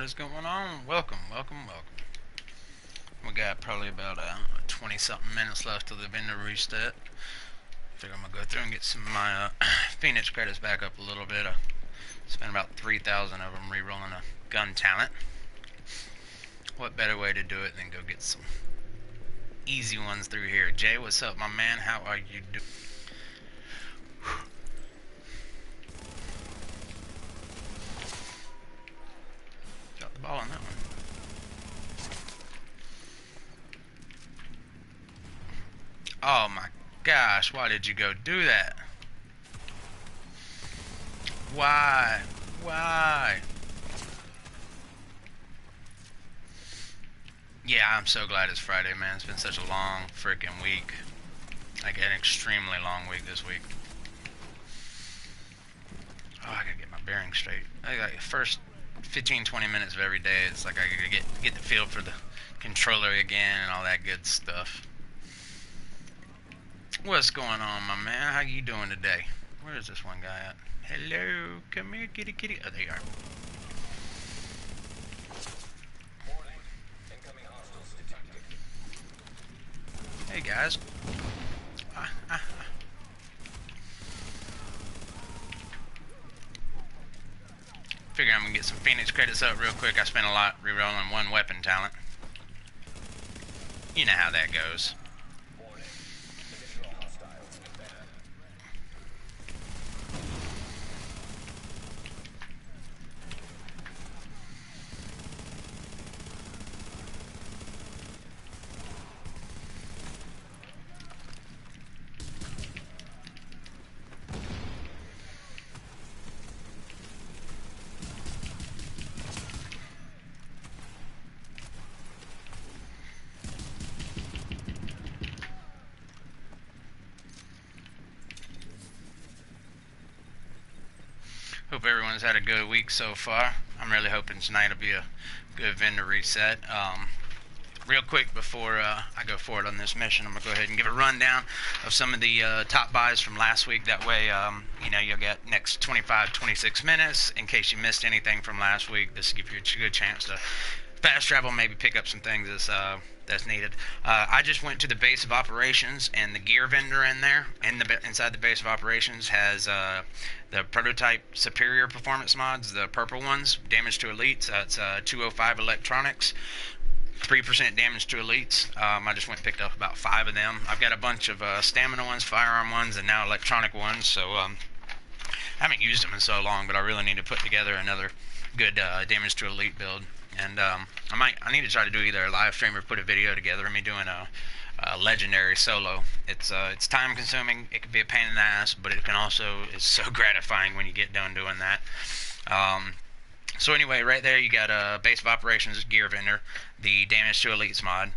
What is going on? Welcome. We got probably about 20 something minutes left till the vendor reset. Figure I'm gonna go through and get some of my Phoenix credits back up a little bit. I spent about 3,000 of them re-rolling a gun talent. What better way to do it than go get some easy ones through here? Jay, what's up, my man? How are you doing? Got the ball on that one. Oh my gosh, why did you go do that? Why? Yeah, I'm so glad it's Friday, man. It's been such a long freaking week. Like an extremely long week this week. Oh, I gotta get my bearings straight. I got the first 15-20 minutes of every day, it's like I gotta get the feel for the controller again and all that good stuff. What's going on, my man? How you doing today? Where is this one guy at? Hello, come here, kitty. Oh, there you are. Hey guys. Figure I'm gonna get some Phoenix credits up real quick. I spent a lot re-rolling one weapon talent. You know how that goes. Hope everyone's had a good week so far. I'm really hoping tonight will be a good vendor reset. Real quick before I go forward on this mission, I'm going to go ahead and give a rundown of some of the top buys from last week. That way, you know, you'll get next 25-26 minutes. In case you missed anything from last week, this will give you a good chance to fast travel, maybe pick up some things that's needed. I just went to the base of operations, and the gear vendor in there, inside the base of operations, has the prototype superior performance mods, the purple ones, damage to elites. It's 205 electronics, 3% damage to elites. I just went and picked up about 5 of them. I've got a bunch of stamina ones, firearm ones, and now electronic ones, so I haven't used them in so long, but I really need to put together another good damage to elite build. And I need to try to do either a live stream or put a video together of me doing a legendary solo. It's time consuming. It can be a pain in the ass, but it can also is so gratifying when you get done doing that. So anyway, right there you got a base of operations gear vendor, the damage to elites mod.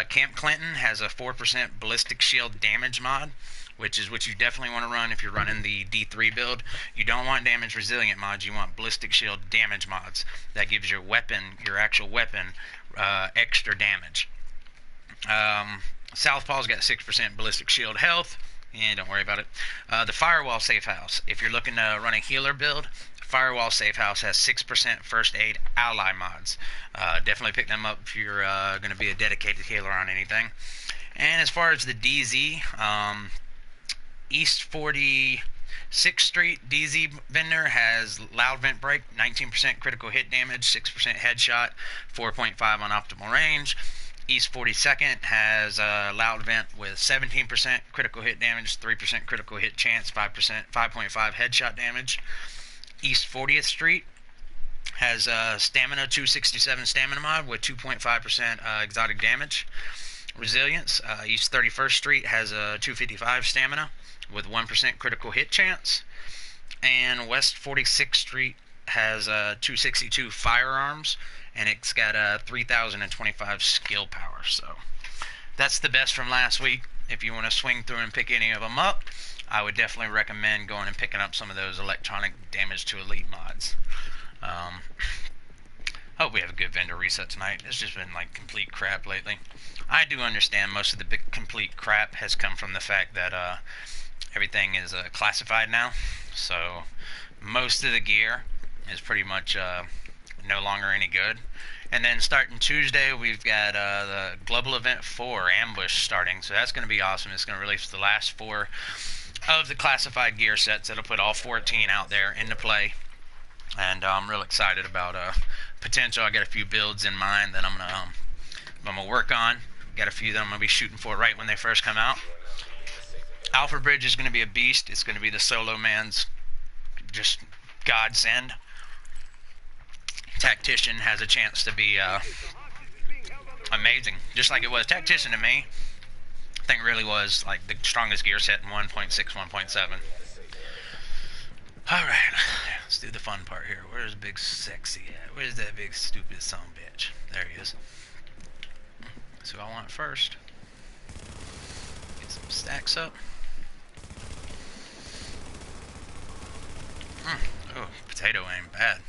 Camp Clinton has a 4% ballistic shield damage mod, which is what you definitely want to run if you're running the D3 build. You don't want damage resilient mods, you want ballistic shield damage mods. That gives your weapon, your actual weapon, extra damage. Southpaw's got 6% ballistic shield health. Yeah, don't worry about it. The Firewall Safe House. If you're looking to run a healer build, Firewall Safe House has 6% first aid ally mods. Definitely pick them up if you're going to be a dedicated healer on anything. And as far as the DZ, East 46th Street DZ vendor has loud vent break, 19% critical hit damage, 6% headshot, 4.5 on optimal range. East 42nd has loud vent with 17% critical hit damage, 3% critical hit chance, 5.5 headshot damage. East 40th Street has stamina 267 stamina mod with 2.5% exotic damage. Resilience, East 31st Street has a 255 stamina with 1% critical hit chance. And West 46th Street has 262 firearms, and it's got 3,025 skill power. So that's the best from last week. If you want to swing through and pick any of them up, I would definitely recommend going and picking up some of those electronic damage to elite mods. Hope we have a good vendor reset tonight. It's just been like complete crap lately. I do understand most of the big complete crap has come from the fact that everything is classified now. So most of the gear is pretty much no longer any good. And then starting Tuesday, we've got the Global Event 4 Ambush starting. So that's going to be awesome. It's going to release the last 4 of the classified gear sets. It'll put all 14 out there into play. And I'm real excited about potential. I got a few builds in mind that I'm gonna work on. Got a few that I'm gonna be shooting for right when they first come out. Alpha Bridge is gonna be a beast. It's gonna be the solo man's just godsend. Tactician has a chance to be amazing, just like it was. Tactician to me, I think really was like the strongest gear set in 1.6, 1.7. Alright, let's do the fun part here. Where's Big Sexy at? Where's that big stupid son of a bitch? There he is. So I want first. Get some stacks up. Oh, potato aim bad.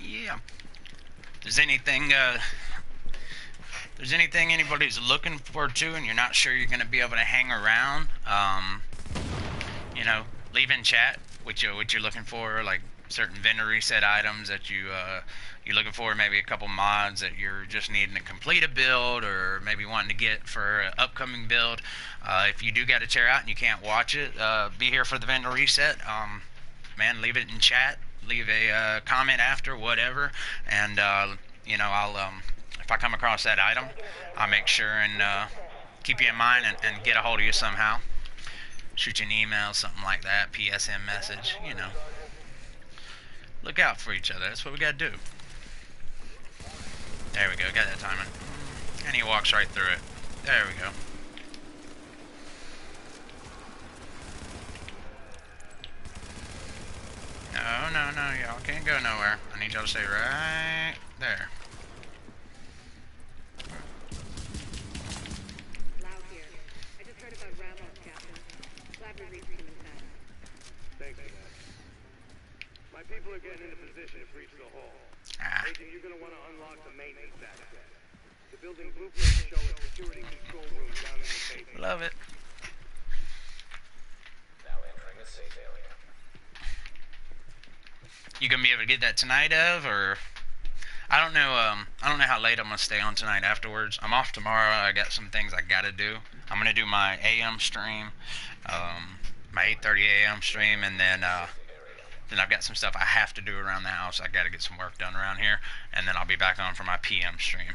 Yeah. There's anything anybody's looking forward to and you're not sure you're going to be able to hang around, you know, leave in chat what you're looking for, like certain vendor reset items that you're looking for, maybe a couple mods that you're just needing to complete a build or maybe wanting to get for an upcoming build. If you do got a chair out and you can't watch it, be here for the vendor reset. Man, leave it in chat. Leave a comment after, whatever, and you know, I'll if I come across that item, I'll make sure and keep you in mind and get a hold of you somehow. Shoot you an email, something like that, PSM message, you know. Look out for each other. That's what we gotta do. There we go. Got that timing. And he walks right through it. There we go. No, no, no, y'all can't go nowhere. I need y'all to stay right there. Loud here. I just heard about Ramos, Captain. Glad we reached him in time. Thanks, man. My people are getting into position to breach the hall. Agent, you're gonna want to unlock the maintenance access. The building blueprints show a security control room down in the basement. Love it. Now entering a safe area. You gonna be able to get that tonight, Ev, or I don't know. I don't know how late I'm gonna stay on tonight afterwards. I'm off tomorrow. I got some things I gotta do. I'm gonna do my AM stream, my 8:30 AM stream, and then I've got some stuff I have to do around the house. I gotta get some work done around here, and then I'll be back on for my PM stream.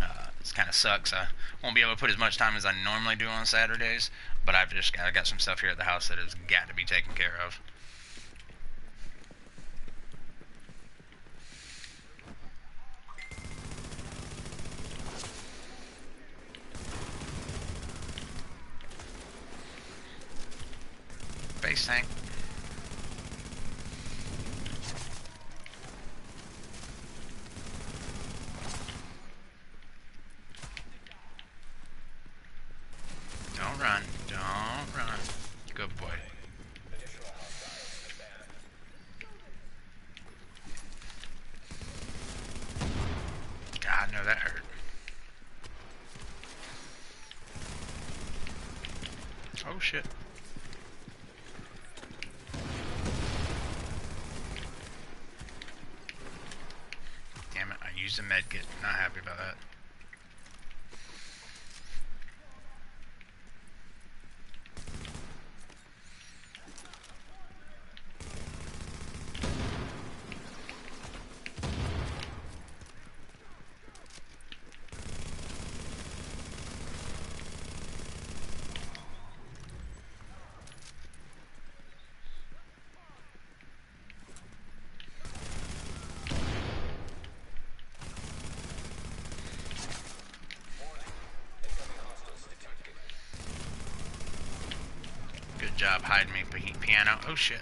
It kind of sucks. I won't be able to put as much time as I normally do on Saturdays, but I got some stuff here at the house that has got to be taken care of. Base tank. Don't run. Don't run. Good boy. God, no, that hurt. Oh, shit. Damn it, I used a med kit. Not happy about that. job hiding me piano. Oh shit.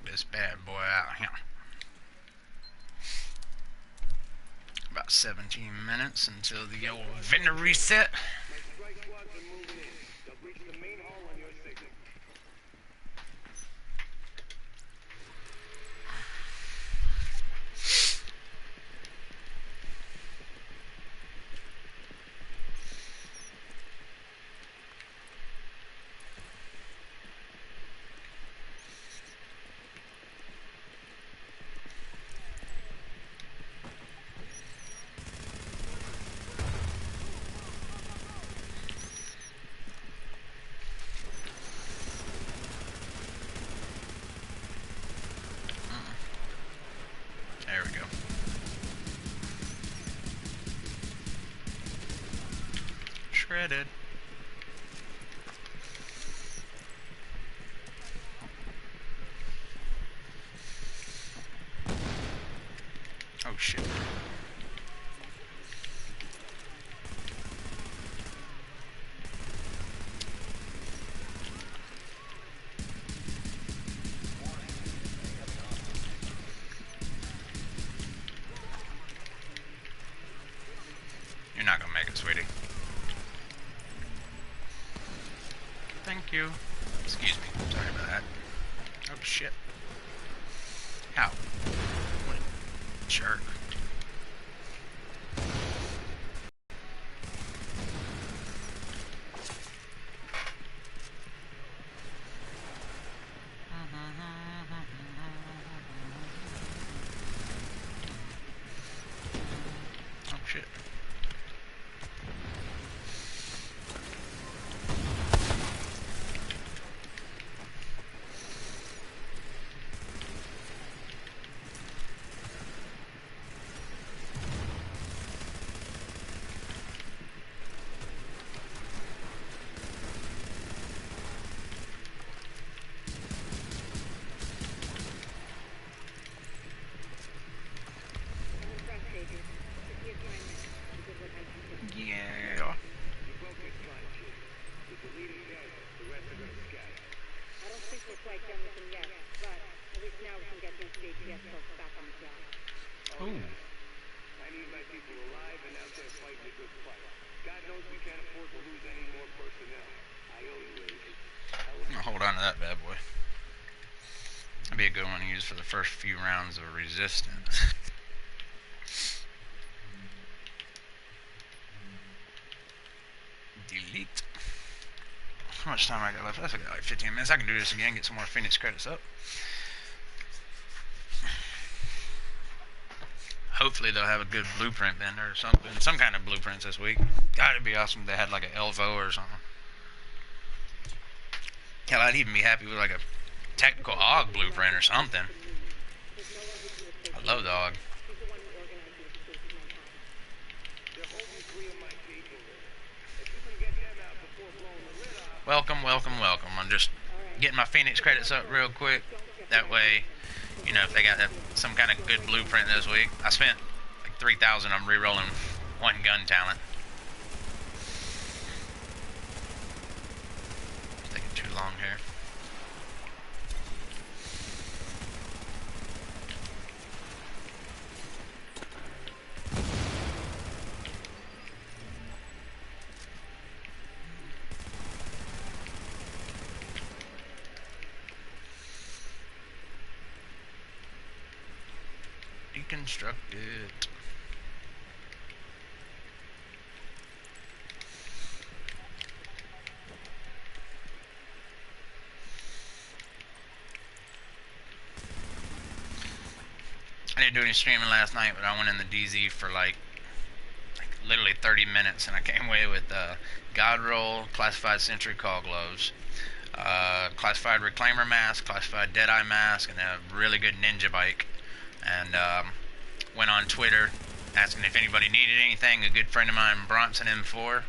This bad boy out here. About 17 minutes until the old vendor reset. My strike squads are moving in. They'll reach the main hall on your signal. There we go. Shredded. Oh shit. You're not gonna make it, sweetie. Thank you. Excuse me. Sorry about that. Oh shit. How? What a jerk. Oh shit. Yeah. You focus, Clancy. With the leading dead, the rest are gonna scatter. I don't think we're quite done with them yet, but at least now we can get these JTF folks back on the job. Ooh. I need my people alive and out there fighting a good fight. God knows we can't afford to lose any more personnel. I owe you, Agent. I'm gonna hold on to that bad boy. That'd be a good one to use for the first few rounds of resistance. Delete. How much time I got left? I got like 15 minutes. I can do this again, get some more Phoenix credits up. Hopefully they'll have a good blueprint vendor or something. Some kind of blueprints this week. God, it'd be awesome if they had like an Elvo or something. Hell, I'd even be happy with like a technical AUG blueprint or something. I love the AUG. They're holding 3 of my people there. If you can get them out before blowing the lid off. Welcome, welcome, welcome. I'm just getting my Phoenix credits up real quick. That way, you know, if they got some kind of good blueprint this week. I spent like 3,000 on re-rolling one gun talent. It's taking too long here. Deconstruct it. I didn't do any streaming last night, but I went in the DZ for like literally 30 minutes, and I came away with God Roll, Classified Sentry Call Gloves, Classified Reclaimer Mask, Classified Deadeye Mask, and a really good ninja bike. And went on Twitter asking if anybody needed anything. A good friend of mine, Bronson M4,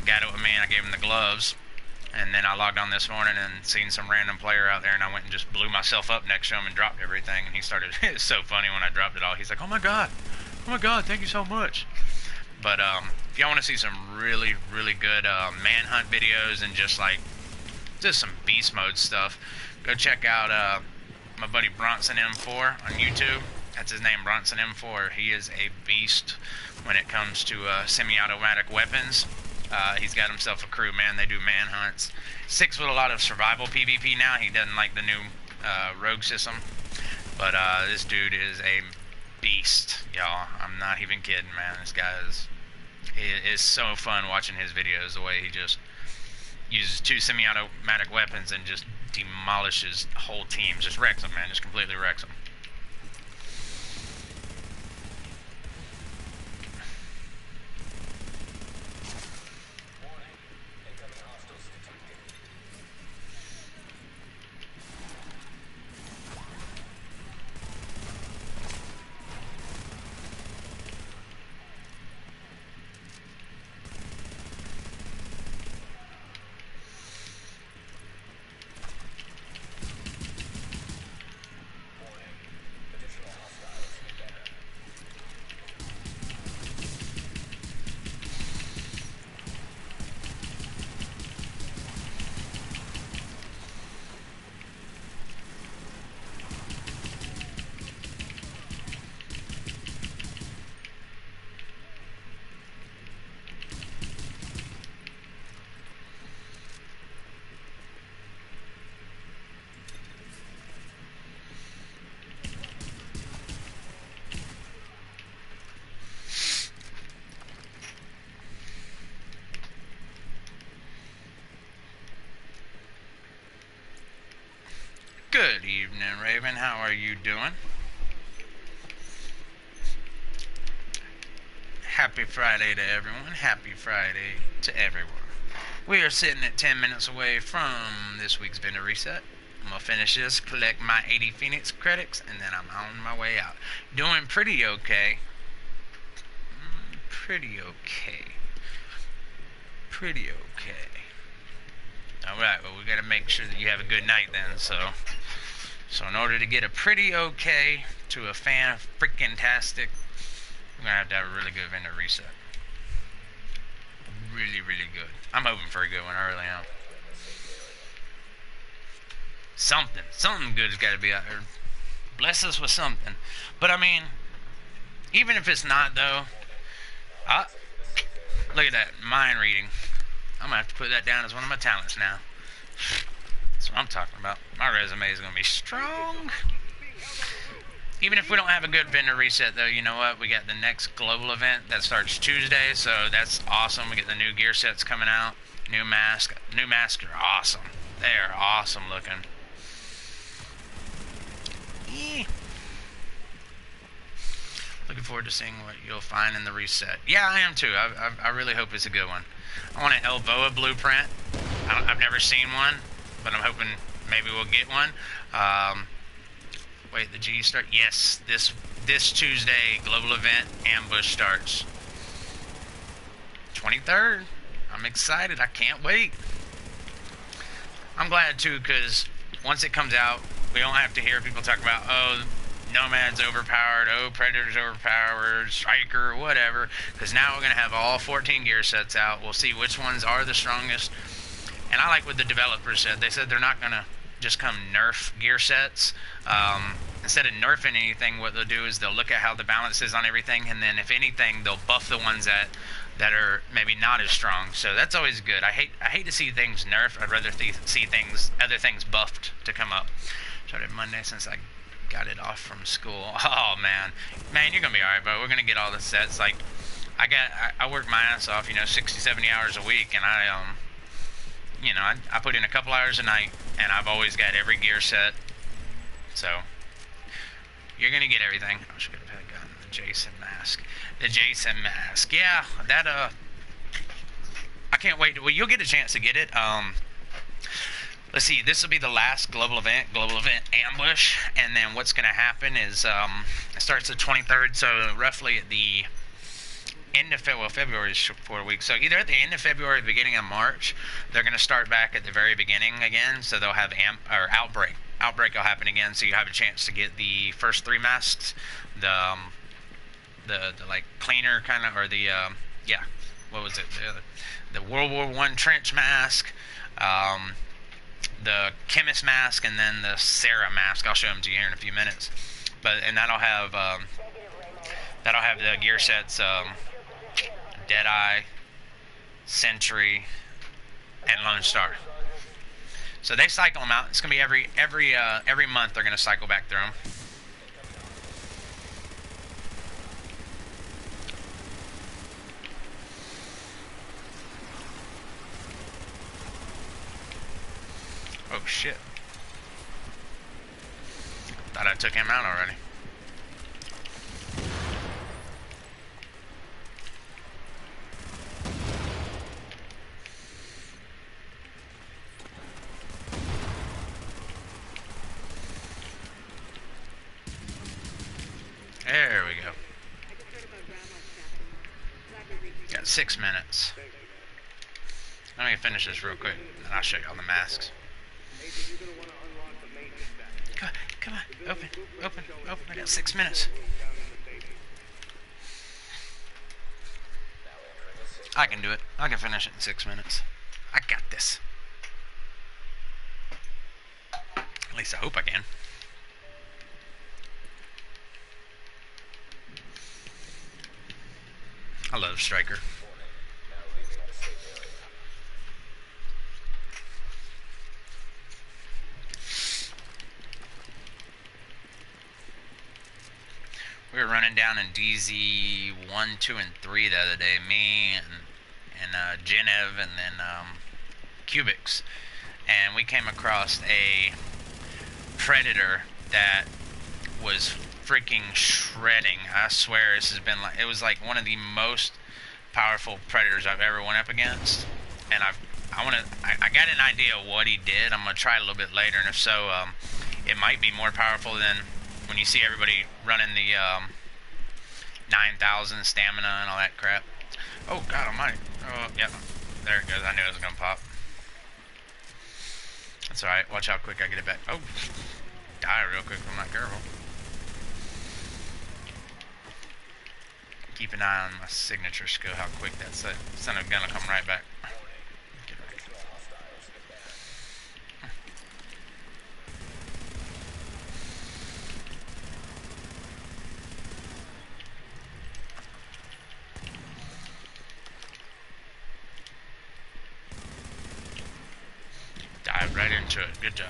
got it with me, and I gave him the gloves. And then I logged on this morning and seen some random player out there, and I went and just blew myself up next to him and dropped everything. And he started, it was so funny when I dropped it all. He's like, oh my god, thank you so much. But if y'all want to see some really, really good manhunt videos and just some beast mode stuff, go check out my buddy Bronson M4 on YouTube. That's his name, Bronson M4. He is a beast when it comes to semi-automatic weapons. He's got himself a crew, man. They do manhunts. Sticks with a lot of survival PvP now. He doesn't like the new rogue system. But this dude is a beast, y'all. I'm not even kidding, man. This guy is so fun watching his videos. The way he just uses 2 semi-automatic weapons and just demolishes whole teams. Just wrecks them, man. Just completely wrecks them. Good evening, Raven. How are you doing? Happy Friday to everyone. Happy Friday to everyone. We are sitting at 10 minutes away from this week's vendor reset. I'm going to finish this, collect my 80 Phoenix credits, and then I'm on my way out. Doing pretty okay. Pretty okay. Alright, well, we got to make sure that you have a good night then, So in order to get a pretty okay to a fan-freaking-tastic, we're going to have a really good vendor reset. Really, really good. I'm hoping for a good one, I really am. Something good's got to be out there. Bless us with something. But I mean, even if it's not though, look at that, mind reading. I'm going to have to put that down as one of my talents now. That's what I'm talking about. My resume is going to be strong. Even if we don't have a good vendor reset, though, you know what? We got the next global event that starts Tuesday, so that's awesome. We get the new gear sets coming out. New masks. New masks are awesome. They are awesome looking. Looking forward to seeing what you'll find in the reset. Yeah, I am too. I really hope it's a good one. I want an Elboa blueprint. I've never seen one, but I'm hoping maybe we'll get one. Wait, the G start? Yes, this Tuesday, global event, ambush starts. 23rd. I'm excited. I can't wait. I'm glad, too, because once it comes out, we don't have to hear people talk about, oh, Nomad's overpowered, oh, Predator's overpowered, Striker, whatever. Because now we're going to have all 14 gear sets out. We'll see which ones are the strongest. And I like what the developers said. They said they're not going to just come nerf gear sets. Instead of nerfing anything, what they'll do is they'll look at how the balance is on everything, and then if anything, they'll buff the ones that are maybe not as strong. So that's always good. I hate to see things nerfed. I'd rather see other things buffed to come up. Started Monday since I got it off from school. Oh man, you're gonna be alright, bro. We're gonna get all the sets. Like I work my ass off, 60-70 hours a week, and I put in a couple hours a night, and I've always got every gear set. So you're gonna get everything. I should have gotten the Jason mask. The Jason mask. Yeah, that I can't wait. Well, you'll get a chance to get it. Let's see. This will be the last global event ambush, and then what's going to happen is it starts the 23rd, so roughly at the end of February is 4 weeks. So either at the end of February or the beginning of March, they're going to start back at the very beginning again. So they'll have outbreak. Outbreak will happen again. So you have a chance to get the first 3 masks, the like cleaner kind of, or the yeah, what was it? The World War I trench mask, the chemist mask, and then the Sarah mask. I'll show them to you here in a few minutes. And that'll have the gear sets. Deadeye, Sentry, and Lone Star. So they cycle them out. It's gonna be every month they're gonna cycle back through them. Oh shit! Thought I took him out already. There we go. Got 6 minutes. Let me finish this real quick, and I'll show you all the masks. Come on, open. I got 6 minutes. I can do it. I can finish it in 6 minutes. I got this. At least I hope I can. I love Striker. We were running down in DZ 1, 2, and 3 the other day. Me and Genev, and then Cubics, and we came across a Predator that was freaking shredding. I swear this has been like, it was like one of the most powerful Predators I've ever went up against, and I got an idea of what he did. I'm gonna try it a little bit later, and if so, it might be more powerful than when you see everybody running the 9,000 stamina and all that crap. Oh god almighty. Oh yeah, there it goes. I knew it was gonna pop. That's alright. Watch how quick I get it back. Oh, die real quick if I'm not careful. Keep an eye on my signature skill, how quick that son of a gun will come right back. Get back. Dive right into it. Good job.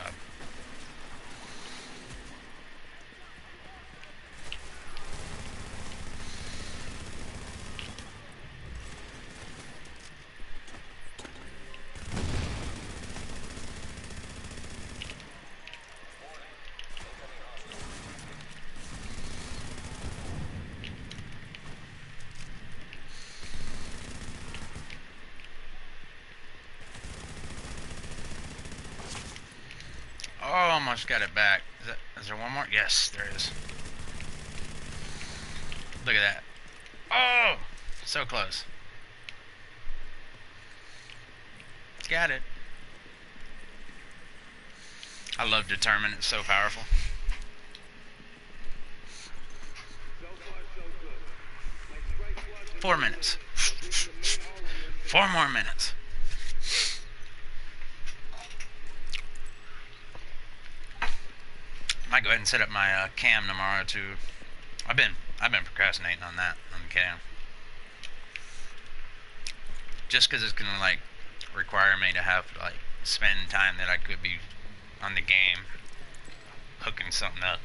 Oh, almost got it back. Is there one more? Yes, there is. Look at that. Oh, so close. Got it. I love Determined. It's so powerful. 4 minutes. 4 more minutes. Might go ahead and set up my cam tomorrow too. I've been procrastinating on that on the cam, just because it's gonna like require me to have to like spend time that I could be on the game hooking something up.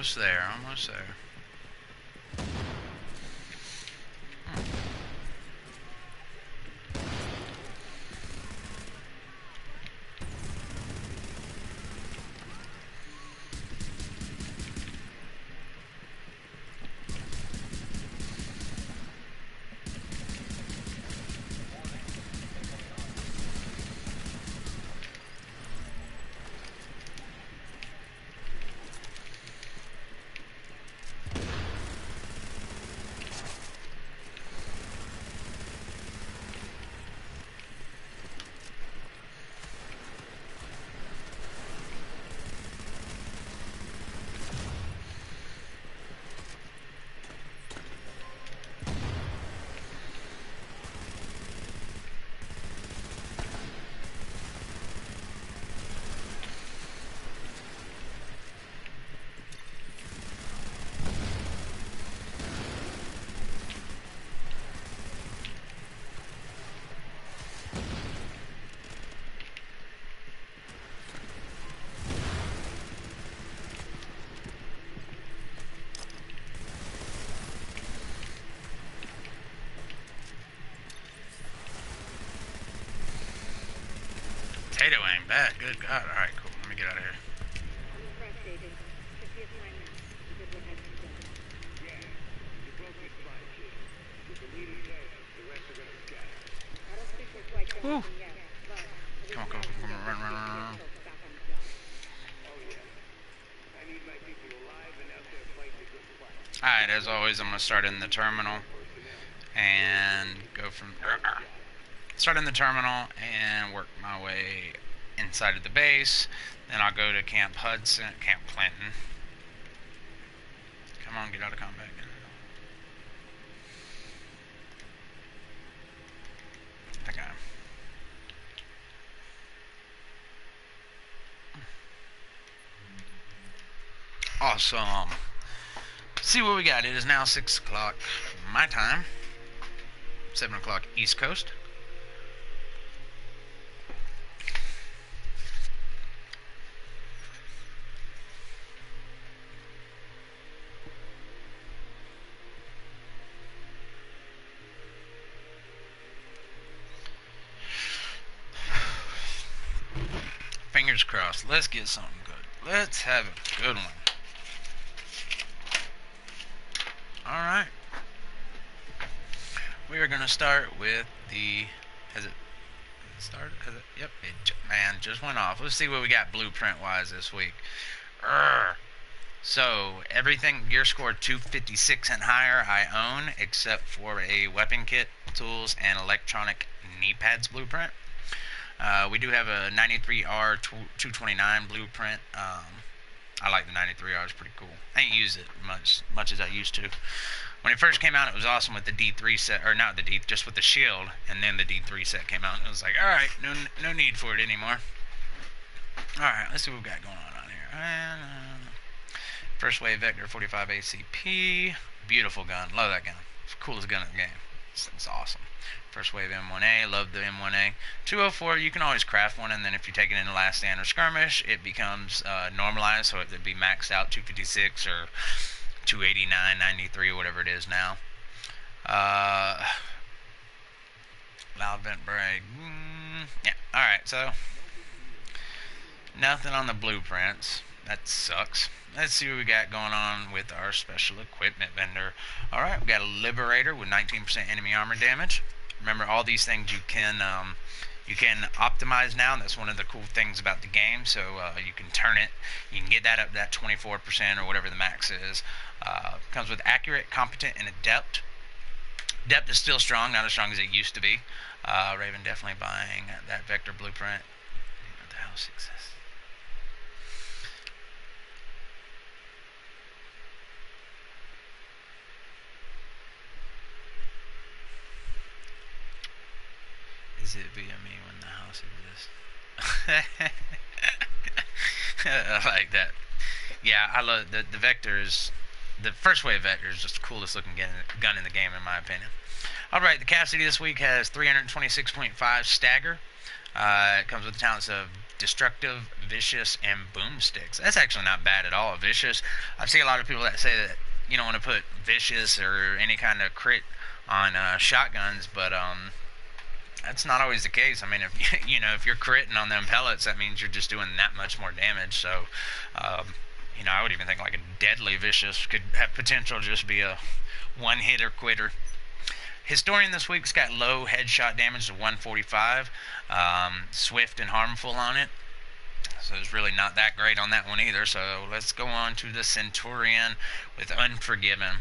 Almost there, almost there. Potato ain't bad. Good God. Alright, cool. Let me get out of here. I'm impressed, Agent. Took the assignment. You did what had to be done. Yeah, you broke this fight, kid. With the leader dead, the rest are gonna scatter. I don't think we're quite done with them yet, but at least Come on, now we can come on, get run. these folks back on the job. Oh yeah. I need my people alive and out there fighting a good fight. Alright, as always, I'm going to start in the terminal and go from... Start in the terminal and work my way inside of the base. Then I'll go to Camp Hudson, Camp Clinton. Come on, get out of combat. Okay. Awesome. See what we got. It is now 6 o'clock my time. 7 o'clock East Coast. Fingers crossed. Let's get something good. Let's have a good one. Alright. We are going to start with the... Has it started? Yep. Man, just went off. Let's see what we got blueprint-wise this week. So, everything gear score 256 and higher I own, except for a weapon kit, tools, and electronic knee pads blueprint. We do have a 93R 229 blueprint. I like the 93R, it's pretty cool. I ain't used it much as I used to. When it first came out, it was awesome with the D3 set, or not the D, just with the shield, and then the D3 set came out, and it was like, alright, no need for it anymore. Alright, let's see what we've got going on here. First wave Vector 45 ACP. Beautiful gun, love that gun. It's the coolest gun in the game. It's awesome. First wave M1A, love the M1A. 204, you can always craft one, and then if you take it in the last stand or skirmish, it becomes normalized, so it would be maxed out 256 or 289, 93, whatever it is now. Loud vent brake. Yeah, alright, so nothing on the blueprints. That sucks. Let's see what we got going on with our special equipment vendor. Alright, we got a Liberator with 19% enemy armor damage. Remember, all these things you can optimize now. That's one of the cool things about the game. So you can turn it. You can get that up to that 24% or whatever the max is. Comes with accurate, competent, and adept. Adept is still strong, not as strong as it used to be. Raven definitely buying that Vector blueprint. What the hell is this? Is it via me when the house exists? I like that. Yeah, I love the Vectors. The first wave Vector is just the coolest looking gun in the game, in my opinion. Alright, the Cassidy this week has 326.5 stagger. It comes with the talents of destructive, vicious, and boomsticks. That's actually not bad at all. Vicious. I've seen a lot of people that say that you don't want to put vicious or any kind of crit on shotguns, but that's not always the case. I mean, if if you're critting on them pellets, that means you're just doing that much more damage. So, I would even think like a deadly vicious could have potential to just be a one-hitter quitter. Historian this week's got low headshot damage to 145, swift and harmful on it. So it's really not that great on that one either. So let's go on to the Centurion with Unforgiven.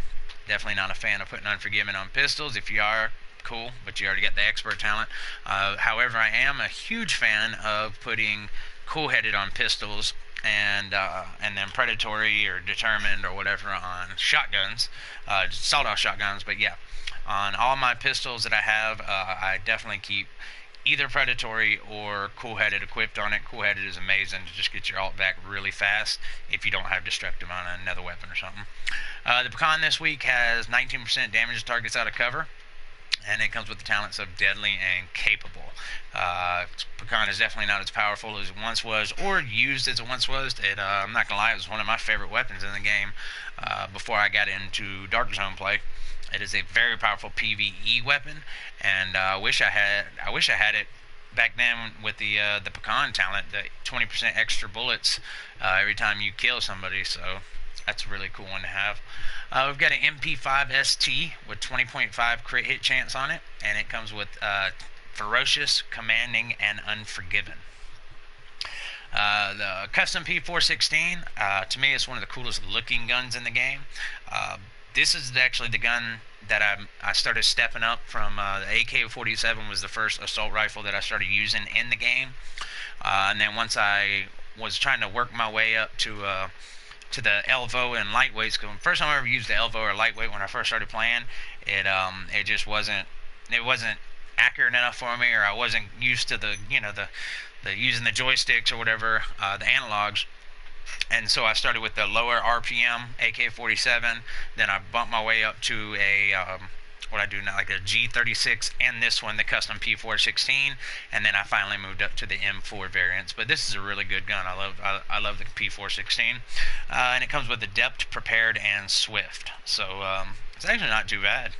Definitely not a fan of putting Unforgiven on pistols. If you are, cool, but you already got the expert talent. However, I am a huge fan of putting cool-headed on pistols and then predatory or determined or whatever on shotguns, sawed-off shotguns. But yeah, on all my pistols that I have, I definitely keep either predatory or cool-headed equipped on it. Cool-headed is amazing to just get your alt back really fast if you don't have destructive on another weapon or something. The Pecan this week has 19% damage to targets out of cover, and it comes with the talents of Deadly and Capable. Pecan is definitely not as powerful as it once was, or used as it once was. I'm not going to lie, it was one of my favorite weapons in the game before I got into Dark Zone play. It is a very powerful PvE weapon, and I wish I had it back then with the Pecan talent, the 20% extra bullets every time you kill somebody. So that's a really cool one to have. We've got an MP5 ST with 20.5 crit hit chance on it, and it comes with Ferocious, Commanding, and Unforgiven. The custom P416, to me, is one of the coolest looking guns in the game. This is actually the gun that I started stepping up from. The AK-47 was the first assault rifle that I started using in the game, and then once I was trying to work my way up to the Elvo and lightweights, because the first time I ever used the Elvo or lightweight when I first started playing, it just wasn't accurate enough for me, or I wasn't used to the using the joysticks or whatever, the analogs. And so I started with the lower RPM AK-47, then I bumped my way up to a what I do now, like a G36, and this one, the custom P416, and then I finally moved up to the M4 variants. But this is a really good gun. I love the P416, and it comes with Adept, Prepared, and Swift. So it's actually not too bad.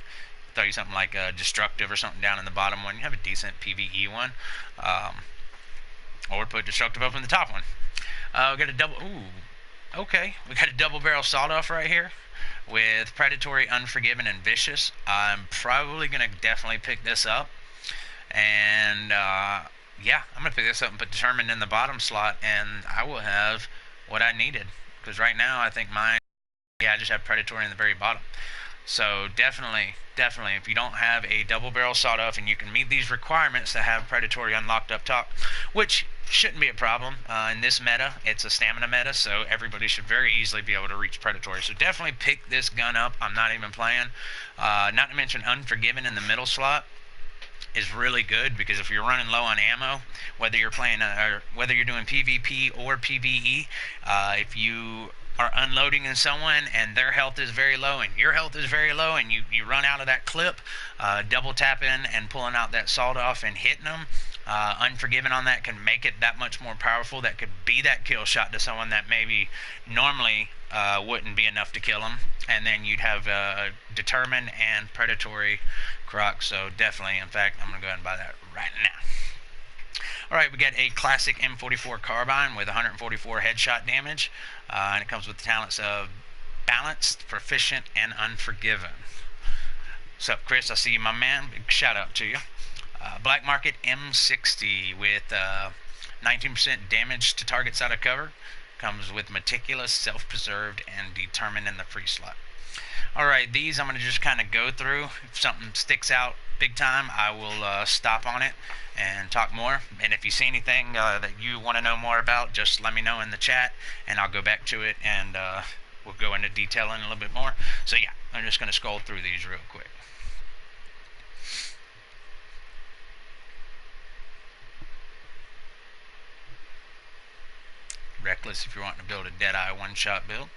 Throw you something like Destructive or something down in the bottom one. You have a decent PvE one, or put Destructive up in the top one. We got a double. Ooh, okay. We got a double barrel sawed-off right here with Predatory, Unforgiven, and Vicious. I'm probably gonna definitely pick this up, and yeah, I'm gonna pick this up and put Determined in the bottom slot, and I will have what I needed. Because right now, I think mine. Yeah, I just have Predatory in the very bottom. So definitely, if you don't have a double barrel sawed-off and you can meet these requirements to have Predatory unlocked up top, which shouldn't be a problem in this meta. It's a stamina meta, so everybody should very easily be able to reach Predatory. So definitely pick this gun up. I'm not even playing. Not to mention Unforgiven in the middle slot is really good, because if you're running low on ammo, whether you're playing or whether you're doing PvP or PvE, if you are unloading in someone and their health is very low and your health is very low, and you run out of that clip, double tapping and pulling out that sawed off and hitting them, Unforgiven on that can make it that much more powerful. That could be that kill shot to someone that maybe normally wouldn't be enough to kill them, and then you'd have Determined and Predatory Croc. So definitely, in fact, I'm gonna go ahead and buy that right now. Alright, we got a classic M44 carbine with 144 headshot damage, and it comes with the talents of Balanced, Proficient, and Unforgiven. What's up, Chris? I see you, my man. Big shout out to you. Black Market M60 with 19% damage to targets out of cover. Comes with Meticulous, Self-Preserved, and Determined in the free slot. Alright, these I'm going to just kind of go through. If something sticks out big time, I will stop on it and talk more. And if you see anything that you want to know more about, just let me know in the chat, and I'll go back to it, and we'll go into detailing a little bit more. So yeah, I'm just going to scroll through these real quick. Reckless if you're wanting to build a Deadeye one-shot build.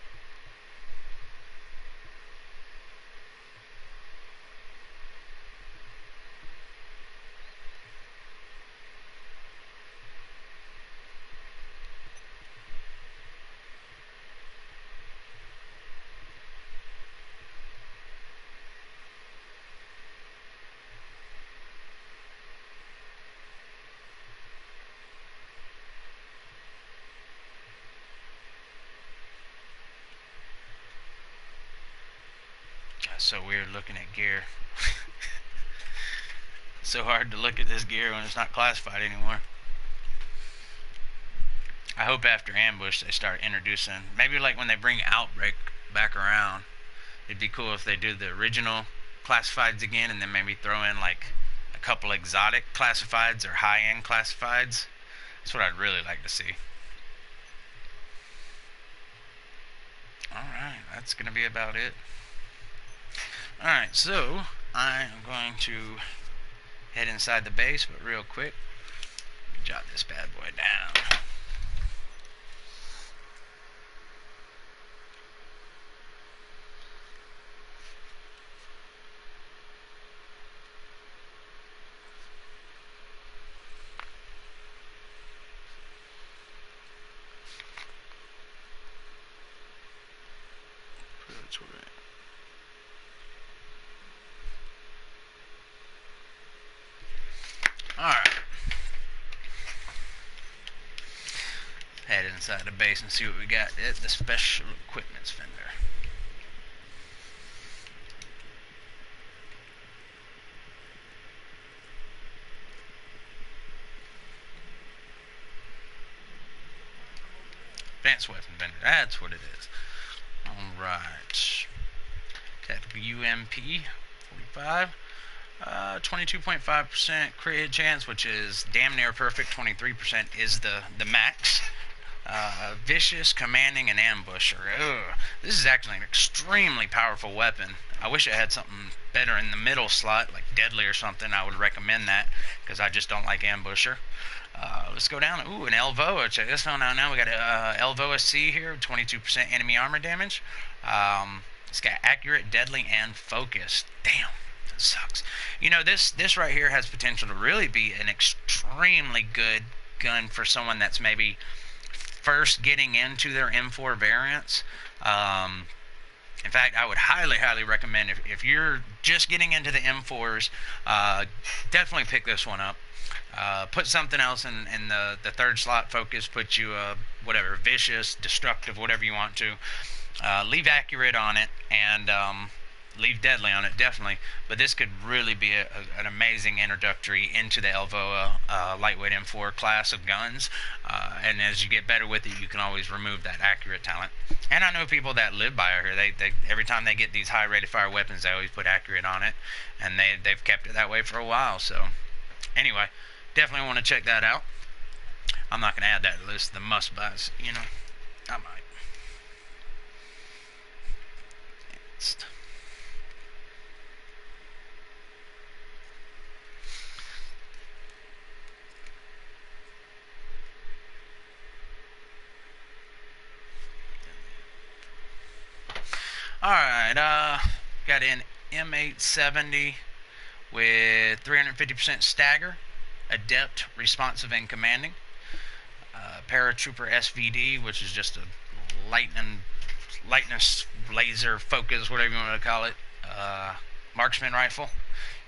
So weird looking at gear. So hard to look at this gear when it's not classified anymore. I hope after Ambush they start introducing, maybe like when they bring Outbreak back around, it'd be cool if they do the original classifieds again and then maybe throw in like a couple exotic classifieds or high-end classifieds. That's what I'd really like to see. Alright, that's going to be about it. Alright, so I am going to head inside the base, but real quick, jot this bad boy down. Alright. Head inside the base and see what we got at the special equipments vendor. Advanced weapon vendor, that's what it is. Alright. Got UMP 45. 22.5% crit hit chance, which is damn near perfect. 23% is the max. Vicious, commanding, and ambusher. Ugh. This is actually an extremely powerful weapon. I wish it had something better in the middle slot, like deadly or something. I would recommend that, because I just don't like ambusher. Let's go down. Ooh, an Elvoa. Check this one out now. We got a Elvoa C here, 22% enemy armor damage. It's got accurate, deadly, and focused. Damn. Sucks. You know, this right here has potential to really be an extremely good gun for someone that's maybe first getting into their M4 variants. In fact, I would highly recommend, if you're just getting into the M4s, definitely pick this one up. Put something else in the third slot. Focus, put you whatever, vicious, destructive, whatever you want to. Leave accurate on it, and leave deadly on it, definitely. But this could really be an amazing introductory into the Elvoa lightweight M4 class of guns. And as you get better with it, you can always remove that accurate talent. And I know people that live by it here. They every time they get these high rate of fire weapons, they always put accurate on it, and they've kept it that way for a while. So anyway, definitely want to check that out. I'm not going to add that to the list of the must-buys, you know. I might. Next. Alright, got an M870 with 350% stagger, adept, responsive, and commanding. Paratrooper SVD, which is just a lightness laser focus, whatever you want to call it. Marksman rifle.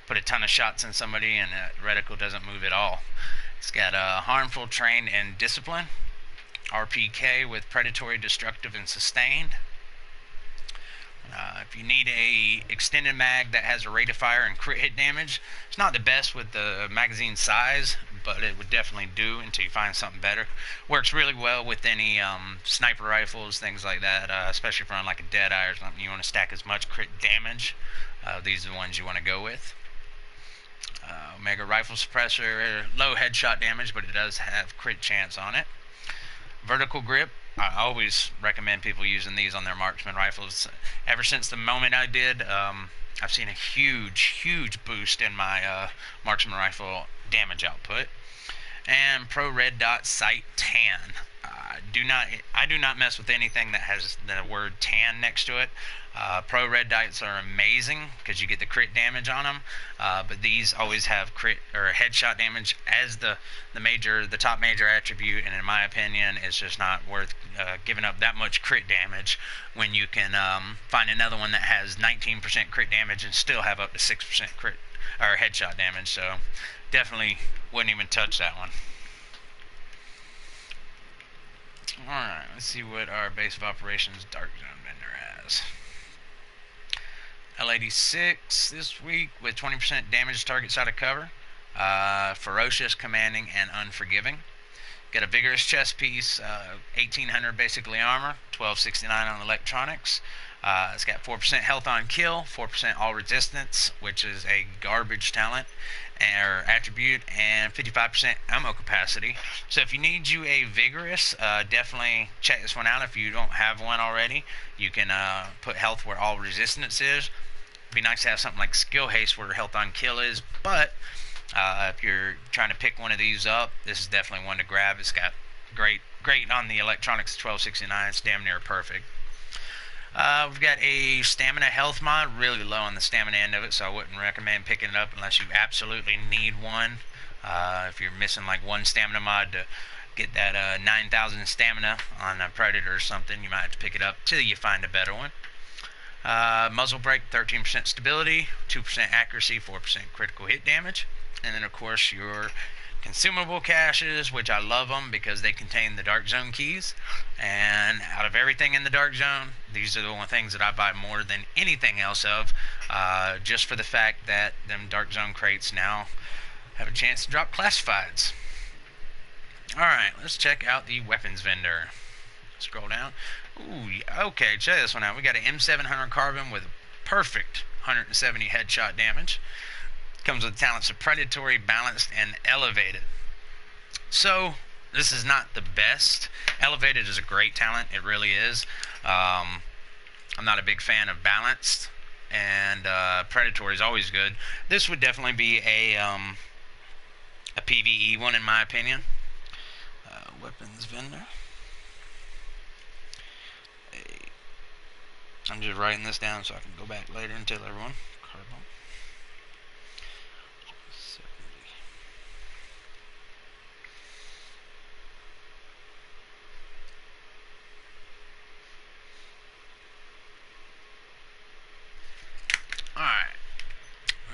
Put a ton of shots in somebody and that reticle doesn't move at all. It's got harmful, trained, and discipline. RPK with predatory, destructive, and sustained. If you need a extended mag that has a rate of fire and crit hit damage, it's not the best with the magazine size, but it would definitely do until you find something better. Works really well with any sniper rifles, things like that, especially if you're on like a Deadeye or something. You want to stack as much crit damage. These are the ones you want to go with. Omega rifle suppressor, low headshot damage, but it does have crit chance on it. Vertical grip. I always recommend people using these on their marksman rifles. Ever since the moment I did, I've seen a huge boost in my marksman rifle damage output. And Pro Red Dot Sight Tan. I do not mess with anything that has the word tan next to it. Pro Red Dots are amazing because you get the crit damage on them, but these always have crit or headshot damage as the top major attribute, and in my opinion, it's just not worth giving up that much crit damage when you can find another one that has 19% crit damage and still have up to 6% crit or headshot damage. So definitely wouldn't even touch that one. Alright, let's see what our base of operations dark zone vendor has. L86 this week with 20% damage to targets out of cover. Ferocious, commanding, and unforgiving. Got a vigorous chest piece, 1800 basically armor, 1269 on electronics. It's got 4% health on kill, 4% all resistance, which is a garbage talent or attribute, and 55% ammo capacity. So if you need you a vigorous, definitely check this one out. If you don't have one already, you can put health where all resistance is. It'd be nice to have something like skill haste where health on kill is, but if you're trying to pick one of these up, this is definitely one to grab. It's got great on the electronics 1269. It's damn near perfect. We've got a stamina health mod, really low on the stamina end of it, so I wouldn't recommend picking it up unless you absolutely need one. If you're missing like one stamina mod to get that 9,000 stamina on a Predator or something, you might have to pick it up till you find a better one. Muzzle brake, 13% stability, 2% accuracy, 4% critical hit damage. And then, of course, your consumable caches, which I love them because they contain the Dark Zone keys. And out of everything in the Dark Zone, these are the only things that I buy more than anything else of, just for the fact that them Dark Zone crates now have a chance to drop classifieds. Alright, let's check out the weapons vendor. Scroll down. Ooh, okay, check this one out. We got an M700 carbine with perfect 170 headshot damage. Comes with talents of predatory, balanced, and elevated. So this is not the best. Elevated is a great talent. It really is. I'm not a big fan of balanced, and predatory is always good. This would definitely be a PvE one in my opinion. Weapons vendor. I'm just writing this down so I can go back later and tell everyone. Carbon. 70. Alright.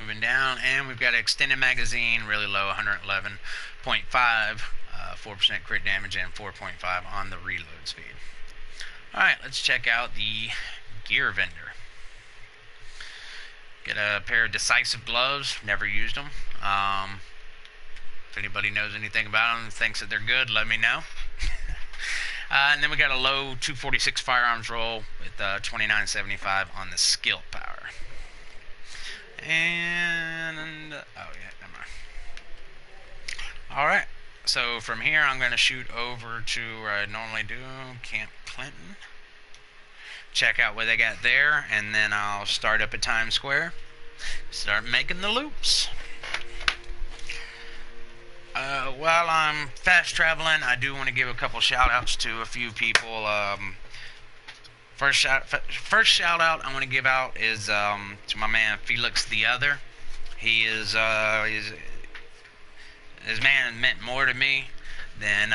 Moving down, and we've got an extended magazine, really low, 111.5, 4% crit damage, and 4.5 on the reload speed. Alright, let's check out the gear vendor. Get a pair of decisive gloves, never used them. If anybody knows anything about them, thinks that they're good, let me know. And then we got a low 246 firearms roll with 2975 on the skill power. And, oh yeah, never mind. Alright, so from here I'm going to shoot over to where I normally do, Camp Clinton. Check out what they got there, and then I'll start up at Times Square. Start making the loops. While I'm fast traveling, I do want to give a couple shout outs to a few people. First shout out I want to give out is to my man Felix the Other. He is his man meant more to me than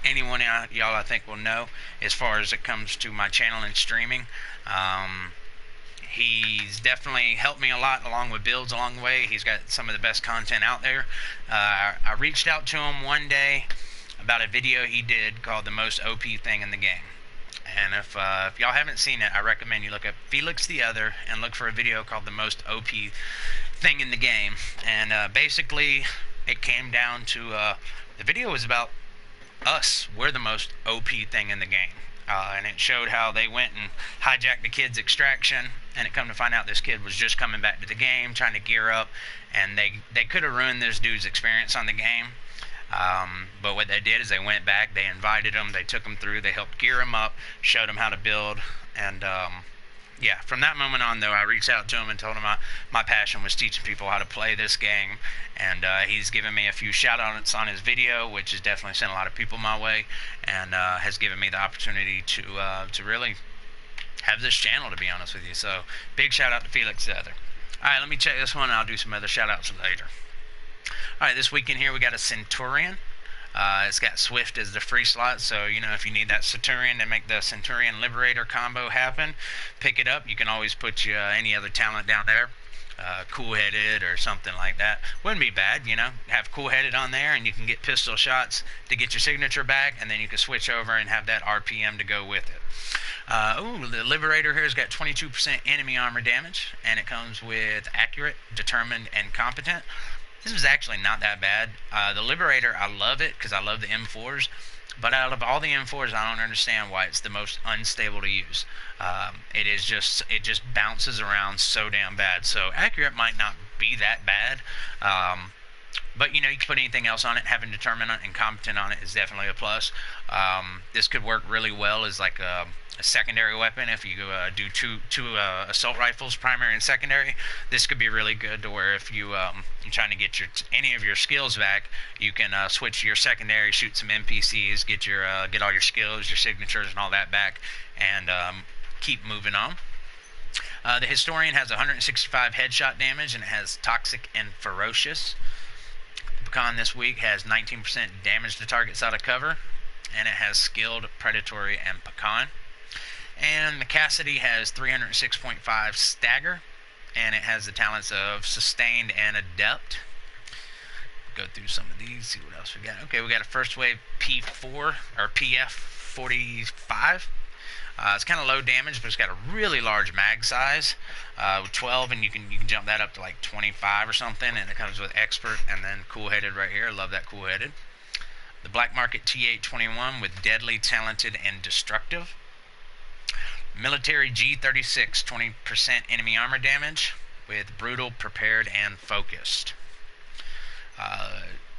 anyone y'all I think will know as far as it comes to my channel and streaming. He's definitely helped me a lot along with builds along the way. He's got some of the best content out there. I reached out to him one day about a video he did called The Most OP Thing in the Game. And if y'all haven't seen it, I recommend you look up Felix the Other and look for a video called The Most OP Thing in the Game. And basically it came down to the video was about us. We're the most OP thing in the game. And it showed how they went and hijacked the kid's extraction, and it come to find out this kid was just coming back to the game, trying to gear up, and they could have ruined this dude's experience on the game. But what they did is they went back, they invited him, they took him through, they helped gear him up, showed him how to build, and yeah, from that moment on, though, I reached out to him and told him my passion was teaching people how to play this game, and he's given me a few shout-outs on his video, which has definitely sent a lot of people my way, and has given me the opportunity to really have this channel, to be honest with you. So, big shout-out to Felix the Other. Alright, let me check this one, and I'll do some other shout-outs later. Alright, this week in here, we got a Centurion. It's got Swift as the free slot, so you know if you need that Centurion to make the Centurion Liberator combo happen, pick it up. You can always put any other talent down there, Cool-Headed or something like that. Wouldn't be bad, you know. Have Cool-Headed on there, and you can get pistol shots to get your signature back, and then you can switch over and have that RPM to go with it. The Liberator here has got 22% enemy armor damage, and it comes with accurate, determined, and competent. This is actually not that bad. The Liberator, I love it because I love the M4s, but out of all the M4s, I don't understand why it's the most unstable to use. It just bounces around so damn bad. So accurate might not be that bad. But, you know, you can put anything else on it. Having determinant and competent on it is definitely a plus. This could work really well as like a secondary weapon. If you do two assault rifles, primary and secondary, this could be really good to where if you're trying to get any of your skills back, you can switch to your secondary, shoot some NPCs, get all your skills, your signatures, and all that back, and keep moving on. The Historian has 165 headshot damage, and it has Toxic and Ferocious. The Pecan this week has 19% damage to targets out of cover, and it has Skilled, Predatory, and Pecan. And the Cassidy has 306.5 Stagger, and it has the talents of Sustained and Adept. Go through some of these, see what else we got. Okay, we got a First Wave P4, or PF45. It's kind of low damage, but it's got a really large mag size with 12, and you can jump that up to like 25 or something, and it comes with Expert and then Cool-Headed right here. I love that Cool-Headed. The Black Market T821 with Deadly, Talented, and Destructive. Military G36, 20% enemy armor damage with Brutal, Prepared, and Focused.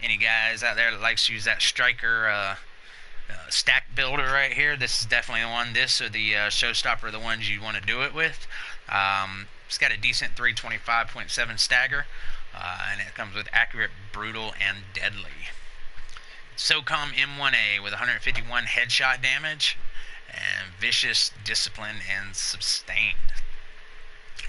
Any guys out there that likes to use that Striker stack builder right here, this is definitely the one. This or the Showstopper are the ones you want to do it with. It's got a decent 325.7 stagger, and it comes with Accurate, Brutal, and Deadly. SOCOM M1A with 151 headshot damage, and Vicious, Discipline, and Sustained.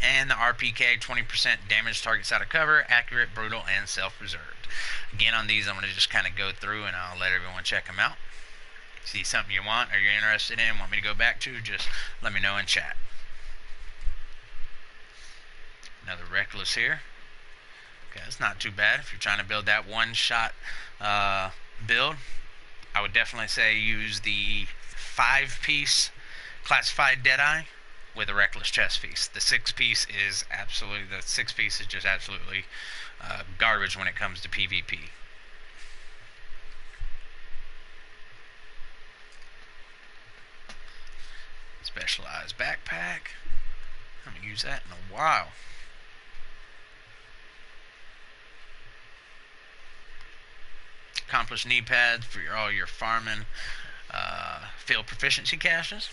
And the RPK, 20% damage targets out of cover, Accurate, Brutal, and Self-Reserved. Again, on these, I'm going to just kind of go through, and I'll let everyone check them out. See something you want or you're interested in, want me to go back to, just let me know in chat. Another Reckless here. Okay, that's not too bad. If you're trying to build that one-shot build, I would definitely say use the 5-piece classified Deadeye with a Reckless chest piece. The 6-piece is just absolutely garbage when it comes to PvP. Specialized backpack. I haven't used that in a while. Accomplished knee pads for all your farming field proficiency caches.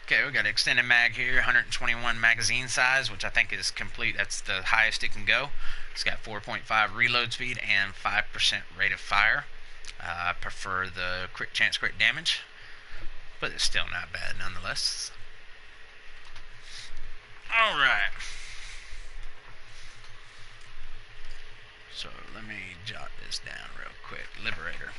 Okay, we got an extended mag here, 121 magazine size, which I think is complete. That's the highest it can go. It's got 4.5 reload speed and 5% rate of fire. I prefer the crit chance crit damage, but it's still not bad nonetheless. Alright. So let me jot this down real quick. Liberator.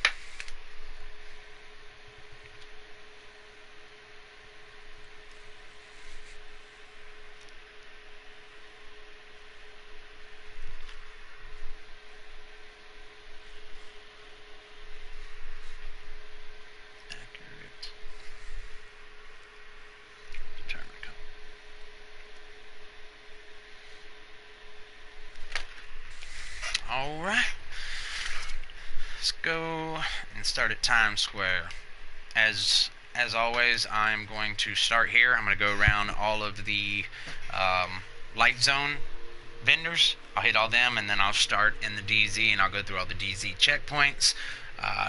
Alright, let's go and start at Times Square. As always, I'm going to start here. I'm going to go around all of the light zone vendors. I'll hit all them, and then I'll start in the DZ, and I'll go through all the DZ checkpoints.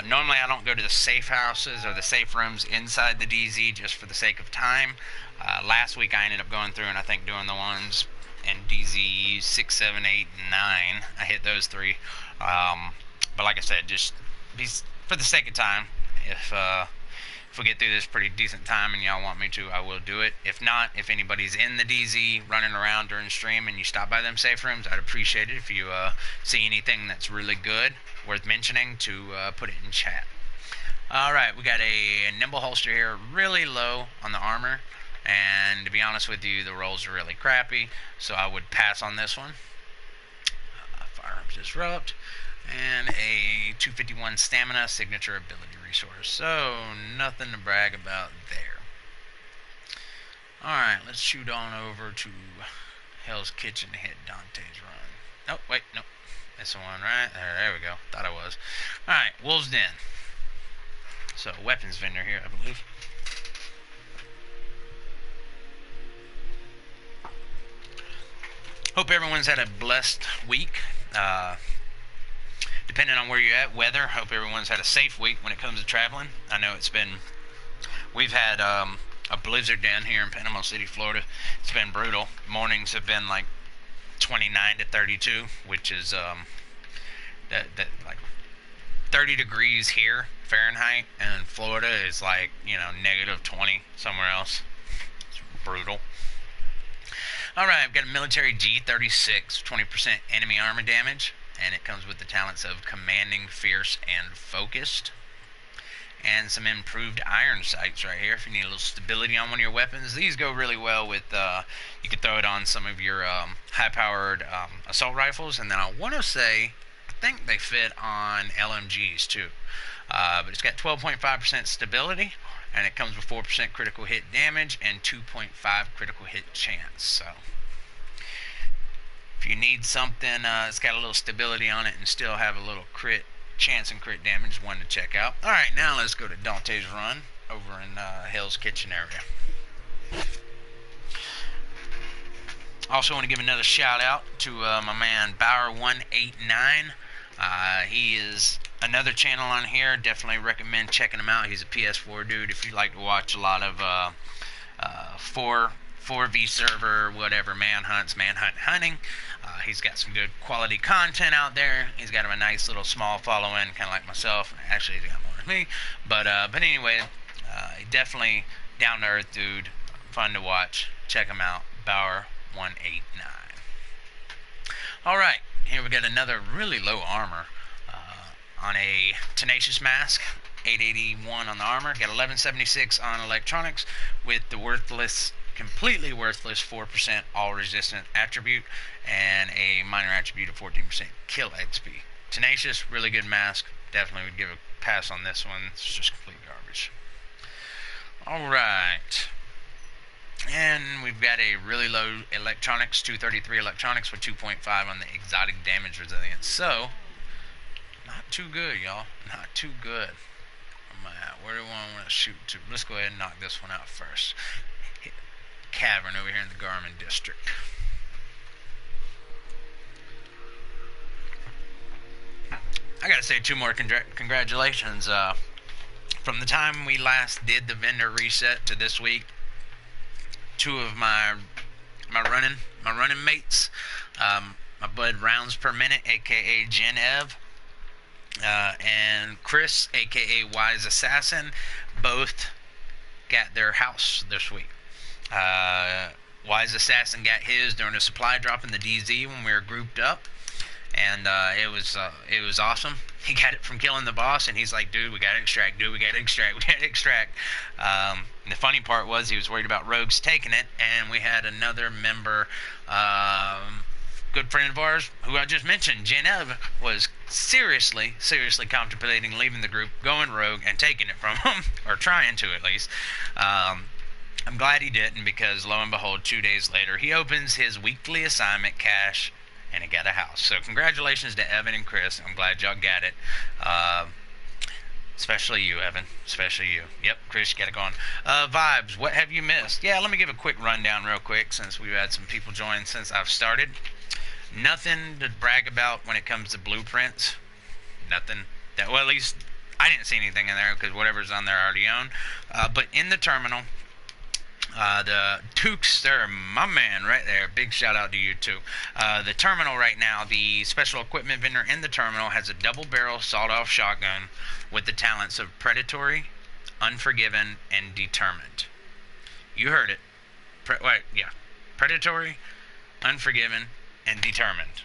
Normally I don't go to the safe houses or the safe rooms inside the DZ just for the sake of time. Last week I ended up going through and I think doing the ones in DZ 6, 7, 8, and 9. I hit those 3. But like I said, just for the sake of time, if we get through this pretty decent time and y'all want me to, I will do it. If not, if anybody's in the DZ running around during stream and you stop by them safe rooms, I'd appreciate it if you see anything that's really good, worth mentioning, to put it in chat. Alright, we got a nimble holster here, really low on the armor. And to be honest with you, the rolls are really crappy, so I would pass on this one. Firearms Disrupt, and a 251 Stamina Signature Ability Resource. So, nothing to brag about there. Alright, let's shoot on over to Hell's Kitchen to hit Dante's Run. Oh, wait, no. That's the one, right? There we go. Thought I was. Alright, Wolves Den. So, weapons vendor here, I believe. Hope everyone's had a blessed week. Depending on where you're at, weather. Hope everyone's had a safe week when it comes to traveling. I know we've had a blizzard down here in Panama City, Florida. It's been brutal. Mornings have been like 29 to 32, which is like 30 degrees here Fahrenheit, and Florida is like, negative 20 somewhere else. It's brutal. Alright, I've got a military G36, 20% enemy armor damage, and it comes with the talents of Commanding, Fierce, and Focused. And some improved iron sights right here if you need a little stability on one of your weapons. These go really well with, you could throw it on some of your high-powered assault rifles, and then I want to say, I think they fit on LMGs too. But it's got 12.5% stability, and it comes with 4% critical hit damage and 2.5 critical hit chance. So if you need something it's got a little stability on it and still have a little crit chance and crit damage, one to check out. Alright, now let's go to Dante's Run over in Hell's Kitchen area. Also want to give another shout out to my man Bauer189. He is another channel on here. Definitely recommend checking him out. He's a PS4 dude. If you like to watch a lot of 4v server, whatever, manhunt hunting, he's got some good quality content out there. He's got a nice little small following, kind of like myself. Actually, he's got more than me. But anyway, definitely down to earth dude. Fun to watch. Check him out. Bauer189. Alright, here we got another really low armor on a Tenacious Mask. 881 on the armor. Got 1176 on electronics with the completely worthless 4% all resistant attribute and a minor attribute of 14% kill XP. Tenacious, really good mask. Definitely would give a pass on this one. It's just complete garbage. Alright. And we've got a really low electronics, 233 electronics with 2.5 on the exotic damage resilience. So, not too good, y'all. Not too good. Where do I want to shoot to? Let's go ahead and knock this one out first. Hit Cavern over here in the Garmin district. I gotta say two more congratulations. From the time we last did the vendor reset to this week, two of my running mates, my bud Rounds Per Minute, aka Gen Ev, and Chris, aka Wise Assassin, both got their house this week. Wise Assassin got his during a supply drop in the DZ when we were grouped up, and it was awesome. He got it from killing the boss, and he's like, dude, we gotta extract, we gotta extract. And the funny part was he was worried about rogues taking it, and we had another member, good friend of ours, who I just mentioned, Gen Ev, was seriously contemplating leaving the group, going rogue, and taking it from him, or trying to at least. I'm glad he didn't, because lo and behold, 2 days later, he opens his weekly assignment cache, and he got a house. So congratulations to Evan and Chris. I'm glad y'all got it. Especially you, Evan. Especially you. Yep, Chris, you got it going. Vibes, what have you missed? Yeah, let me give a quick rundown real quick, since we've had some people join since I've started. Nothing to brag about when it comes to blueprints. Nothing. Well, at least I didn't see anything in there, because whatever's on there I already own. But in the terminal, the Tukes, they're my man right there. Big shout out to you too. The terminal right now, the special equipment vendor in the terminal has a double barrel sawed-off shotgun with the talents of Predatory, Unforgiven, and Determined. You heard it. Predatory, Unforgiven, and Determined.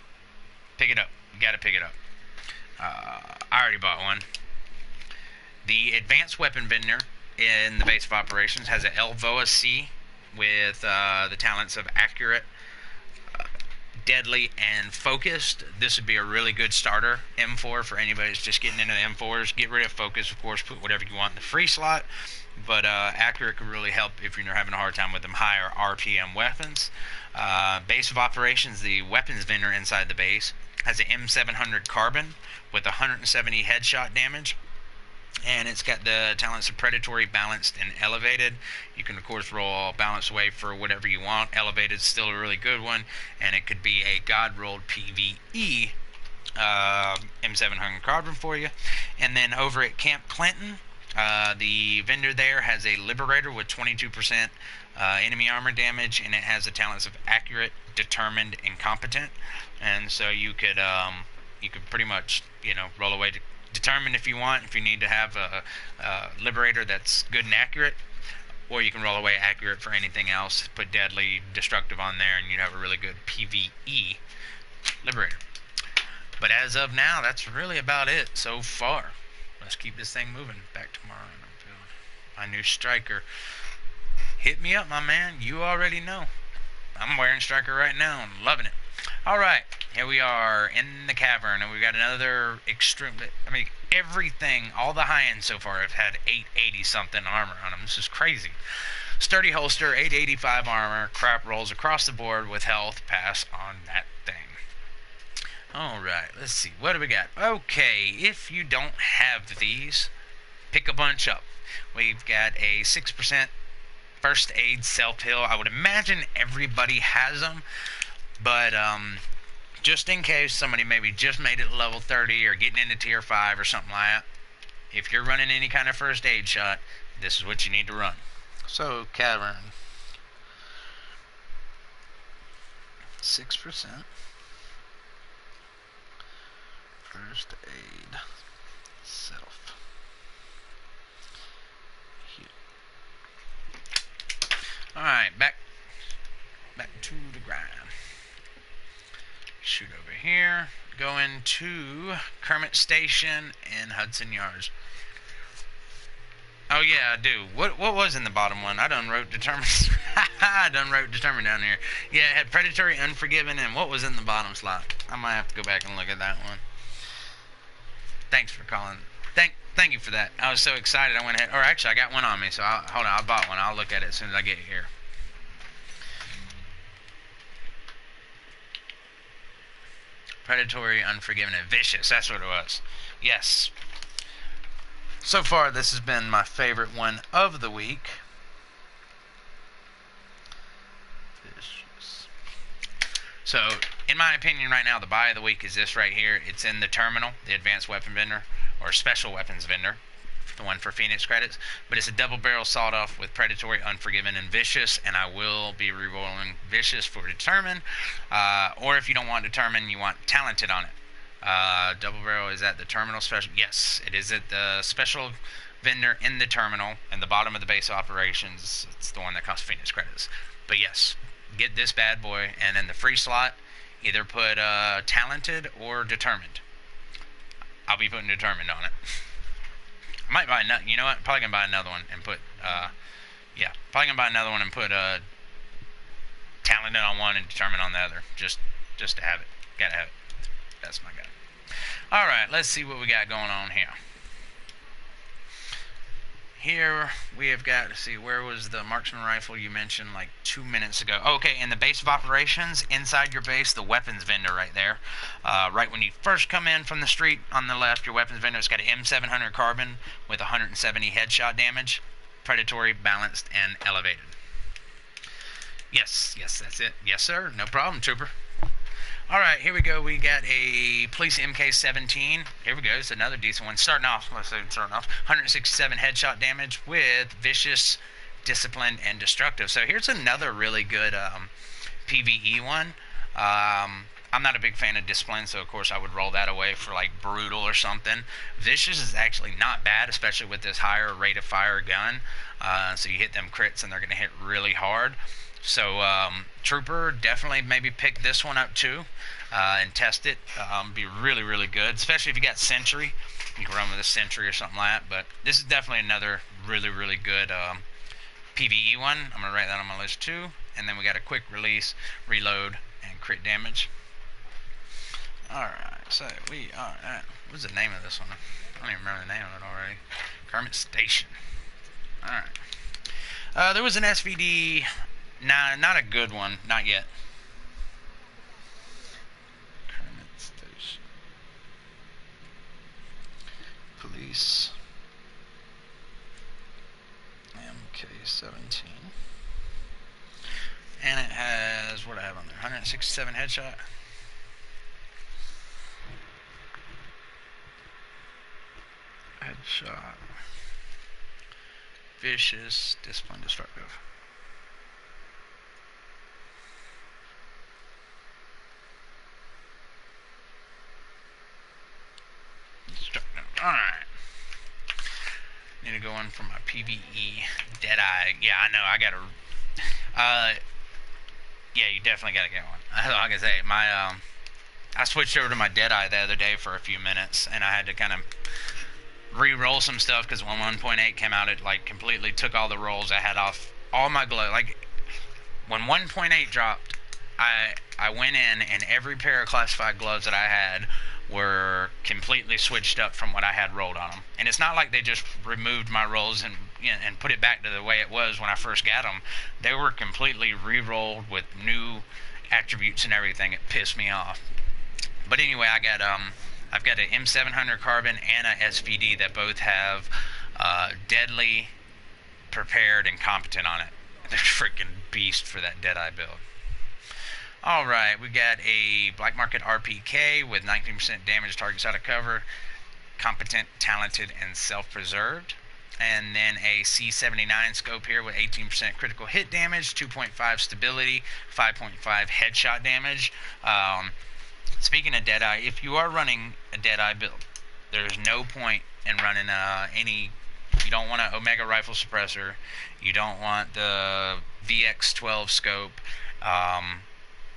Pick it up. You gotta pick it up. I already bought one. The advanced weapon vendor in the base of operations has an Elvoa C with the talents of accurate, deadly, and focused. This would be a really good starter M4 for anybody that's just getting into the M4s. Get rid of focus, of course, put whatever you want in the free slot, but accurate could really help if you're having a hard time with them higher RPM weapons. Base of operations, the weapons vendor inside the base has an M700 carbine with 170 headshot damage, and it's got the talents of predatory, balanced, and elevated. You can of course roll balance away for whatever you want. Elevated is still a really good one, and it could be a god rolled PvE M700 carbine for you. And then over at Camp Clinton, the vendor there has a Liberator with 22% enemy armor damage, and it has the talents of accurate, determined, and competent. And so you could pretty much, you know, roll away to determined if you want, if you need to have a Liberator that's good and accurate, or you can roll away accurate for anything else. Put deadly, destructive on there, and you'd have a really good PvE Liberator. But as of now, that's really about it so far. Let's keep this thing moving. Back tomorrow. My new striker. Hit me up, my man. You already know. I'm wearing striker right now and loving it. Alright, here we are in the cavern, and we've got another extreme. I mean, everything, all the high-ends so far have had 880 something armor on them. This is crazy. Sturdy holster, 885 armor, crap rolls across the board with health. Pass on that thing. Alright, let's see. What do we got? Okay, if you don't have these, pick a bunch up. We've got a 6% first aid self-heal. I would imagine everybody has them, but just in case somebody maybe just made it level 30 or getting into tier 5 or something like that, if you're running any kind of first aid shot, this is what you need to run. So, cavern. 6%. First aid. Self. Alright, back to the grind. Shoot over here. Go into Kermit Station and Hudson Yards. Oh yeah, I do. What was in the bottom one? I done wrote determined. I done wrote determined down here. Yeah, it had predatory, unforgiven, and what was in the bottom slot? I might have to go back and look at that one. Thanks for calling. Thank you for that. I was so excited I went ahead. Or actually, I got one on me, so hold on. I bought one. I'll look at it as soon as I get here. Predatory, unforgiven, and vicious. That's what it was. Yes. So far, this has been my favorite one of the week. Vicious. So, in my opinion, right now, the buy of the week is this right here. It's in the terminal, the advanced weapon vendor, or special weapons vendor, the one for Phoenix credits. But it's a double barrel sawed off with predatory, unforgiven, and vicious, and I will be rerolling vicious for determined. Or if you don't want determined, you want talented on it. Double barrel is at the terminal special. Yes, it is at the special vendor in the terminal, in the bottom of the base operations. It's the one that costs Phoenix credits. But yes, get this bad boy, and in the free slot, either put talented or determined. I'll be putting determined on it. I might buy another. You know what? Probably gonna buy another one and put. Yeah, probably gonna buy another one and put talented on one and determined on the other. Just to have it. Gotta have it. That's my guy. All right, let's see what we got going on here. Here we have got, let's see, where was the marksman rifle you mentioned like 2 minutes ago? Oh, okay, in the base of operations, inside your base, the weapons vendor right there. Right when you first come in from the street on the left, your weapons vendor, it's got an M700 carbine with 170 headshot damage, predatory, balanced, and elevated. Yes, that's it. Yes, sir, no problem, trooper. Alright, here we go. We got a police MK17. Here we go. It's another decent one. Starting off, 167 headshot damage with vicious, disciplined, and destructive. So here's another really good PvE one. I'm not a big fan of discipline, so of course I would roll that away for like brutal or something. Vicious is actually not bad, especially with this higher rate of fire gun. So you hit them crits and they're going to hit really hard. So trooper, definitely maybe pick this one up too and test it. Be really, really good, especially if you got sentry. You can run with a sentry or something like that. But this is definitely another really, really good PvE one. I'm going to write that on my list too. And then we got a quick release, reload, and crit damage. Alright, so we are at... What's the name of this one? I don't even remember the name of it already. Kermit Station. Alright. There was an SVD... Nah, not a good one. Not yet. Kermit Station. Police. MK17. And it has... What do I have on there? 167 headshot. Headshot. Vicious. Discipline. Destructive. Alright. Need to go in for my PvE Deadeye. Yeah, I know. I gotta. Yeah, you definitely gotta get one. Like I say, I switched over to my Deadeye the other day for a few minutes, and I had to kind of re-roll some stuff because when 1.8 came out, it like completely took all the rolls I had off all my glow. Like when 1.8 dropped, I went in and every pair of classified gloves that I had were completely switched up from what I had rolled on them. And it's not like they just removed my rolls and put it back to the way it was when I first got them. They were completely re-rolled with new attributes and everything. It pissed me off. But anyway, I've got an M700 carbon and a SVD that both have deadly, prepared, and competent on it. They're freaking beast for that Deadeye build. Alright, we got a Black Market RPK with 19% damage targets out of cover, competent, talented, and self-preserved. And then a C79 scope here with 18% critical hit damage, 2.5 stability, 5.5 headshot damage. Speaking of Deadeye, if you are running a Deadeye build, there's no point in running any... You don't want an Omega Rifle Suppressor. You don't want the VX12 scope.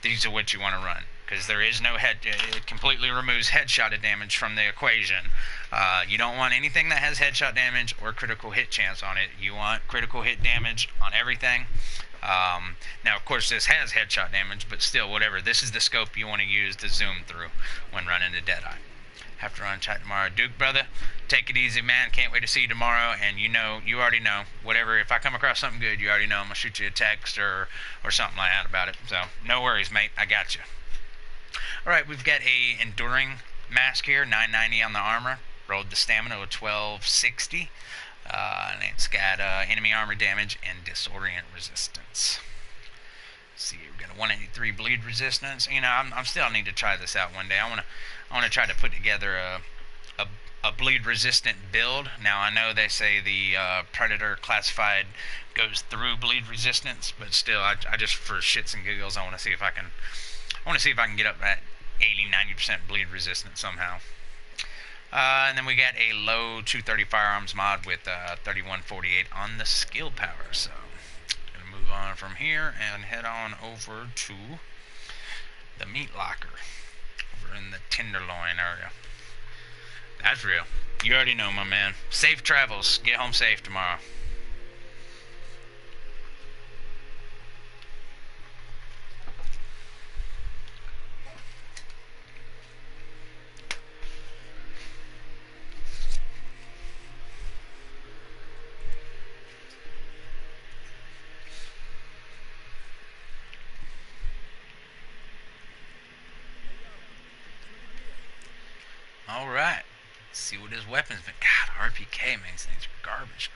These are what you want to run, because there is no head. It completely removes headshot damage from the equation. You don't want anything that has headshot damage or critical hit chance on it. You want critical hit damage on everything. Now, of course, this has headshot damage, but still, whatever. This is the scope you want to use to zoom through when running the Deadeye. Have to run chat tomorrow. Duke, brother, take it easy, man. Can't wait to see you tomorrow. And you already know, whatever. If I come across something good, you already know I'm going to shoot you a text or something like that about it. So, no worries, mate. I got you. Alright, we've got a Enduring mask here, 990 on the armor. Rolled the stamina of 1260. And it's got enemy armor damage and disorient resistance. Let's see, we've got a 183 bleed resistance. You know, I'm still need to try this out one day. I want to try to put together a bleed resistant build. Now I know they say the Predator classified goes through bleed resistance, but still, I just for shits and giggles, I want to see if I can get up that 80-90% bleed resistance somehow. And then we got a low 230 firearms mod with 3148 on the skill power. So, gonna move on from here and head on over to the meat locker over in the Tenderloin area. That's real. You already know, my man. Safe travels. Get home safe tomorrow. Alright, let's see what his weapons been. God, RPK, man, these things are garbage.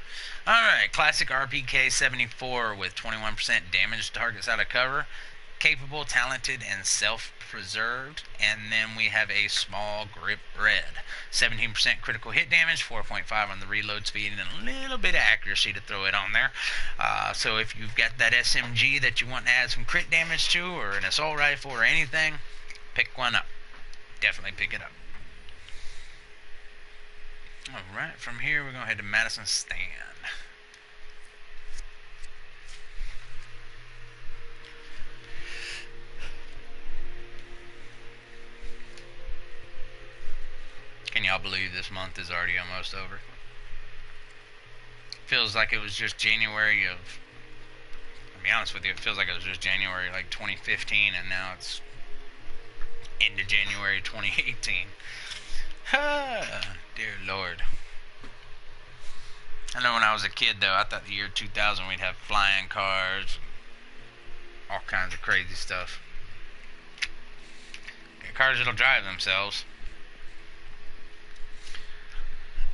Alright, classic RPK 74 with 21% damage targets out of cover. Capable, talented, and self-preserved. And then we have a small grip red. 17% critical hit damage, 4.5 on the reload speed, and a little bit of accuracy to throw it on there. So if you've got that SMG that you want to add some crit damage to, or an assault rifle or anything, pick one up. Definitely pick it up. Alright, from here we're going to head to Madison Stand. Can y'all believe this month is already almost over? Feels like it was just January of be honest with you, it feels like it was just January like 2015, and now it's into January 2018. Dear Lord. I know when I was a kid, though, I thought the year 2000 we'd have flying cars, all kinds of crazy stuff. Get cars that'll drive themselves.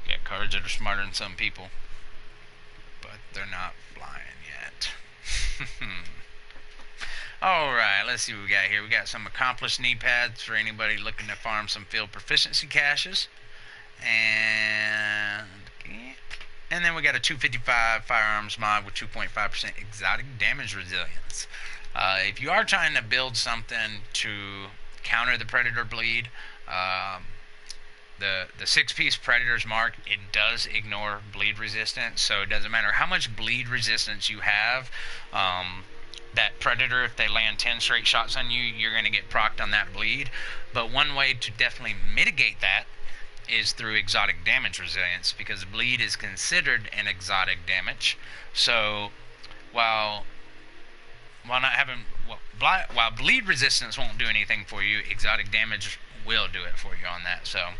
Get cars that are smarter than some people, but they're not flying yet. Alright, let's see what we got here. We got some accomplished knee pads for anybody looking to farm some field proficiency caches. And then we got a 255 firearms mod with 2.5% exotic damage resilience. If you are trying to build something to counter the predator bleed, the 6-piece Predator's Mark, it does ignore bleed resistance, so it doesn't matter how much bleed resistance you have. That Predator, if they land 10 straight shots on you, you're going to get procced on that bleed. But one way to definitely mitigate that is through exotic damage resilience, because bleed is considered an exotic damage. So while bleed resistance won't do anything for you, exotic damage will do it for you on that. So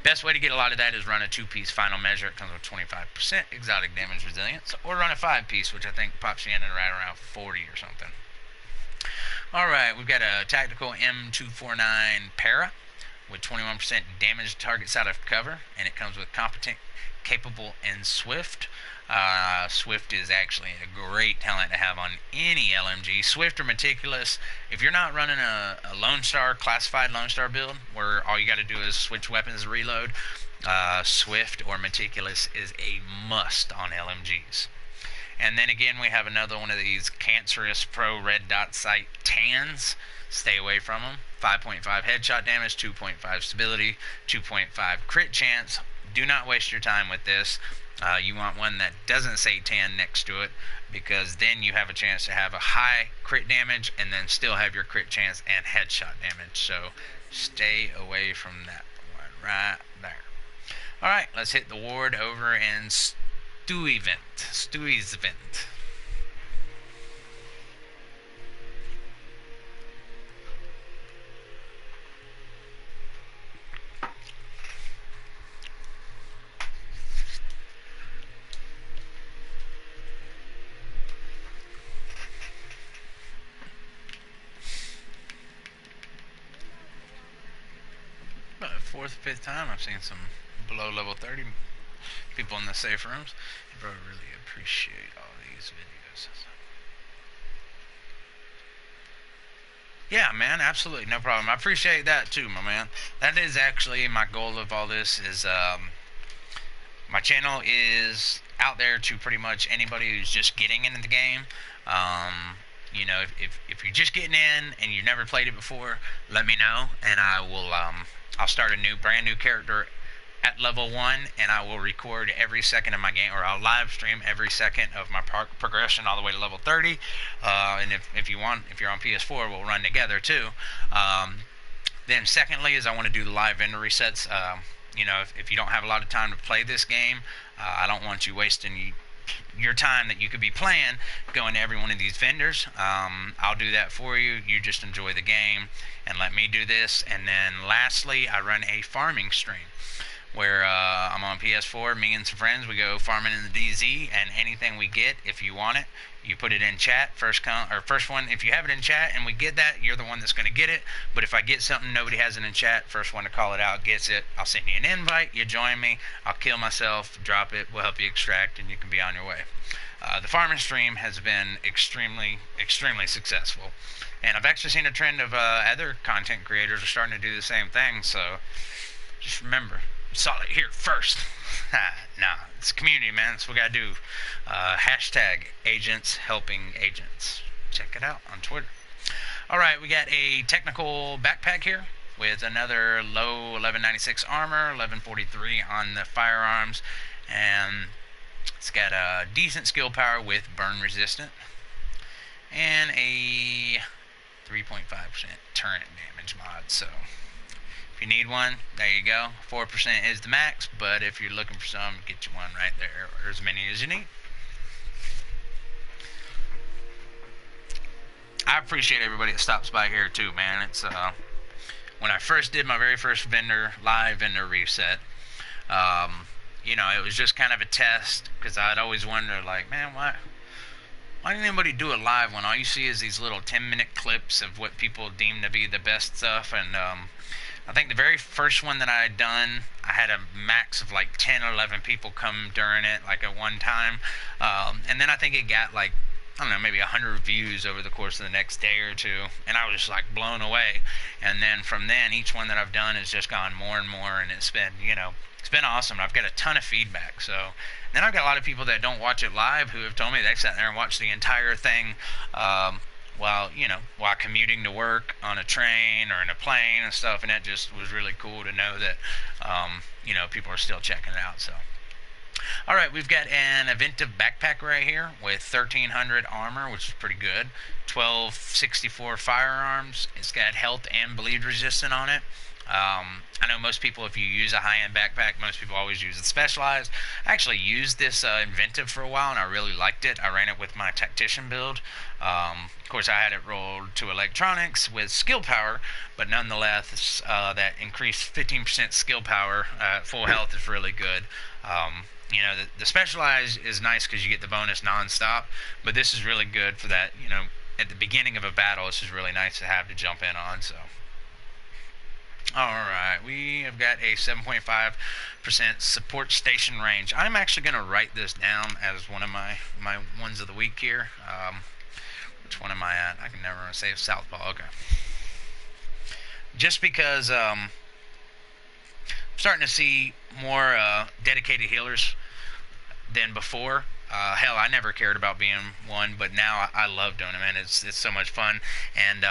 best way to get a lot of that is run a 2-piece final measure. It comes with 25% exotic damage resilience, or run a 5-piece, which I think pops you in at right around 40 or something. Alright, we've got a tactical M249 Para with 21% damage to targets out of cover, and it comes with competent, capable, and swift. Swift is actually a great talent to have on any LMG. Swift or meticulous. If you're not running a Lone Star, classified Lone Star build, where all you got to do is switch weapons and reload, Swift or meticulous is a must on LMGs. And then again, we have another one of these cancerous pro red dot sight tans. Stay away from them. 5.5 headshot damage, 2.5 stability, 2.5 crit chance. Do not waste your time with this. You want one that doesn't say tan next to it, because then you have a chance to have a high crit damage and then still have your crit chance and headshot damage. So stay away from that one right there. Alright, let's hit the ward over in Stuyvesant. About the 4th or 5th time I've seen some below level 30 people in the safe rooms. Bro, I really appreciate all these videos. Yeah, man, absolutely, no problem. I appreciate that too, my man. That is actually my goal of all this. Is my channel is out there to pretty much anybody who's just getting into the game. You know, if you're just getting in and you've never played it before, let me know, and I will I'll start a brand new character at level 1, and I will record every second of my game, or I'll live stream every second of my progression all the way to level 30. And if you're on PS4, we'll run together too. Then secondly is I want to do the live vendor resets. You know, if you don't have a lot of time to play this game, I don't want you wasting your time that you could be playing going to every one of these vendors. I'll do that for you. You just enjoy the game and let me do this. And then lastly, I run a farming stream where I'm on PS4, me and some friends, we go farming in the DZ, and anything we get, if you want it, you put it in chat. First one, if you have it in chat and we get that, you're the one that's going to get it. But if I get something nobody has it in chat, first one to call it out gets it. I'll send you an invite, you join me, I'll kill myself, drop it, we'll help you extract, and you can be on your way. The farming stream has been extremely successful, and I've actually seen a trend of other content creators are starting to do the same thing. So just remember, saw it here first. Nah, it's community, man. That's what we gotta do. Hashtag agents helping agents. Check it out on Twitter. Alright, we got a technical backpack here with another low 1196 armor, 1143 on the firearms, and it's got a decent skill power with burn resistant, and a 3.5% turret damage mod. So if you need one, there you go. 4% is the max, but if you're looking for some, get you one right there, or as many as you need. I appreciate everybody that stops by here too, man. It's when I first did my very first live vendor reset, you know, it was just kind of a test because I'd always wondered, like, man, why didn't anybody do it live when all you see is these little 10-minute clips of what people deem to be the best stuff? And I think the very first one that I had done, I had a max of like 10 or 11 people come during it, like at one time. And then I think it got like, I don't know, maybe 100 views over the course of the next day or two, and I was just like blown away. And then from then, each one that I've done has just gone more and more, and it's been, you know, it's been awesome. I've got a ton of feedback. So then I've got a lot of people that don't watch it live who have told me they sat there and watched the entire thing while commuting to work on a train or in a plane and stuff, and that just was really cool to know that you know, people are still checking it out. So alright, we've got an Inventive backpack right here with 1300 armor, which is pretty good. 1264 firearms. It's got health and bleed resistant on it. I know most people, if you use a high-end backpack, most people always use the Specialized. I actually used this Inventive for a while, and I really liked it. I ran it with my Tactician build. Of course, I had it rolled to electronics with skill power, but nonetheless, that increased 15% skill power at full health is really good. You know, the Specialized is nice because you get the bonus non-stop, but this is really good for that, you know, at the beginning of a battle. This is really nice to have to jump in on, so. Alright, we have got a 7.5% support station range. I'm actually going to write this down as one of my ones of the week here. Which one am I at? I can never say Southpaw. Okay. Just because I'm starting to see more dedicated healers than before. Hell, I never cared about being one, but now I love doing it, man. It's so much fun, and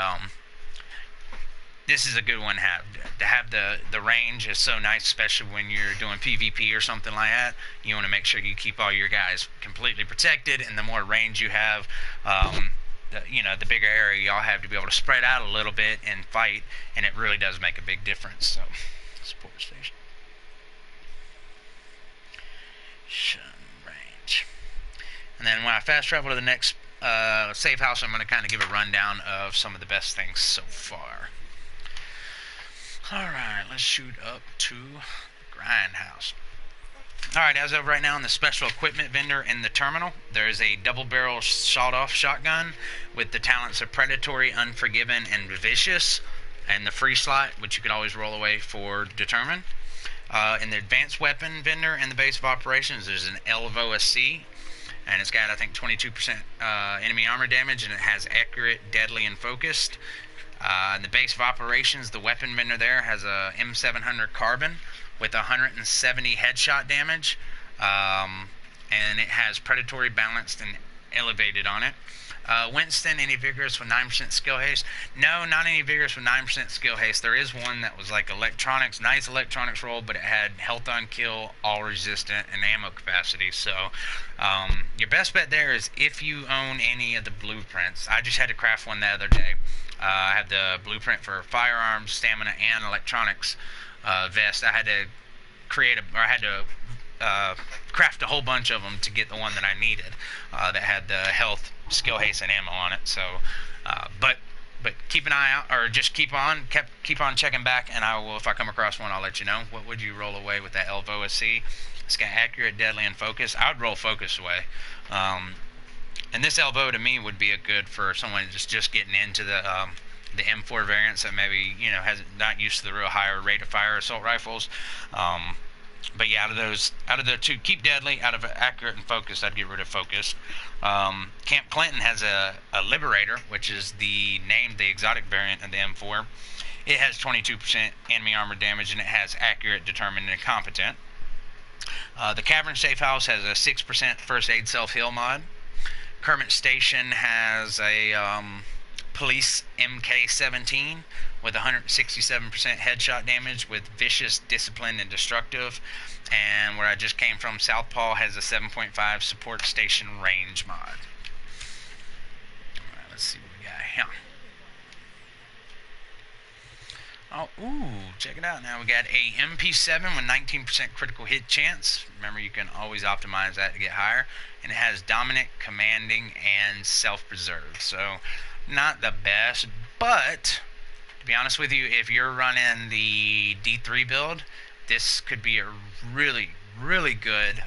this is a good one to have. To have the range is so nice, especially when you're doing PvP or something like that. You want to make sure you keep all your guys completely protected, and the more range you have, you know, the bigger area y'all have to be able to spread out a little bit and fight, and it really does make a big difference. So, support station. Range. And then when I fast travel to the next safe house, I'm going to kind of give a rundown of some of the best things so far. Alright, let's shoot up to the Grindhouse. Alright, as of right now in the special equipment vendor in the terminal, there is a double-barrel sawed-off shotgun with the talents of Predatory, Unforgiven, and Vicious, and the free slot, which you could always roll away for Determined. In the advanced weapon vendor in the base of operations, there's an LVOSC, and it's got, I think, 22% enemy armor damage, and it has accurate, deadly, and focused. In the base of operations, the weapon vendor there has a M700 carbon with 170 headshot damage, and it has predatory, balanced, and elevated on it. Winston, any vigorous with 9% skill haste? No, not any vigorous with 9% skill haste. There is one that was like electronics, nice electronics roll, but it had health on kill, all resistant, and ammo capacity. So your best bet there is if you own any of the blueprints. I just had to craft one the other day. I had the blueprint for firearms, stamina, and electronics vest. I had to craft a whole bunch of them to get the one that I needed that had the health, skill haste, and ammo on it. So, but keep an eye out, or just keep on checking back, and I will, if I come across one, I'll let you know. What would you roll away with that LVOSC? It's got accurate, deadly, and focus. I would roll focus away. And this elbow to me would be a good for someone just getting into the M4 variants that maybe, you know, has not used to the real higher rate of fire assault rifles. But yeah, out of the two, keep deadly. Out of accurate and focused, I'd get rid of focused. Camp Clinton has a Liberator, which is the exotic variant of the M4. It has 22% enemy armor damage, and it has accurate, determined, and competent. The Cavern Safe House has a 6% first aid self-heal mod. Kermit Station has a Police MK17 with 167% headshot damage with Vicious, Disciplined, and Destructive. And where I just came from, Southpaw has a 7.5 support station range mod. Alright, let's see what we got here. Oh, ooh, check it out now. We got a MP7 with 19% critical hit chance. Remember, you can always optimize that to get higher. And it has Dominant, Commanding, and Self-Preserve. So, not the best, but to be honest with you, if you're running the D3 build, this could be a really, really good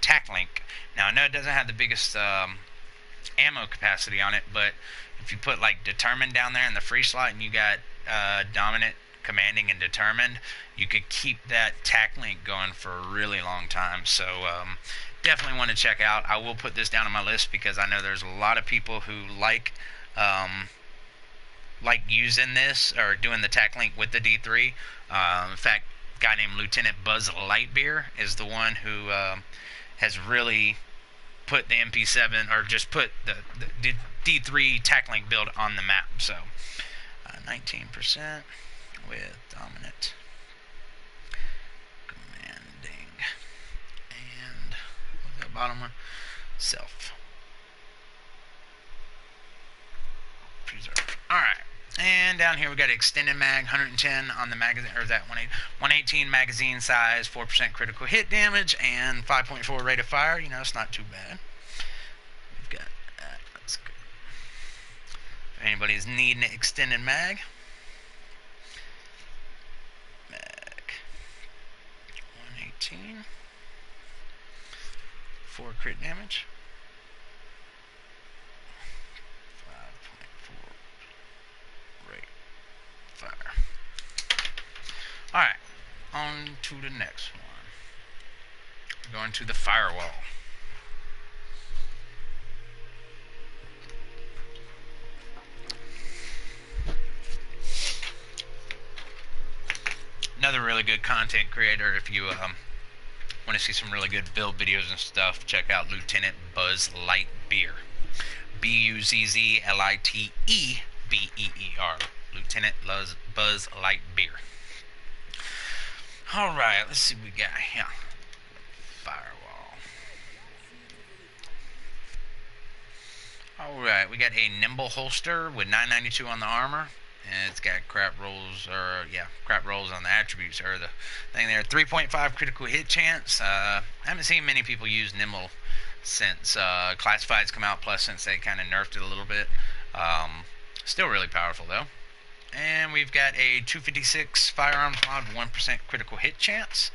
tack link. Now, I know it doesn't have the biggest ammo capacity on it, but if you put like Determined down there in the free slot and you got Dominant, Commanding, and Determined, you could keep that tack link going for a really long time. So definitely want to check out. I will put this down on my list because I know there's a lot of people who like using this or doing the tack link with the D3. In fact, a guy named Lieutenant Buzz Lightbeer is the one who has really put the MP7 or just put the D3 tack link build on the map. So 19% with Dominant, Commanding, and what's that bottom one? Self. Preserve. Alright. And down here we got extended mag, 110 on the magazine, or is that 118 magazine size, 4% critical hit damage, and 5.4 rate of fire. You know, it's not too bad. We've got that. That's good. If anybody's needing an extended mag, 118, 4 crit damage. Fire. Alright, on to the next one. We're going to the firewall. Another really good content creator. If you want to see some really good build videos and stuff, check out Lieutenant Buzz Lightbeer. BUZZLITEBEER. Lieutenant Buzz Lightbeer. Alright, let's see what we got here. Firewall. Alright, we got a nimble holster with 992 on the armor. And it's got crap rolls on the attributes, or the thing there. 3.5 critical hit chance. I haven't seen many people use nimble since Classifieds come out, plus since they kind of nerfed it a little bit. Still really powerful, though. And we've got a 256 firearms mod, 1% critical hit chance.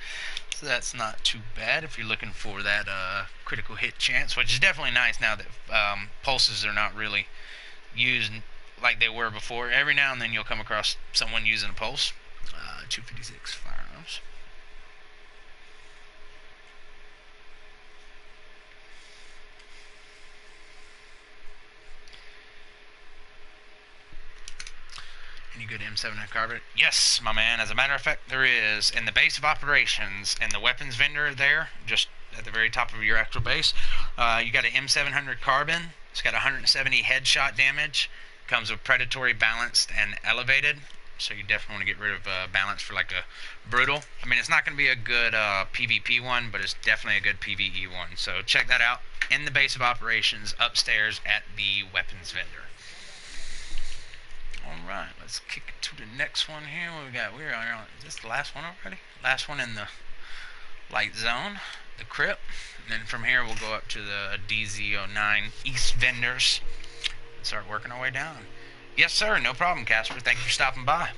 So that's not too bad if you're looking for that critical hit chance, which is definitely nice now that pulses are not really used like they were before. Every now and then you'll come across someone using a pulse. 256 firearms. Any good M7 carbine? Yes, my man. As a matter of fact, there is. In the base of operations, in the weapons vendor there, just at the very top of your actual base, you got an M700 carbine. It's got 170 headshot damage. Comes with predatory, balanced, and elevated. So you definitely want to get rid of balance for like a brutal. I mean, it's not going to be a good PvP one, but it's definitely a good PvE one. So check that out in the base of operations upstairs at the weapons vendor. Alright, let's kick it to the next one here. What we got? We're on, is this the last one already? Last one in the light zone, the crypt. And then from here we'll go up to the DZ09 East vendors and start working our way down. Yes, sir. No problem, Casper. Thank you for stopping by.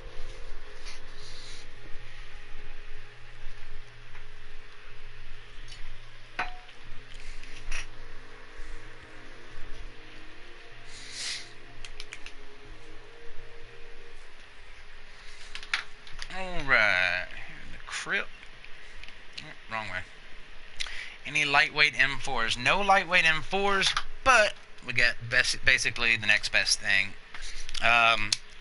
Alright, here in the crypt. Oh, wrong way. Any lightweight M4s? No lightweight M4s, but we got basically the next best thing.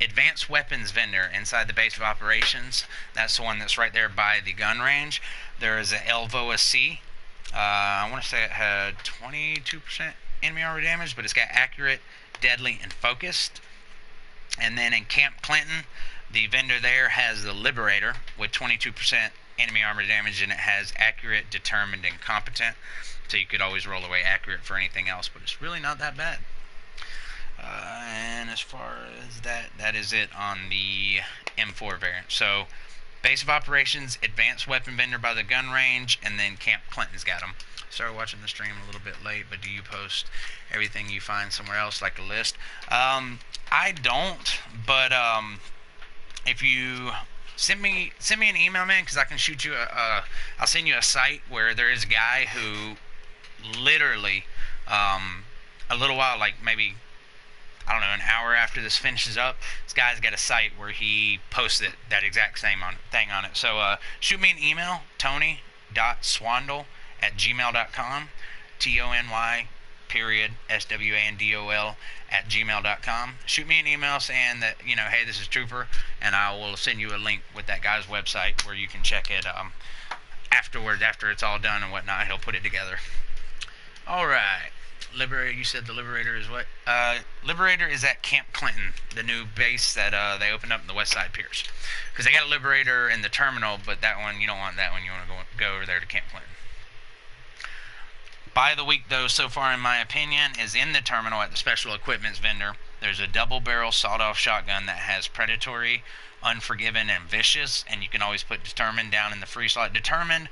Advanced weapons vendor inside the base of operations. That's the one that's right there by the gun range. There is a Elvoa C. I want to say it had 22% enemy armor damage, but it's got accurate, deadly, and focused. And then in Camp Clinton, the vendor there has the Liberator with 22% enemy armor damage, and it has accurate, determined, and competent. So you could always roll away accurate for anything else, but it's really not that bad. And as far as that is it on the M4 variant. So Base of Operations, Advanced Weapon Vendor by the gun range, and then Camp Clinton's got them. Started watching the stream a little bit late, but do you post everything you find somewhere else, like a list? I don't, but if you send me an email, man, because I can shoot you I'll send you a site where there is a guy who literally a little while, like maybe, I don't know, an hour after this finishes up, this guy's got a site where he posts that exact same thing on it. So shoot me an email, tony.swandol@gmail.com, TONY.SWANDOL@gmail.com. Shoot me an email saying that, hey, this is Trooper, and I will send you a link with that guy's website where you can check it afterwards, after it's all done and whatnot. He'll put it together. All right. Liberator, you said the Liberator is what? Liberator is at Camp Clinton, the new base that they opened up in the West Side Piers. Because they got a Liberator in the terminal, but that one, you don't want that one. You want to go over there to Camp Clinton. Buy of the week, though, so far in my opinion, is in the terminal at the Special Equipments vendor. There's a double-barrel sawed-off shotgun that has Predatory, Unforgiven, and Vicious, and you can always put Determined down in the free slot. Determined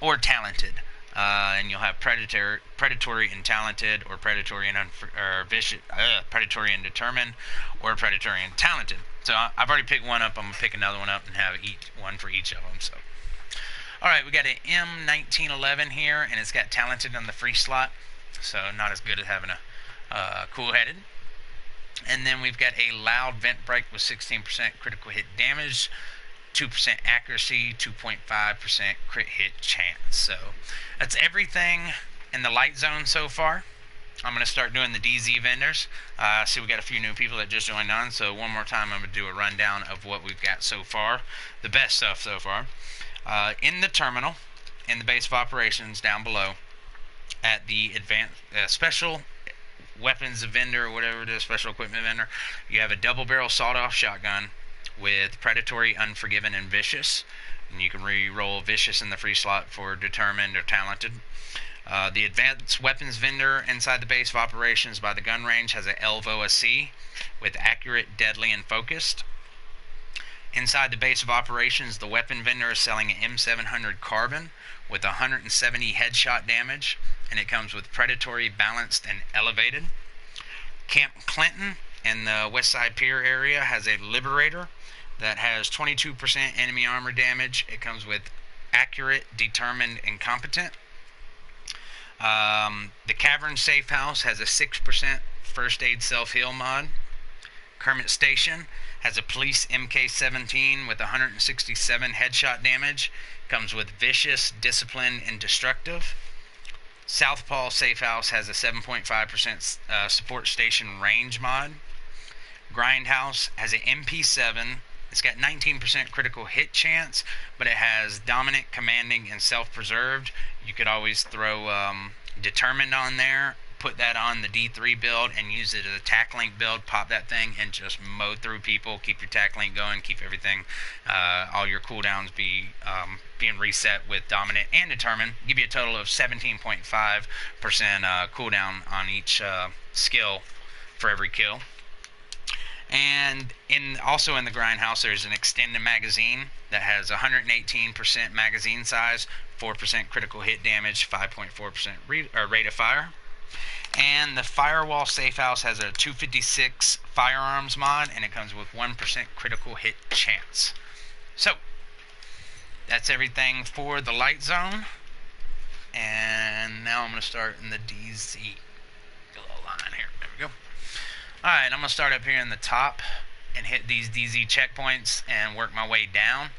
or Talented. And you'll have predatory and talented, or predatory and vicious, predatory and determined, or predatory and talented. So I've already picked one up. I'm gonna pick another one up and have one for each of them. So, all right, we got an M1911 here, and it's got talented on the free slot, so not as good as having a cool-headed. And then we've got a loud vent break with 16% critical hit damage, 2% accuracy, 2.5% crit hit chance. So that's everything in the light zone so far. I'm going to start doing the DZ vendors. See, we got a few new people that just joined on, so one more time I'm going to do a rundown of what we've got so far, the best stuff so far. In the terminal, in the base of operations down below, at the advanced special weapons vendor, or whatever it is, special equipment vendor, you have a double barrel sawed-off shotgun with Predatory, Unforgiven, and Vicious. And you can re-roll Vicious in the free slot for Determined or Talented. The Advanced Weapons vendor inside the base of operations by the gun range has a Elvoa C with Accurate, Deadly, and Focused. Inside the base of operations, the weapon vendor is selling an M700 Carbon with 170 headshot damage, and it comes with Predatory, Balanced, and Elevated. Camp Clinton in the West Side Pier area has a Liberator that has 22% enemy armor damage. It comes with Accurate, Determined, and Competent. The Cavern Safe House has a 6% First Aid Self-Heal mod. Kermit Station has a Police MK17 with 167 headshot damage. Comes with Vicious, Disciplined, and Destructive. Southpaw Safe House has a 7.5% Support Station Range mod. Grindhouse has an MP7. It's got 19% critical hit chance, but it has Dominant, Commanding, and Self-Preserved. You could always throw Determined on there, put that on the D3 build, and use it as a tack link build. Pop that thing and just mow through people. Keep your tack link going. Keep everything, all your cooldowns being reset with Dominant and Determined. Give you a total of 17.5% cooldown on each skill for every kill. And also in the Grindhouse, there's an extended magazine that has 118% magazine size, 4% critical hit damage, 5.4% rate of fire. And the Firewall Safe House has a 256 firearms mod, and it comes with 1% critical hit chance. So, that's everything for the light zone. And now I'm going to start in the DZ. Get a little line here. There we go. Alright, I'm going to start up here in the top and hit these DZ checkpoints and work my way down.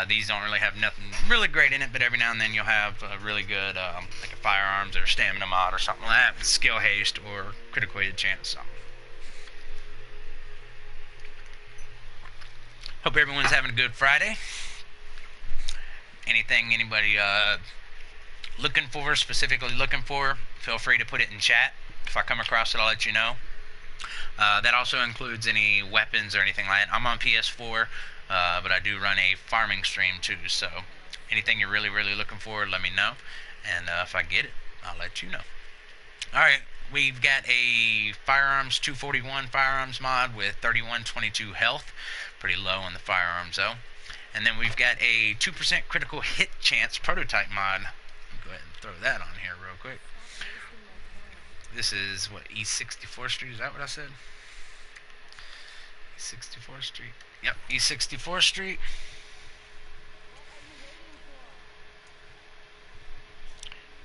These don't really have nothing really great in it, but every now and then you'll have a really good, like a firearms or stamina mod or something like that, with skill haste or critical hit chance. So. Hope everyone's having a good Friday. Anything anybody specifically looking for, feel free to put it in chat. If I come across it, I'll let you know. That also includes any weapons or anything like that. I'm on PS4, but I do run a farming stream too, so anything you're really, really looking for, let me know. And if I get it, I'll let you know. Alright, we've got a Firearms 241 firearms mod with 3122 health. Pretty low on the firearms though. And then we've got a 2% critical hit chance prototype mod. Go ahead and throw that on here real quick. This is, what, East 64th Street? Is that what I said? East 64th Street. Yep, East 64th Street.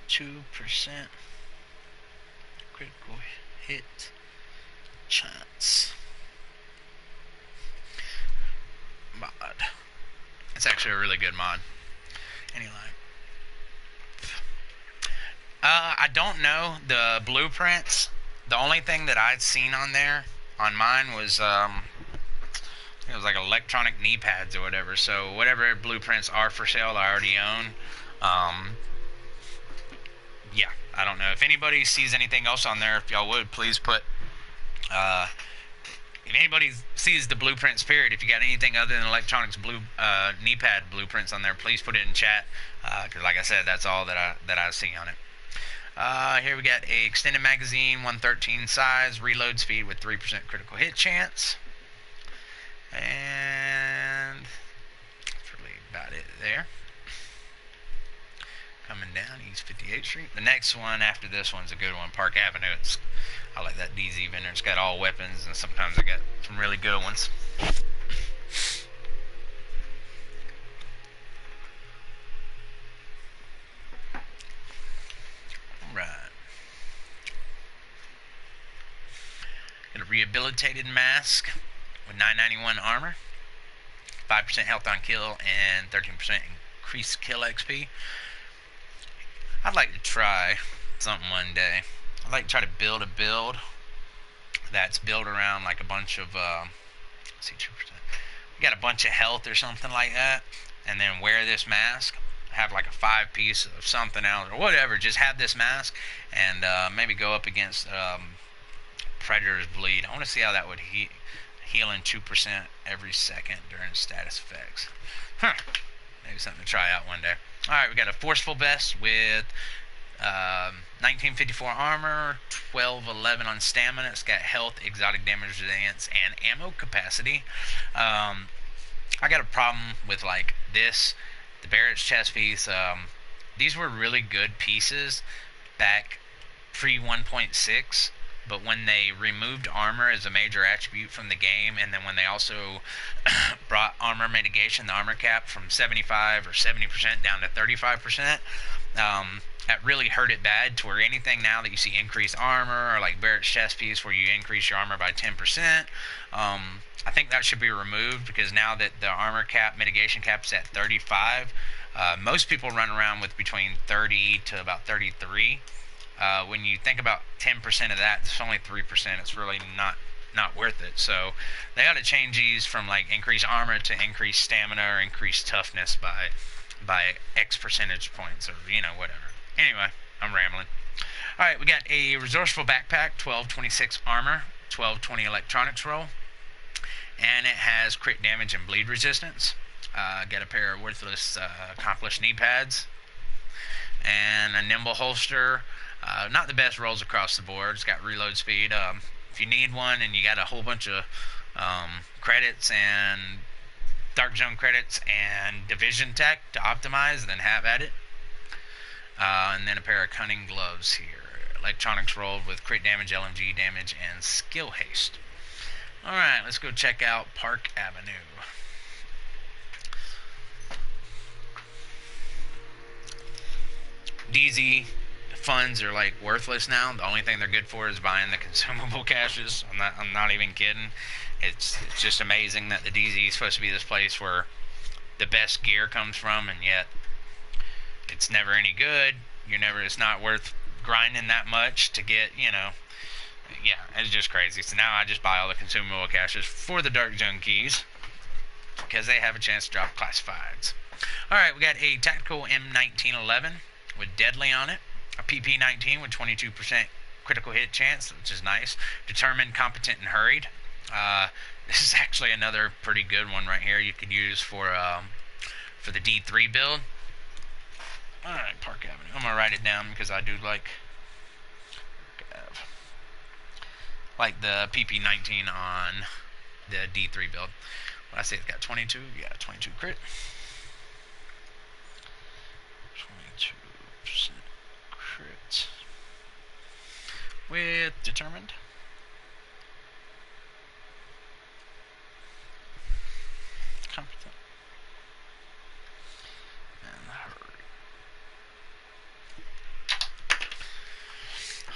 2% critical hit chance mod. It's actually a really good mod. Anyway, I don't know the blueprints. The only thing that I'd seen on there on mine was it was like electronic knee pads or whatever. So whatever blueprints are for sale, I already own. Yeah, I don't know. If anybody sees anything else on there, if y'all would, please put, if anybody sees the blueprints, period, if you got anything other than electronics knee pad blueprints on there, please put it in chat, because like I said, that's all that I see on it. Here we got a extended magazine, 113 size, reload speed with 3% critical hit chance. And that's really about it there. Coming down East 58th Street. The next one after this one's a good one, Park Avenue. I like that DZ vendor. It's got all weapons, and sometimes I got some really good ones. Alright. Got a rehabilitated mask with 991 armor, 5% health on kill, and 13% increased kill XP. I'd like to try something one day. I'd like to try to build a build that's built around like a bunch of, let's see, 2%. We got a bunch of health or something like that, and then wear this mask, have like a 5-piece of something else or whatever, just have this mask, and maybe go up against Predator's Bleed. I want to see how that would healing 2% every second during status effects. Maybe something to try out one day. Alright, we got a forceful vest with 1954 armor, 1211 on stamina. It's got health, exotic damage resilience, and ammo capacity. I got a problem with like this, the Barrett's chest piece. These were really good pieces back pre 1.6. But when they removed armor as a major attribute from the game, and then when they also brought armor mitigation, the armor cap, from 75 or 70% down to 35%, that really hurt it bad, to where anything now that you see increased armor, or like Barrett's chest piece where you increase your armor by 10%, I think that should be removed, because now that the armor cap, mitigation cap is at 35, most people run around with between 30 to about 33. When you think about 10% of that, it's only 3%. It's really not worth it. So they ought to change these from like increased armor to increased stamina or increased toughness by X percentage points, or whatever. Anyway, I'm rambling. All right, we got a resourceful backpack, 1226 armor, 1220 electronics roll, and it has crit damage and bleed resistance. Got a pair of worthless accomplished knee pads and a nimble holster. Not the best rolls across the board. It's got reload speed. If you need one and you got a whole bunch of credits and Dark Zone credits and Division Tech to optimize, then have at it. And then a pair of cunning gloves here. Electronics rolled with crit damage, LMG damage, and skill haste. Alright, let's go check out Park Avenue. DZ funds are like worthless now. The only thing they're good for is buying the consumable caches. I'm not even kidding. It's just amazing that the DZ is supposed to be this place where the best gear comes from, and yet it's never any good. It's not worth grinding that much to get, yeah, it's just crazy. So now I just buy all the consumable caches for the Dark Zone keys, because they have a chance to drop classifieds. Alright, we got a tactical M1911 with Deadly on it, a PP19 with 22% critical hit chance, which is nice, determined, competent, and hurried. This is actually another pretty good one right here you could use for the D3 build. Alright, Park Avenue. I'm going to write it down because I do like the PP19 on the D3 build. I say it's got 22. Yeah, 22 crit. 22% crit. With determined. Competent. And hurry.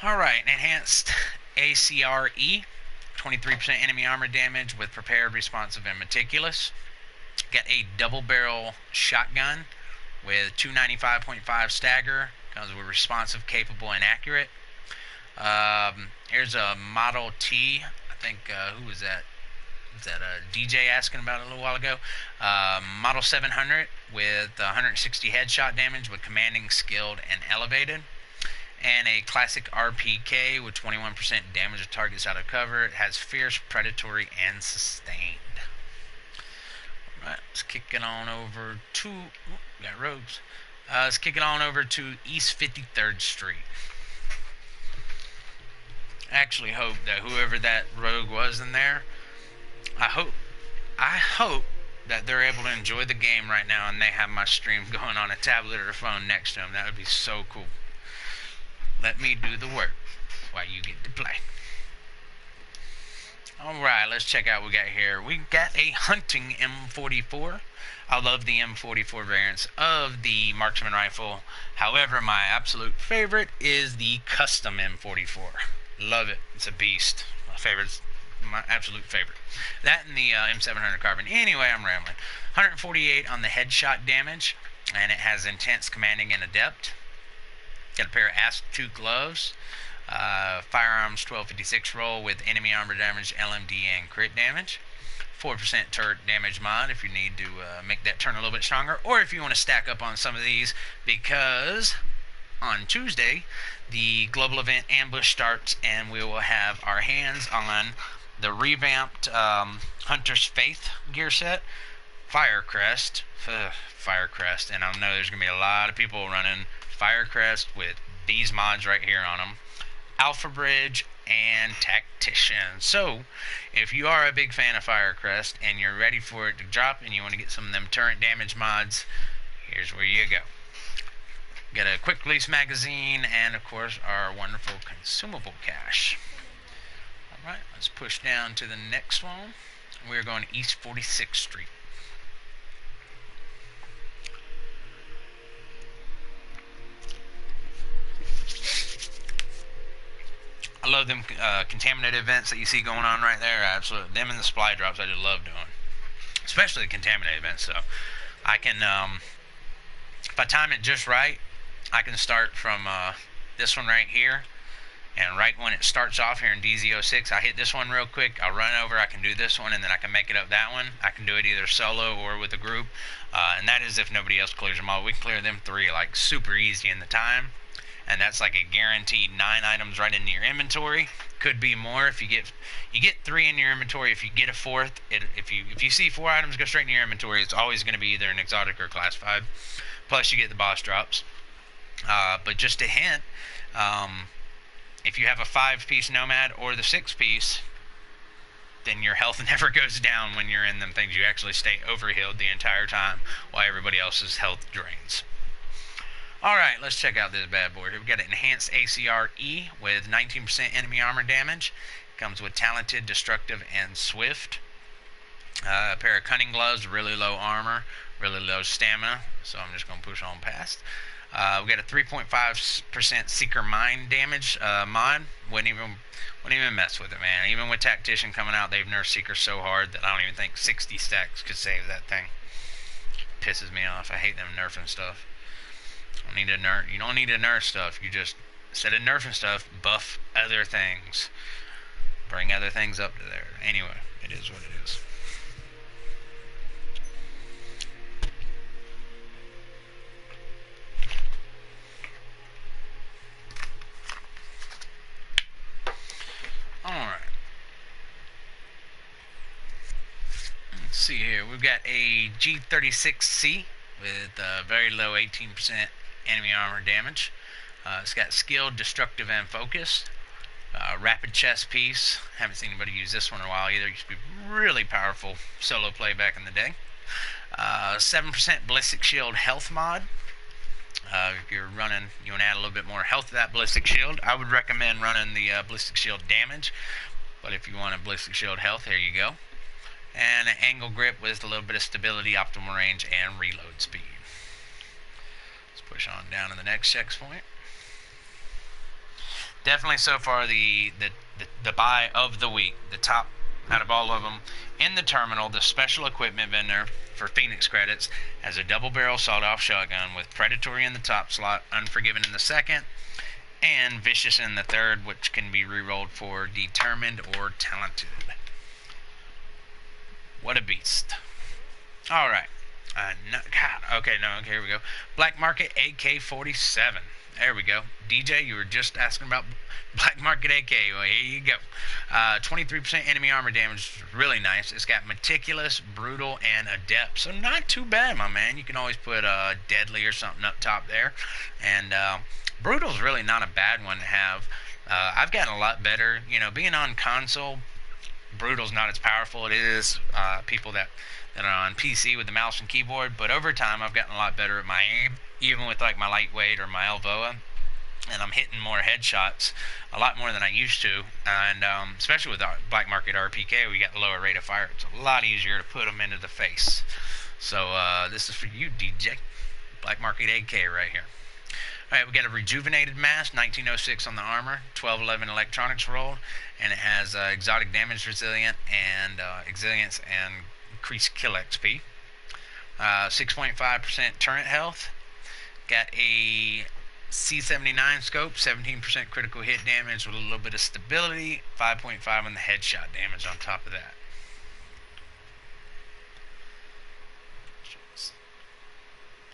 Alright, enhanced ACRE. 23% enemy armor damage with prepared, responsive, and meticulous. Got a double barrel shotgun with 295.5 stagger. Comes with responsive, capable, and accurate. Here's a Model T. I think, who was that? Was that a DJ asking about it a little while ago? Model 700 with 160 headshot damage with commanding, skilled, and elevated. And a classic RPK with 21% damage to targets out of cover. It has fierce, predatory, and sustained. Alright, let's kick it on over to... got rogues. Let's kick it on over to East 53rd Street. I actually hope that whoever that rogue was in there, I hope that they're able to enjoy the game right now and they have my stream going on a tablet or a phone next to them. That would be so cool. Let me do the work while you get to play. Alright, let's check out what we got here. We got a hunting M44. I love the M44 variants of the marksman rifle. However, my absolute favorite is the custom M44. Love it. It's a beast. My absolute favorite. That and the M700 carbine. Anyway, I'm rambling. 148 on the headshot damage, and it has intense, commanding, and adept. Got a pair of Astute gloves. Firearms 1256 roll with enemy armor damage, LMD, and crit damage. 4% turret damage mod if you need to make that turn a little bit stronger, or if you want to stack up on some of these, because on Tuesday the global event Ambush starts and we will have our hands on the revamped Hunter's Faith gear set. Firecrest, Firecrest, and I know there's going to be a lot of people running Firecrest with these mods right here on them. Alpha Bridge and Tactician. So, if you are a big fan of Firecrest and you're ready for it to drop and you want to get some of them turret damage mods, here's where you go. Get a quick release magazine and, of course, our wonderful consumable cache. Alright, let's push down to the next one. We're going to East 46th Street. I love them contaminated events that you see going on right there. Absolutely. Them and the supply drops I just love doing. Especially the contaminated events. So I can, if I time it just right, I can start from this one right here. And right when it starts off here in DZ06, I hit this one real quick. I'll run over. I can do this one, and then I can make it up that one. I can do it either solo or with a group. And that is if nobody else clears them all. We can clear them 3 like super easy in the time. And that's like a guaranteed 9 items right into your inventory. Could be more if you get 3 in your inventory. If you get a 4th, if you see 4 items go straight in your inventory, it's always going to be either an exotic or class 5. Plus you get the boss drops. But just a hint, if you have a 5-piece nomad or the 6-piece, then your health never goes down when you're in them things. You actually stay overhealed the entire time while everybody else's health drains. Alright, let's check out this bad boy here. We've got an enhanced ACRE with 19% enemy armor damage. Comes with talented, destructive, and swift. A pair of cunning gloves, really low armor, really low stamina. So I'm just going to push on past. We've got a 3.5% Seeker Mind damage mod. Wouldn't even mess with it, man. Even with Tactician coming out, they've nerfed Seeker so hard that I don't even think 60 stacks could save that thing. Pisses me off. I hate them nerfing stuff. You don't need to nerf stuff. You just, instead of nerfing stuff, buff other things. Bring other things up to there. Anyway, it is what it is. Alright. Let's see here. We've got a G36C with very low 18% enemy armor damage. It's got skilled, destructive, and focus. Rapid chest piece. Haven't seen anybody use this one in a while either. It used to be really powerful solo play back in the day. 7% Ballistic Shield health mod. If you're running, you want to add a little bit more health to that Ballistic Shield, I would recommend running the Ballistic Shield damage. But if you want a Ballistic Shield health, there you go. And an angle grip with a little bit of stability, optimal range, and reload speed. Let's push on down to the next checkpoint. Definitely so far the buy of the week, the top out of all of them. In the terminal, the special equipment vendor for Phoenix credits has a double barrel sawed-off shotgun with Predatory in the top slot, Unforgiven in the second, and Vicious in the third, which can be rerolled for Determined or Talented. What a beast. Alright. Okay, here we go. Black Market AK-47. There we go. DJ, you were just asking about Black Market AK. Well, here you go. 23% enemy armor damage. Really nice. It's got Meticulous, Brutal, and Adept. So not too bad, my man. You can always put Deadly or something up top there. And Brutal's really not a bad one to have. I've gotten a lot better. You know, being on console, Brutal's not as powerful. It is people that are on PC with the mouse and keyboard. But over time, I've gotten a lot better at my aim. Even with like my lightweight or my Alvoa, and I'm hitting more headshots, a lot more than I used to, and especially with our Black Market RPK, we got the lower rate of fire. It's a lot easier to put them into the face. So this is for you, DJ. Black Market AK right here. Alright, we got a rejuvenated mask, 1906 on the armor, 1211 electronics rolled, and it has exotic damage resilience and increased kill XP. 6.5% turret health. Got a C79 scope, 17% critical hit damage with a little bit of stability, 5.5 on the headshot damage on top of that.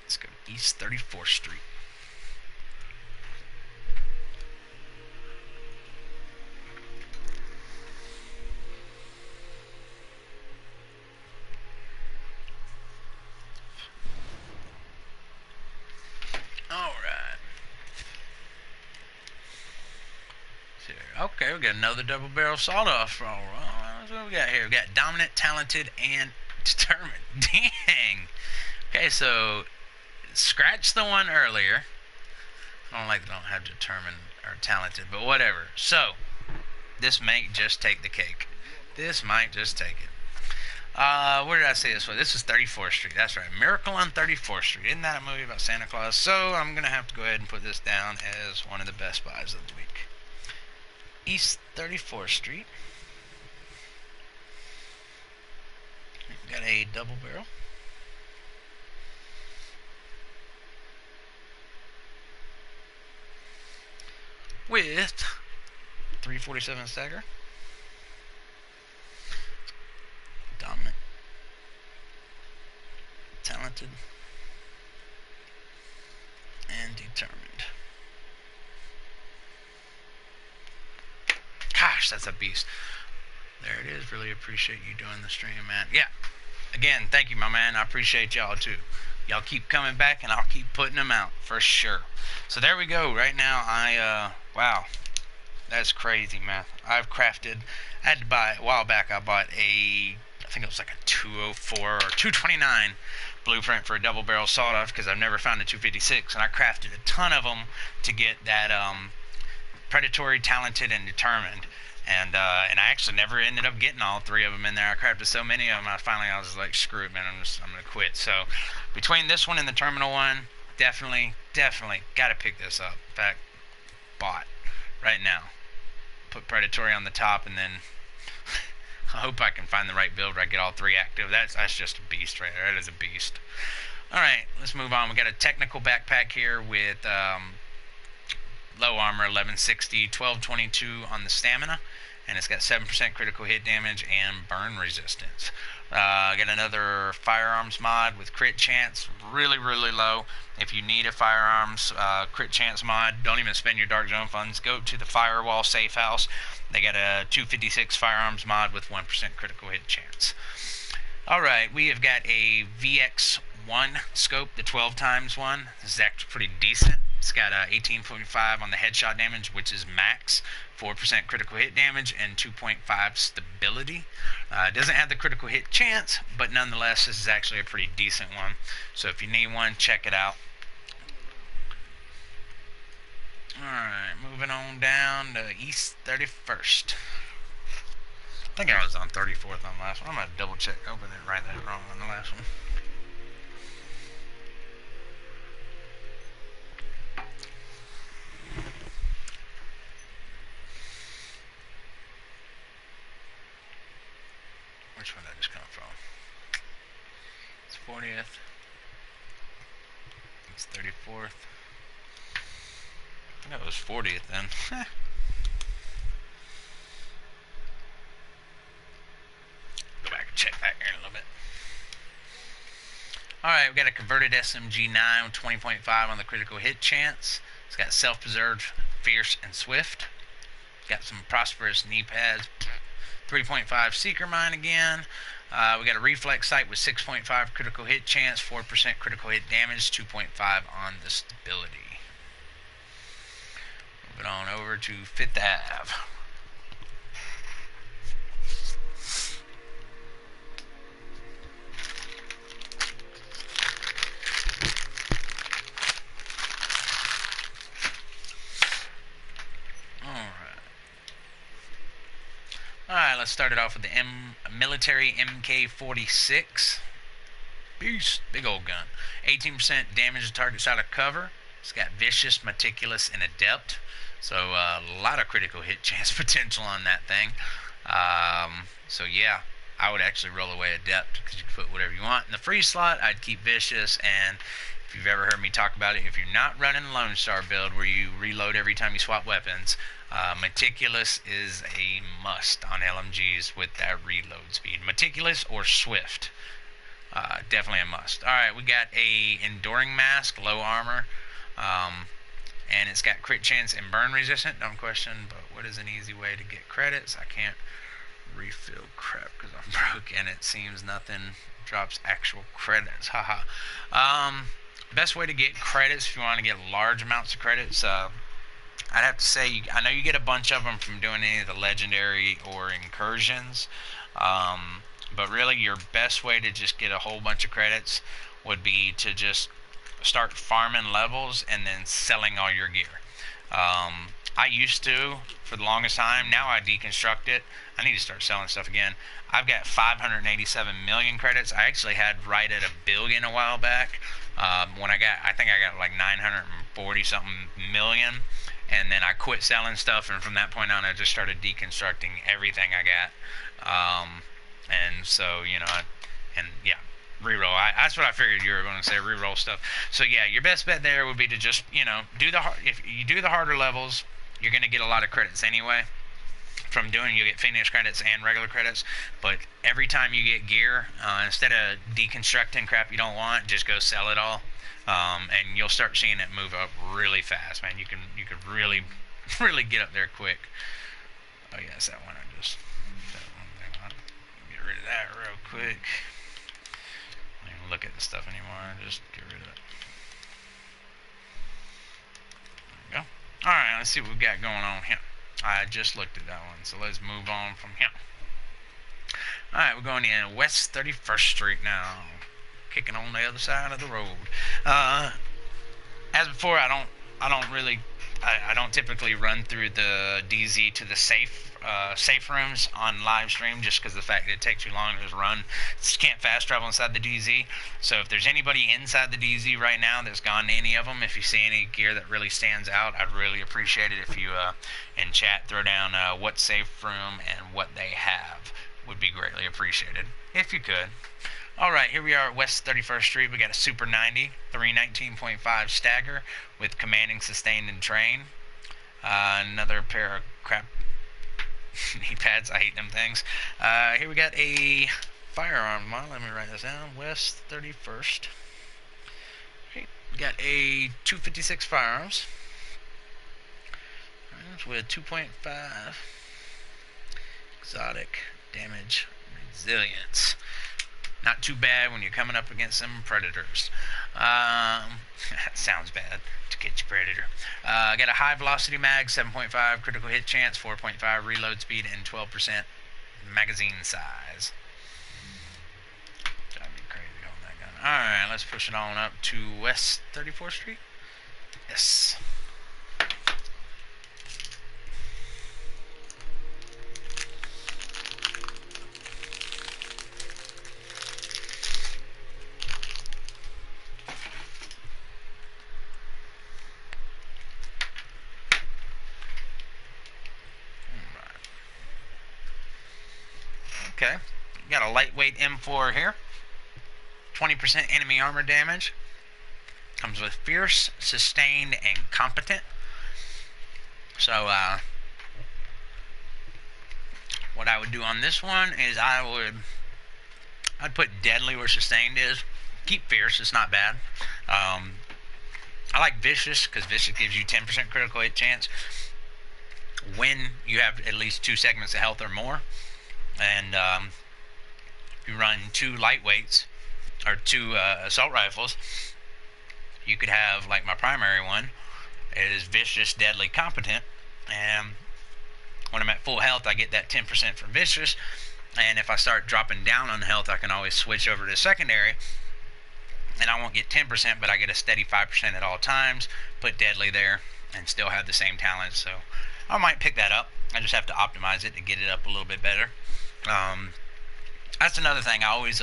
Let's go East 34th Street. Okay, we got another double barrel sawed-off. What we got here? We got Dominant, Talented, and Determined. Dang. Okay, so scratch the one earlier. I don't like they don't have Determined or Talented, but whatever. So this might just take the cake. This might just take it. Where did I say this was? This is 34th Street. That's right. Miracle on 34th Street. Isn't that a movie about Santa Claus? So I'm going to have to go ahead and put this down as one of the best buys of the week. East 34th Street. Got a double barrel. With 347 stagger. Dominant. Talented. And Determined. Gosh, that's a beast. There it is. Really appreciate you doing the stream, man. Yeah. Again, thank you, my man. I appreciate y'all, too. Y'all keep coming back, and I'll keep putting them out, for sure. So there we go. Right now, wow. That's crazy, man. I've crafted, I had to buy, a while back, I bought I think it was like a 204 or 229 blueprint for a double barrel sawed-off, because I've never found a 256, and I crafted a ton of them to get that, Predatory, Talented, and Determined, and I actually never ended up getting all three of them in there. I crafted so many of them, I was like, screw it, man, I'm gonna quit. So between this one and the terminal one, definitely gotta pick this up. In fact, bought right now. Put Predatory on the top, and then I hope I can find the right build where I get all three active. That's just a beast right there. That is a beast. Alright, let's move on. We got a technical backpack here with low armor, 1160, 1222 on the stamina, and it's got 7% critical hit damage and burn resistance. Got another firearms mod with crit chance, really low. If you need a firearms crit chance mod, don't even spend your Dark Zone funds. Go to the Firewall Safe House. They got a 256 firearms mod with 1% critical hit chance. Alright, we have got a VX1 scope, the 12 times one. This is actually pretty decent. It's got 18.5 on the headshot damage, which is max, 4% critical hit damage, and 2.5 stability. It doesn't have the critical hit chance, but nonetheless, this is actually a pretty decent one. So if you need one, check it out. Alright, moving on down to East 31st. I think I was on 34th on the last one. I'm going to double check. Open it right there wrong on the last one. Which one did I just come from? It's 40th. It's 34th. I think it was 40th then. Go back and check that here in a little bit. Alright, we've got a converted SMG9 with 20.5 on the critical hit chance. It's got self-preserved, fierce, and swift. Got some prosperous knee pads. 3.5 seeker mine again. We got a reflex sight with 6.5 critical hit chance, 4% critical hit damage, 2.5 on the stability. Moving on over to 5th Ave. Alright, let's start it off with the military MK46. Beast. Big old gun. 18% damage to targets out of cover. It's got vicious, meticulous, and adept. So a lot of critical hit chance potential on that thing. So yeah, I would actually roll away adept because you can put whatever you want. In the free slot, I'd keep vicious, and if you've ever heard me talk about it, if you're not running Lone Star build where you reload every time you swap weapons, meticulous is a must on LMGs with that reload speed. Meticulous or swift, definitely a must. Alright, we got a enduring mask, low armor, and it's got crit chance and burn resistant. Don't question, but what is an easy way to get credits? I can't refill crap because I'm broke and it seems nothing drops actual credits. Haha. Best way to get credits if you want to get large amounts of credits, I'd have to say, I know you get a bunch of them from doing any of the legendary or incursions, but really your best way to just get a whole bunch of credits would be to just start farming levels and then selling all your gear. I used to for the longest time. Now I deconstruct it. I need to start selling stuff again. I've got 587 million credits. I actually had right at 1 billion a while back. When I think I got like 940 something million, and then I quit selling stuff, and from that point on I just started deconstructing everything I got. And so, you know, yeah, reroll. That's what I figured you were going to say, reroll stuff. So yeah, your best bet there would be to just, you know, if you do the harder levels, you're going to get a lot of credits anyway. From doing, you get finish credits and regular credits, but every time you get gear, instead of deconstructing crap you don't want, just go sell it all, and you'll start seeing it move up really fast, man. You can really get up there quick. Oh yeah, it's that one I just get rid of that real quick. I don't even look at the stuff anymore. Just get rid of it. There we go. All right, let's see what we've got going on here. I just looked at that one, so let's move on from here. Alright, we're going in West 31st Street now. Kicking on the other side of the road. As before, I don't typically run through the DZ to the safe rooms on live stream, just because the fact that it takes too long to just run. Just can't fast travel inside the DZ. So if there's anybody inside the DZ right now that's gone to any of them, if you see any gear that really stands out, I'd really appreciate it if you in chat throw down what safe room and what they have. Would be greatly appreciated if you could. Alright, here we are at West 31st Street. We got a Super 90, 319.5 stagger with commanding, sustained, and train. Another pair of crap knee pads. I hate them things. Here we got a firearm model. Let me write this down. West 31st. Okay. Got a 256 firearms with 2.5 exotic damage resilience. Not too bad when you're coming up against some predators. That sounds bad. To Catch Predator. Got a high velocity mag, 7.5 critical hit chance, 4.5 reload speed, and 12% magazine size. That'd be crazy on that gun. Alright, let's push it on up to West 34th Street. Yes. Okay, got a lightweight M4 here. 20% enemy armor damage. Comes with Fierce, Sustained, and Competent. So, what I would do on this one is I'd put Deadly where Sustained is. Keep Fierce, it's not bad. I like Vicious, because Vicious gives you 10% critical hit chance when you have at least 2 segments of health or more. And if you run 2 lightweights, or 2 assault rifles, you could have, like my primary one, is Vicious, Deadly, Competent, and when I'm at full health, I get that 10% from Vicious, and if I start dropping down on health, I can always switch over to secondary, and I won't get 10%, but I get a steady 5% at all times, put Deadly there, and still have the same talents, so I might pick that up. I just have to optimize it to get it up a little bit better. That's another thing I always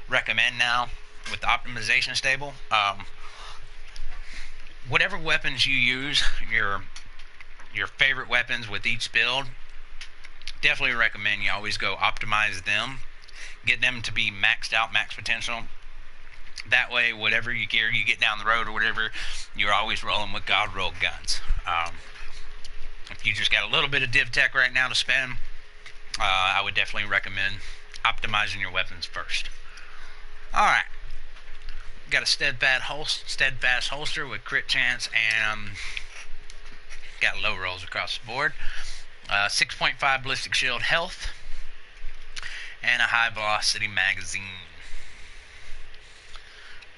recommend now with the optimization stable. Whatever weapons you use, your favorite weapons with each build, definitely recommend you always go optimize them, get them to be maxed out, max potential. That way, whatever gear you get down the road or whatever, you're always rolling with God roll guns. If you just got a little bit of div tech right now to spend, I would definitely recommend optimizing your weapons first. Alright, got a steadfast holster with crit chance, and got low rolls across the board. 6.5 ballistic shield health, and a high velocity magazine.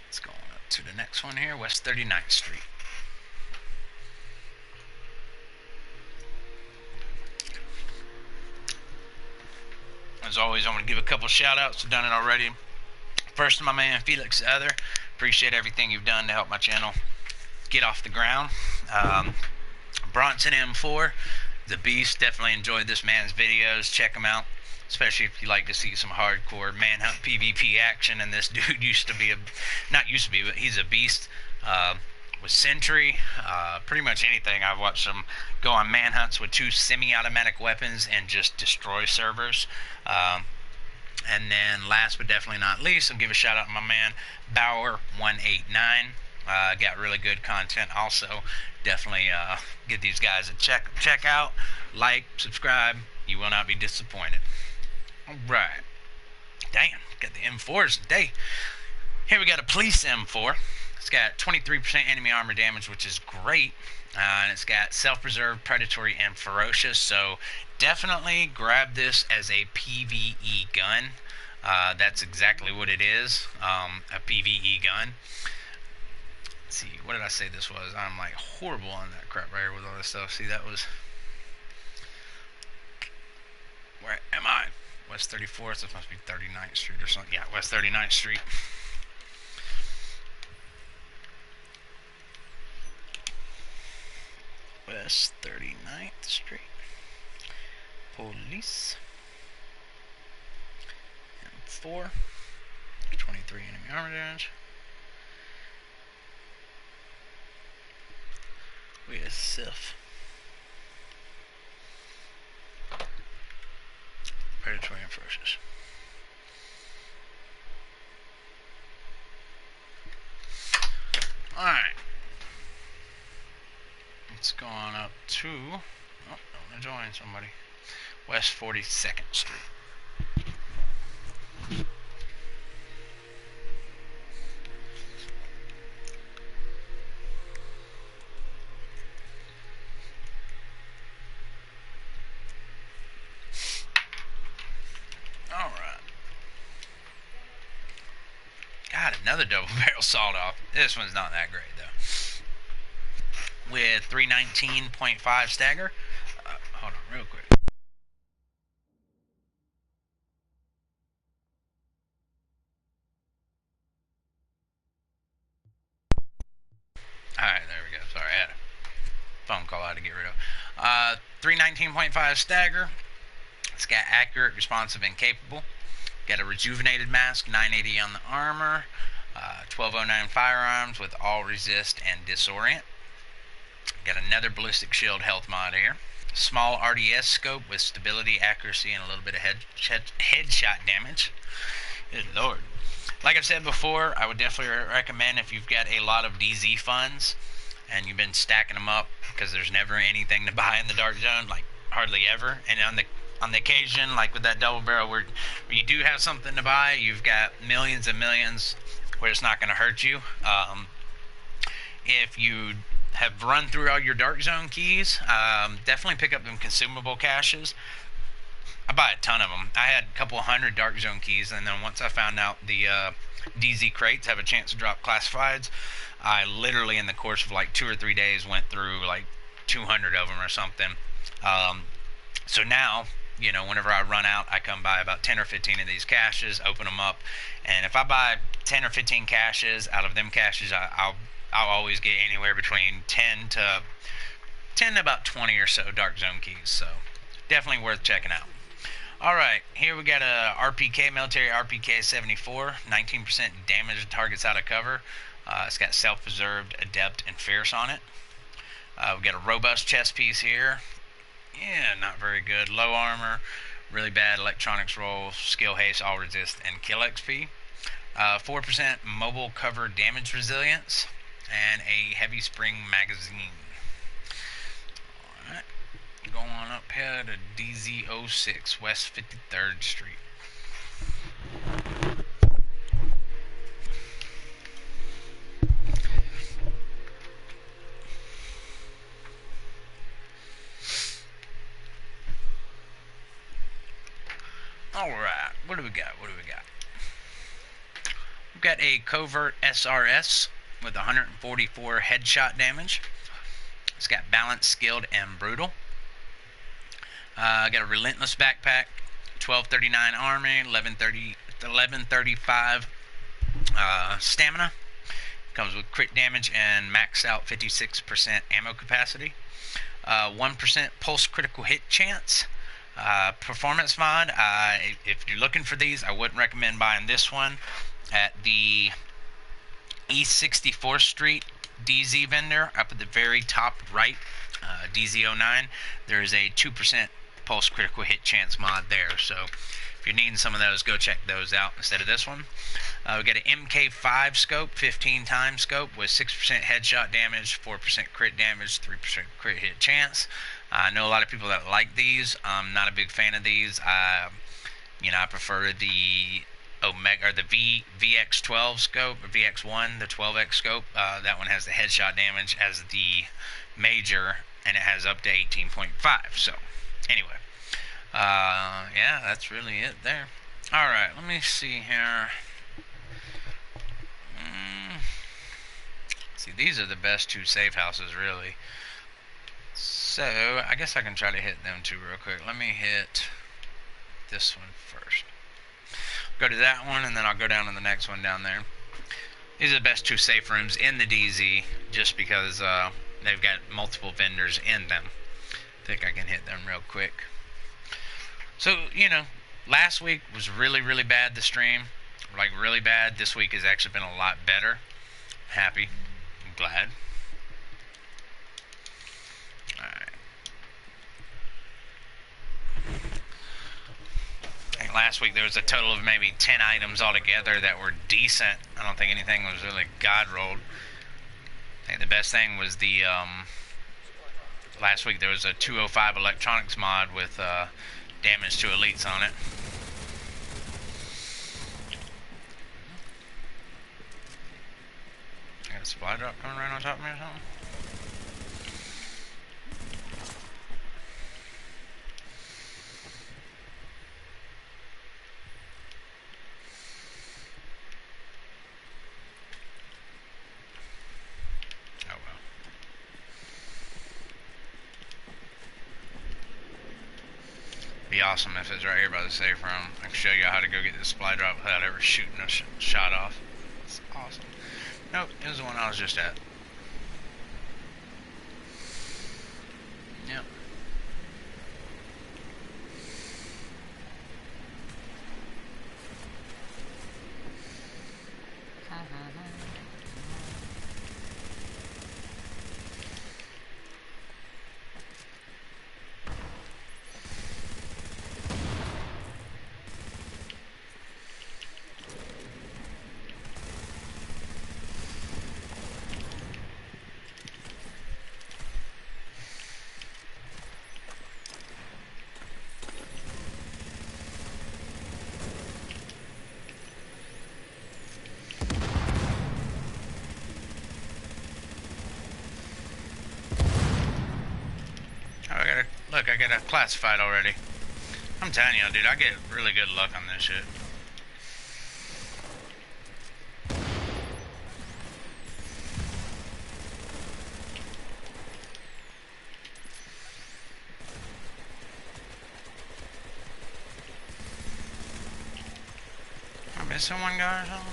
Let's go on up to the next one here, West 39th Street. As always, I want to give a couple shout outs. I've done it already. First to my man Felix the Other. Appreciate everything you've done to help my channel get off the ground. Bronson M4, the Beast. Definitely enjoyed this man's videos. Check him out, especially if you like to see some hardcore manhunt PvP action. And this dude used to be not used to be, but he's a beast. With Sentry, pretty much anything. I've watched him go on manhunts with 2 semi-automatic weapons and just destroy servers. And then last but definitely not least, I'll give a shout out to my man Bauer189. Got really good content also. Definitely give these guys a check out, like, subscribe. You will not be disappointed. Alright. Damn, got the M4s today. Here we got a police M4. It's got 23% enemy armor damage, which is great. And it's got self-preserve, predatory, and ferocious. So definitely grab this as a PvE gun. That's exactly what it is, a PvE gun. Let's see, what did I say this was? I'm like horrible on that crap right here with all this stuff. See, that was... Where am I? West 34th, this must be 39th Street or something. Yeah, West 39th Street. West 39th Street. Police. M4. 23 enemy armor damage. With Sif. Predatory and ferocious. Alright. Let's go on up to... Oh, I want to join somebody. West 42nd Street. Alright. God, another double barrel sawed off. This one's not that great though. with 319.5 stagger. Hold on real quick. Alright, there we go. Sorry, I had a phone call I had to get rid of. 319.5 stagger. It's got accurate, responsive, and capable. Got a rejuvenated mask, 980 on the armor. 1209 firearms with all resist and disorient. Got another ballistic shield health mod here. Small RDS scope with stability, accuracy, and a little bit of headshot damage. Good lord. Like I've said before, I would definitely recommend if you've got a lot of DZ funds and you've been stacking them up, because there's never anything to buy in the dark zone, like hardly ever. And on the occasion, like with that double barrel, where you do have something to buy, you've got millions and millions where it's not going to hurt you. If you have run through all your dark zone keys, definitely pick up them consumable caches. I buy a ton of them. I had a couple hundred dark zone keys, and then once I found out the DZ crates have a chance to drop classifieds, I literally in the course of like 2 or 3 days went through like 200 of them or something. So now, you know, whenever I run out, I come by about 10 or 15 of these caches, open them up, and if I buy 10 or 15 caches, out of them caches, I'll always get anywhere between 10 to about 20 or so dark zone keys. So definitely worth checking out. Alright, here we got a RPK, military RPK 74, 19% damage to targets out of cover. It's got self-preserved, adept, and fierce on it. We got a robust chest piece here. Yeah, not very good. Low armor, really bad electronics roll, skill haste, all resist, and kill XP. 4% mobile cover damage resilience, and a heavy spring magazine. Alright. Going on up here to DZ06 West 53rd Street. Alright, what do we got? We've got a covert SRS with 144 headshot damage. It's got balanced, skilled, and brutal. Got a relentless backpack, 1239 army, 1135 stamina. Comes with crit damage and maxed out 56% ammo capacity. 1% pulse critical hit chance. Performance mod. If you're looking for these, I wouldn't recommend buying this one. At the East 64th Street DZ vendor, up at the very top right, DZ09, there is a 2% pulse critical hit chance mod there. So if you're needing some of those, go check those out instead of this one. We got an MK5 scope, 15 times scope with 6% headshot damage, 4% crit damage, 3% crit hit chance. I know a lot of people that like these. I'm not a big fan of these. I prefer the Omega or the VX12 scope, or VX1, the 12x scope. That one has the headshot damage as the major, and it has up to 18.5. So anyway, yeah, that's really it there. Alright, let me see here. See, these are the best two safe houses, really. So I guess I can try to hit them two real quick. Let me hit this one first. Go to that one, and then I'll go down to the next one down there. These are the best two safe rooms in the DZ, just because they've got multiple vendors in them. I think I can hit them real quick. So, you know, last week was really, really bad, the stream. Like, really bad. This week has actually been a lot better. Happy. I'm glad. Alright. Last week there was a total of maybe 10 items altogether that were decent. I don't think anything was really god rolled. I think the best thing was the last week there was a 205 electronics mod with damage to elites on it. I got a supply drop coming right on top of me or something. Oh well. be awesome if it's right here by the safe room. I can show you how to go get this supply drop without ever shooting a shot off. It's awesome. Nope, it was the one I was just at. Yep. Look, I got a classified already. I'm telling you, dude, I get really good luck on this shit. Am I missing one guy or something?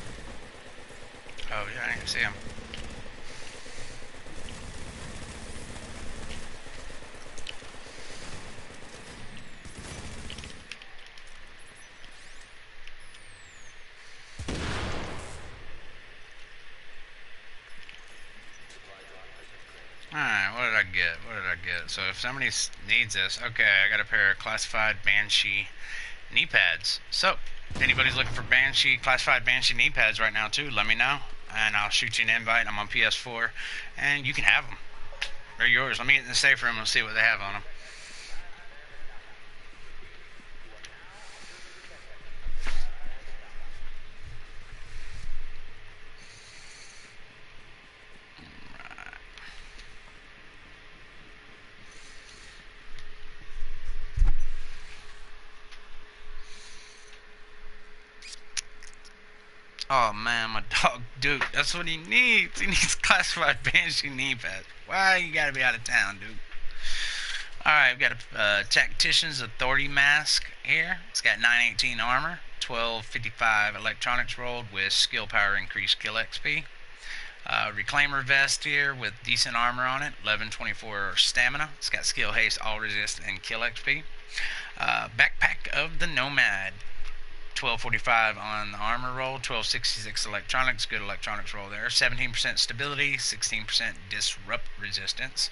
Oh, yeah, I didn't see him. Alright, what did I get? What did I get? So if somebody needs this, okay, I got a pair of classified Banshee knee pads. So, if anybody's looking for classified Banshee knee pads right now too, let me know. And I'll shoot you an invite. I'm on PS4. And you can have them. They're yours. Let me get in the safe room and see what they have on them. Oh man, my dog, dude, that's what he needs. He needs classified Banshee knee pads. Why you gotta be out of town, dude? Alright, we've got a Tactician's Authority mask here. It's got 918 armor, 1255 electronics rolled with skill power increased kill XP. Reclaimer vest here with decent armor on it, 1124 stamina. It's got skill haste, all resist, and kill XP. Backpack of the Nomad. 1245 on the armor roll, 1266 electronics, good electronics roll there, 17% stability, 16% disrupt resistance.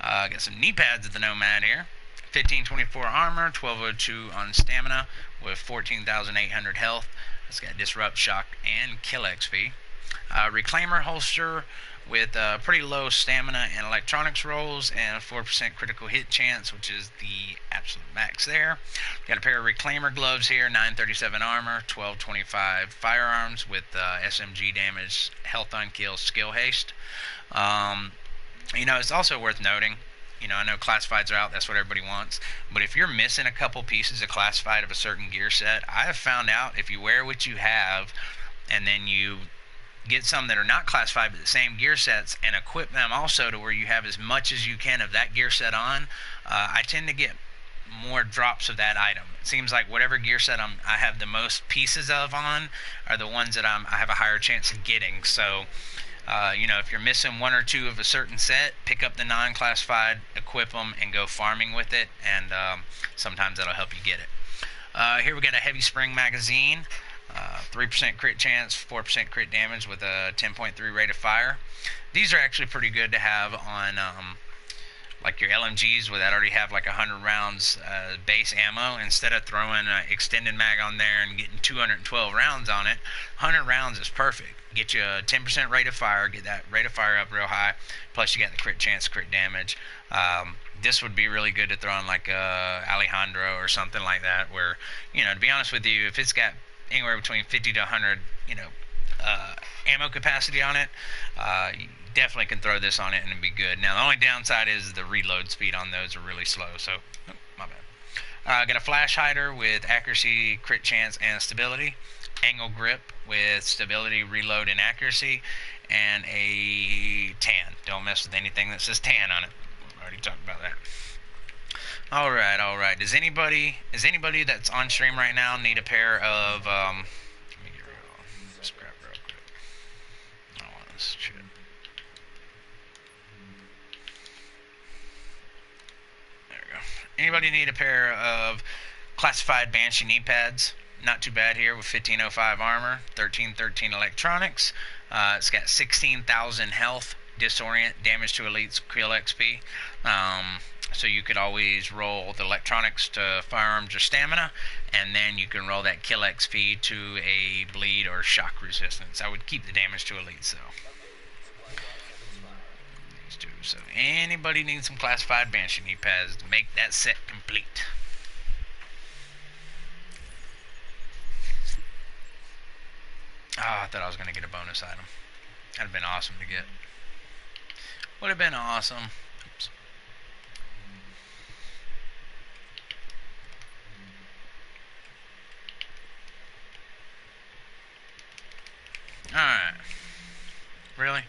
Got some knee pads of the Nomad here, 1524 armor, 1202 on stamina with 14,800 health. It's got disrupt, shock, and kill XP. Reclaimer holster with pretty low stamina and electronics rolls and a 4% critical hit chance, which is the absolute max there. Got a pair of Reclaimer gloves here, 937 armor, 1225 firearms with SMG damage, health on kill, skill haste. You know, it's also worth noting, you know, I know classifieds are out, that's what everybody wants, but if you're missing a couple pieces of classified of a certain gear set, I have found out if you wear what you have and then you get some that are not classified but the same gear sets and equip them also to where you have as much as you can of that gear set on, I tend to get more drops of that item. It seems like whatever gear set I have the most pieces of on are the ones that I have a higher chance of getting. So you know, if you're missing one or two of a certain set, pick up the non-classified, equip them, and go farming with it, and sometimes that'll help you get it. Here we got a heavy spring magazine. 3% crit chance, 4% crit damage with a 10.3 rate of fire. These are actually pretty good to have on like your LMGs where that already have like 100 rounds base ammo. Instead of throwing an extended mag on there and getting 212 rounds on it, 100 rounds is perfect. Get you a 10% rate of fire, get that rate of fire up real high, plus you got the crit chance, crit damage. This would be really good to throw on like Alejandro or something like that where, you know, to be honest with you, if it's got anywhere between 50 to 100, you know, ammo capacity on it, you definitely can throw this on it and it'd be good. Now, the only downside is the reload speed on those are really slow, so, oh, my bad. Got a flash hider with accuracy, crit chance, and stability. Angle grip with stability, reload, and accuracy. And a tan. Don't mess with anything that says tan on it. We've already talked about that. All right, all right. Does anybody that's on stream right now need a pair of let me get rid of all this crap real quick. I don't want this shit. There we go. Anybody need a pair of classified Banshee knee pads? Not too bad here with 1505 armor, 1313 electronics. It's got 16,000 health, disorient, damage to elites, kill XP. So you could always roll the electronics to firearms or stamina, and then you can roll that kill XP to a bleed or shock resistance. I would keep the damage to elites though. These two. So anybody needs some classified Banshee knee pads to make that set complete. Oh, I thought I was going to get a bonus item. That'd have been awesome to get. Would have been awesome. Oops. Alright. Really?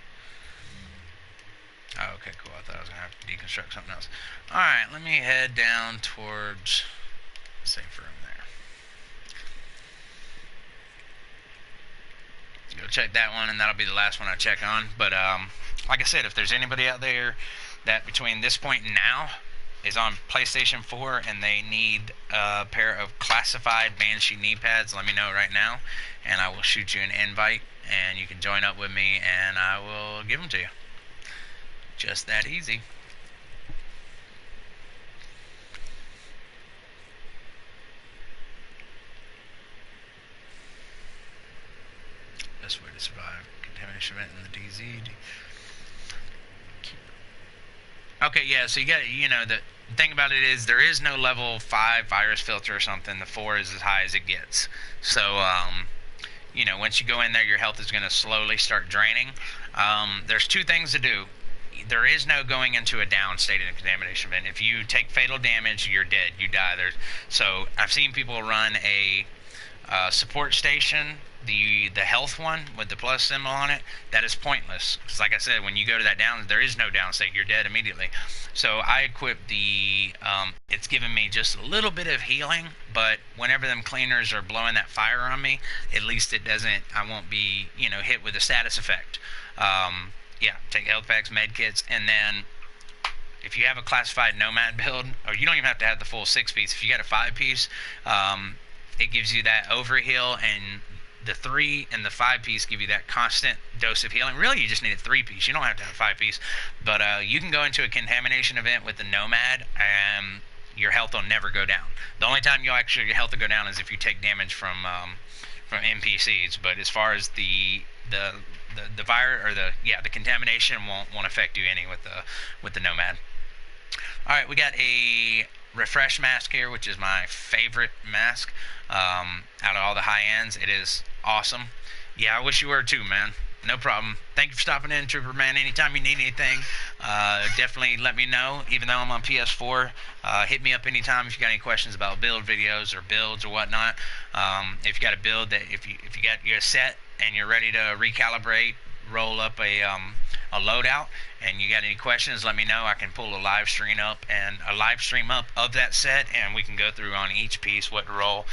Oh, okay, cool. I thought I was going to have to deconstruct something else. Alright, let me head down towards the safe room there. Go check that one, and that'll be the last one I check on. But like I said, if there's anybody out there that between this point and now is on PlayStation 4 and they need a pair of classified Banshee knee pads, let me know right now, and I will shoot you an invite, and you can join up with me, and I will give them to you. Just that easy. Best way to survive contamination event in the DZ. Okay, yeah, so you got, you know, the thing about it is there is no level 5 virus filter or something. The 4 is as high as it gets. So, you know, once you go in there, your health is going to slowly start draining. There's two things to do. There is no going into a down state in a contamination event. If you take fatal damage, you're dead. You die. So I've seen people run a support station, the health one with the plus symbol on it. That is pointless, because like I said, when you go to that down, there is no down state. You're dead immediately. So I equipped the it's given me just a little bit of healing, but whenever them cleaners are blowing that fire on me, at least it doesn't, I won't be, you know, hit with a status effect. Yeah, take health packs, med kits, and then if you have a classified nomad build, or you don't even have to have the full 6-piece, if you got a 5-piece, it gives you that overheal, and the 3 and the 5-piece give you that constant dose of healing. Really, you just need a 3-piece. You don't have to have a 5-piece. But you can go into a contamination event with the nomad, and your health will never go down. The only time your health will go down is if you take damage from NPCs. But as far as the virus, or the contamination won't affect you any with the nomad. All right, we got a refresh mask here, which is my favorite mask out of all the high ends. It is awesome. Yeah, I wish you were too, man. No problem. Thank you for stopping in, Trooper Man. Anytime you need anything, definitely let me know. Even though I'm on PS4, hit me up anytime if you got any questions about build videos or builds or whatnot. If you got a build that if you got your set and you're ready to recalibrate, roll up a loadout, and you got any questions, let me know. I can pull a live stream up of that set, and we can go through on each piece what to roll,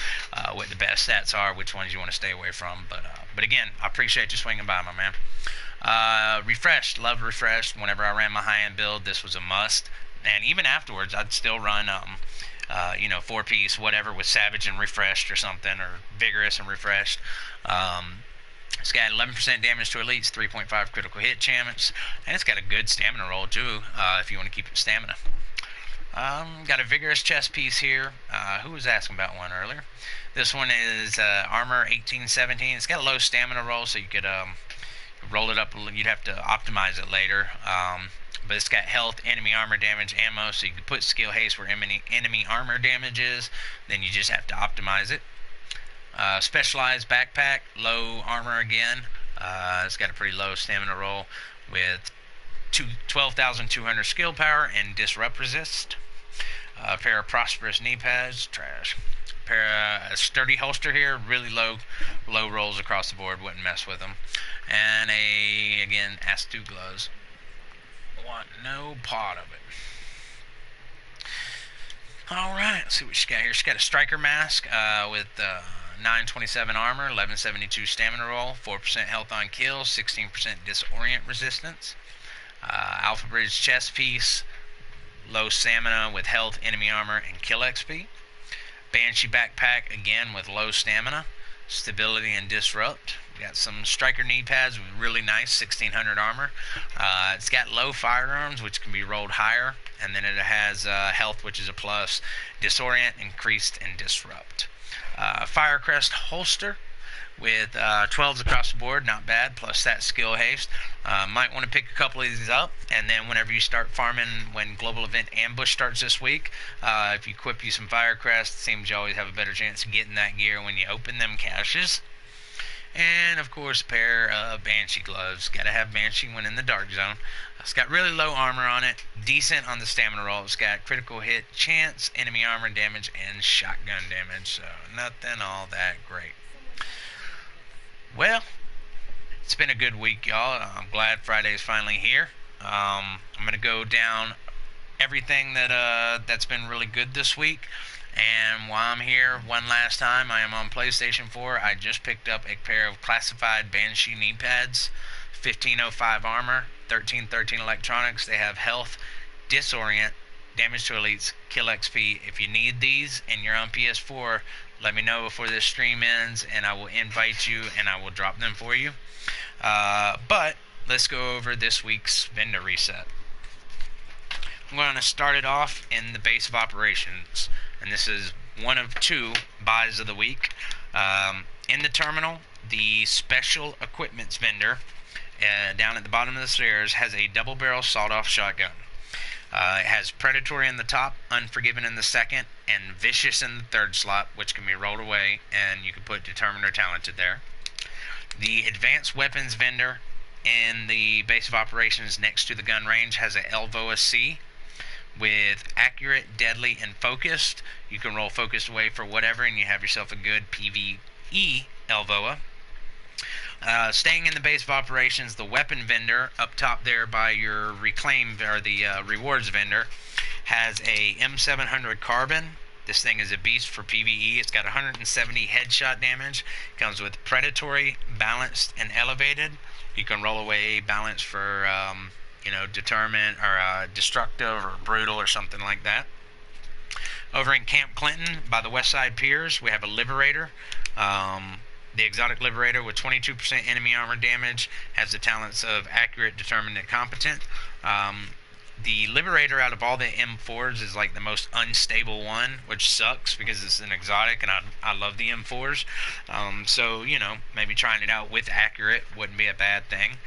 what the best stats are, which ones you want to stay away from. But again, I appreciate you swinging by, my man. Refreshed, love refreshed. Whenever I ran my high-end build, this was a must, and even afterwards, I'd still run 4-piece whatever with Savage and refreshed or something, or Vigorous and refreshed. It's got 11% damage to elites, 3.5 critical hit chance, and it's got a good stamina roll too, if you want to keep it stamina. Got a vigorous chest piece here. Who was asking about one earlier? This one is armor 1817. It's got a low stamina roll, so you could roll it up. You'd have to optimize it later. But it's got health, enemy armor damage, ammo, so you can put skill haste where enemy armor damage is. Then you just have to optimize it. Specialized backpack, low armor again. It's got a pretty low stamina roll with 12,200 skill power and disrupt resist. A pair of prosperous knee pads, trash. A sturdy holster here, really low rolls across the board, wouldn't mess with them. And again, Astu gloves. Want no part of it. Alright, let's see what she got here. She's got a striker mask with 927 armor, 1172 stamina roll, 4% health on kill, 16% disorient resistance. Alpha Bridge chest piece, low stamina with health, enemy armor, and kill XP. Banshee backpack, again with low stamina, stability, and disrupt. We got some striker knee pads with really nice 1600 armor. It's got low firearms, which can be rolled higher, and then it has health, which is a plus, disorient, increased, and disrupt. Firecrest holster with 12s across the board, not bad, plus that skill haste. Might want to pick a couple of these up, and then whenever you start farming, when Global Event Ambush starts this week, if you equip you some Firecrest, it seems you always have a better chance of getting that gear when you open them caches. And of course, a pair of Banshee gloves. Gotta have Banshee when in the dark zone. It's got really low armor on it, decent on the stamina roll. It's got critical hit chance, enemy armor damage, and shotgun damage. So nothing all that great. Well, it's been a good week, y'all. I'm glad Friday's finally here. I'm gonna go down everything that's been really good this week. And while I'm here one last time, I am on PlayStation 4. I just picked up a pair of classified Banshee knee pads, 1505 armor, 1313 electronics. They have health, disorient, damage to elites, kill XP. If you need these and you're on PS4, let me know before this stream ends, and I will invite you and I will drop them for you. But let's go over this week's vendor reset. I'm going to start it off in the base of operations, and this is one of two buys of the week. In the terminal, the special equipments vendor down at the bottom of the stairs has a double barrel sawed-off shotgun. It has Predatory in the top, Unforgiven in the second, and Vicious in the third slot, which can be rolled away, and you can put Determined or Talented there. The advanced weapons vendor in the base of operations next to the gun range has a Elvoa C with Accurate, Deadly, and Focused. You can roll Focused away for whatever, and you have yourself a good PvE Elvoa. Staying in the base of operations, the weapon vendor up top there by your reclaim, or the rewards vendor, has a M700 carbine. This thing is a beast for PvE. It's got 170 headshot damage. Comes with Predatory, Balanced, and Elevated. You can roll away Balance for Determined or Destructive or Brutal or something like that. Over in Camp Clinton by the Westside Piers, we have a Liberator. The exotic Liberator with 22% enemy armor damage has the talents of Accurate, Determined, and Competent. The Liberator out of all the M4s is like the most unstable one, which sucks because it's an exotic, and I love the M4s. So, maybe trying it out with Accurate wouldn't be a bad thing.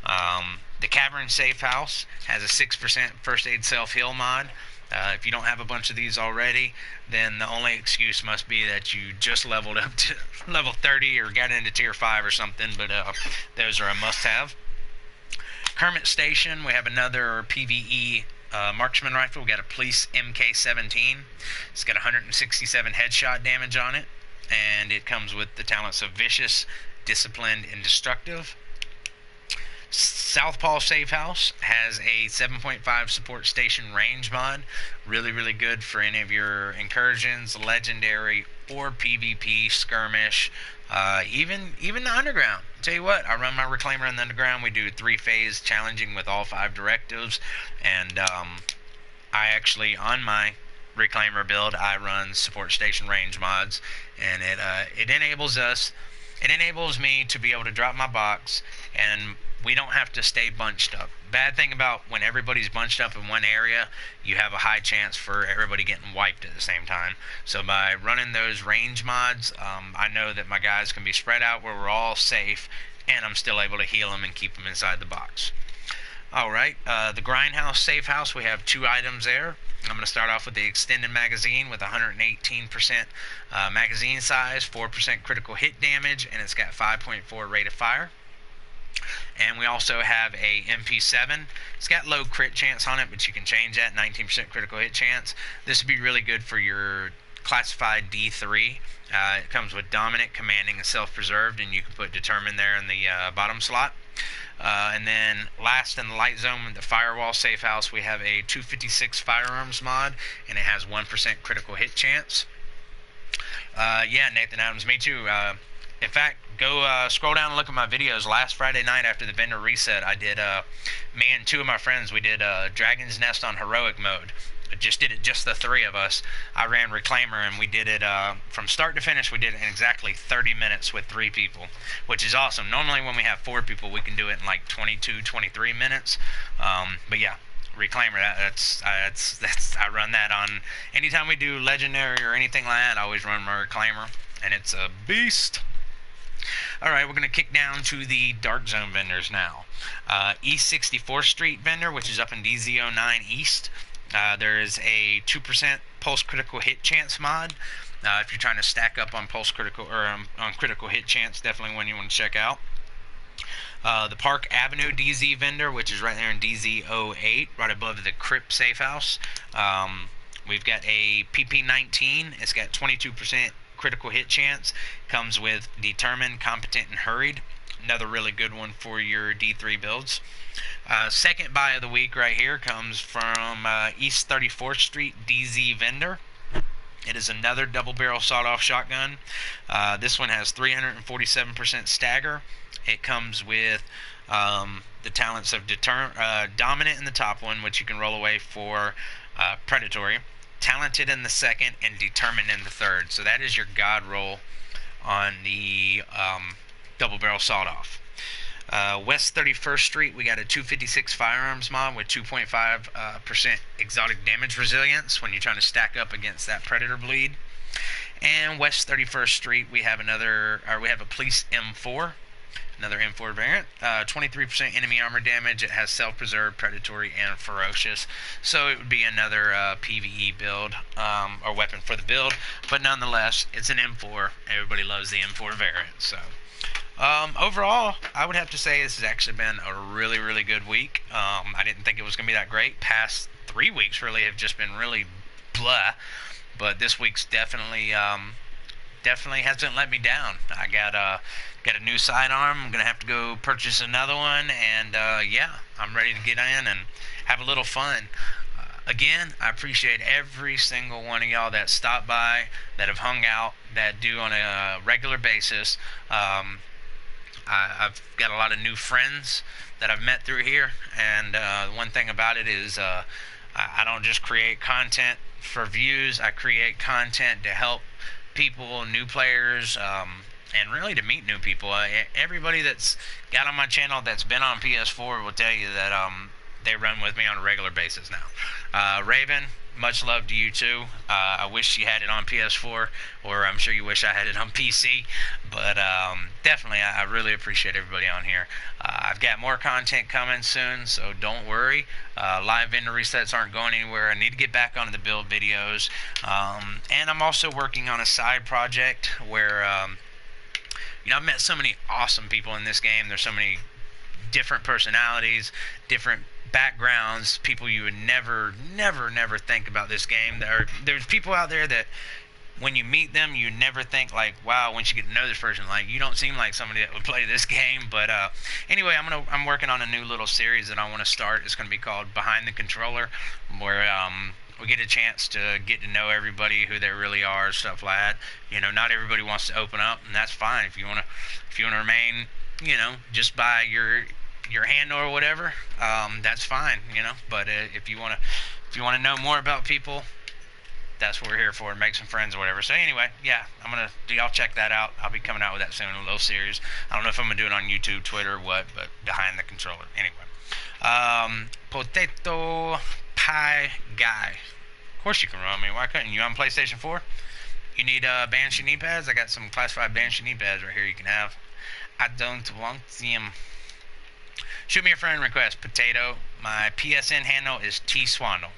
The Cavern Safe House has a 6% First Aid Self-Heal mod. If you don't have a bunch of these already, then the only excuse must be that you just leveled up to level 30 or got into tier 5 or something, but those are a must-have. Kermit Station, we have another PvE marksman rifle. We got a Police MK17. It's got 167 headshot damage on it, and it comes with the talents of Vicious, Disciplined, and Destructive. Southpaw Safe House has a 7.5 support station range mod. Really, really good for any of your incursions, legendary, or PvP, skirmish, even the underground. Tell you what, I run my reclaimer in the underground. We do 3-phase challenging with all 5 directives, and I actually, on my reclaimer build, I run support station range mods, and it enables me to be able to drop my box, and we don't have to stay bunched up. Bad thing about when everybody's bunched up in one area, you have a high chance for everybody getting wiped at the same time. So by running those range mods, I know that my guys can be spread out where we're all safe, and I'm still able to heal them and keep them inside the box. Alright, the Grindhouse Safe House, we have 2 items there. I'm going to start off with the extended magazine with 118% magazine size, 4% critical hit damage, and it's got 5.4 rate of fire. And we also have a MP7. It's got low crit chance on it, but you can change that, 19% critical hit chance. This would be really good for your classified D3. It comes with Dominant, Commanding, and Self-Preserved, and you can put Determined there in the bottom slot. And then last in the light zone, the firewall safe house, we have a 256 firearms mod, and it has 1% critical hit chance. Yeah, Nathan Adams, me too. In fact, go scroll down and look at my videos. Last Friday night after the vendor reset, I did, me and two of my friends, we did Dragon's Nest on heroic mode. Just did it, just the three of us. I ran Reclaimer, and we did it from start to finish. We did it in exactly 30 minutes with 3 people, which is awesome. Normally when we have 4 people, we can do it in like 22, 23 minutes. But yeah, Reclaimer, that's I run that on anytime we do Legendary or anything like that. I always run my Reclaimer, and it's a beast. Alright, we're going to kick down to the Dark Zone vendors now. East 64th Street vendor, which is up in DZ09 East. There is a 2% pulse critical hit chance mod. If you're trying to stack up on pulse critical or on critical hit chance, definitely one you want to check out. The Park Avenue DZ vendor, which is right there in DZ08, right above the Crypt safe house. We've got a PP19. It's got 22% critical hit chance. Comes with Determined, Competent, and Hurried. Another really good one for your D3 builds. Second buy of the week right here comes from East 34th Street DZ vendor. It is another double barrel sawed-off shotgun. This one has 347% stagger. It comes with the talents of Dominant in the top one, which you can roll away for Predatory, Talented in the second, and Determined in the third. So that is your God roll on the double barrel sawed-off. West 31st Street, we got a 256 firearms mod with 2.5% exotic damage resilience when you're trying to stack up against that predator bleed. And West 31st Street, we have a police M4, another M4 variant, 23% enemy armor damage. It has self-preserve, predatory, and ferocious. So it would be another PvE build or weapon for the build, but nonetheless, it's an M4. Everybody loves the M4 variant, so. Overall, I would have to say this has actually been a really, really good week. I didn't think it was going to be that great. Past 3 weeks really have just been really blah, but this week's definitely hasn't let me down. I got a new sidearm. I'm going to have to go purchase another one, and yeah, I'm ready to get in and have a little fun. Again, I appreciate every single one of y'all that stopped by, that have hung out, that do on a regular basis. I've got a lot of new friends that I've met through here, and one thing about it is I don't just create content for views. I create content to help people, new players, and really to meet new people. Everybody that's got on my channel that's been on PS4 will tell you that they run with me on a regular basis now. Raven, much love to you too. I wish you had it on PS4, or I'm sure you wish I had it on PC, but definitely I really appreciate everybody on here. I've got more content coming soon, so don't worry. Live vendor resets aren't going anywhere. I need to get back onto the build videos, and I'm also working on a side project where I've met so many awesome people in this game. There's so many different personalities, different backgrounds, people you would never think about this game. There's people out there that when you meet them, you never think like, wow, once you get to know this person, like, you don't seem like somebody that would play this game. But anyway, I'm working on a new little series that I want to start. It's going to be called Behind the Controller, where we get a chance to get to know everybody, who they really are, stuff like that. Not everybody wants to open up, and that's fine. If you want to remain, just by your handle or whatever, that's fine, but if you want to know more about people, that's what we're here for, make some friends or whatever. So anyway, yeah, y'all check that out. I'll be coming out with that soon, a little series. I don't know if I'm gonna do it on YouTube, Twitter, or what, but Behind the Controller. Anyway, Potato Pie Guy, of course you can run me. Why couldn't you? On PlayStation 4, you need Banshee knee pads. I got some classified Banshee knee pads right here you can have. I don't want them. Shoot me a friend request, Potato. My PSN handle is TSwandol.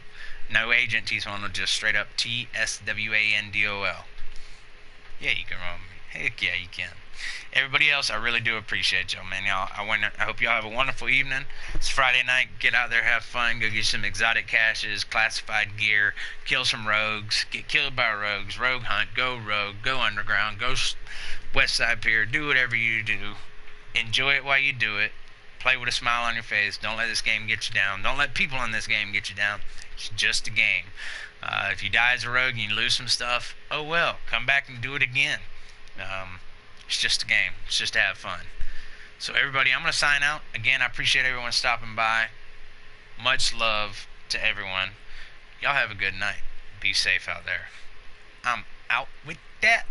No agent TSwandol, just straight up TSWANDOL. Yeah, you can run me. Heck yeah, you can. Everybody else, I really do appreciate y'all, man. I hope y'all have a wonderful evening. It's Friday night. Get out there, have fun. Go get some exotic caches, classified gear, kill some rogues, get killed by rogues, rogue hunt, go rogue, go underground, go West Side Pier, do whatever you do. Enjoy it while you do it. Play with a smile on your face. Don't let this game get you down. Don't let people in this game get you down. It's just a game. If you die as a rogue and you lose some stuff, oh well. Come back and do it again. It's just a game. It's just to have fun. So everybody, I'm going to sign out. Again, I appreciate everyone stopping by. Much love to everyone. Y'all have a good night. Be safe out there. I'm out with that.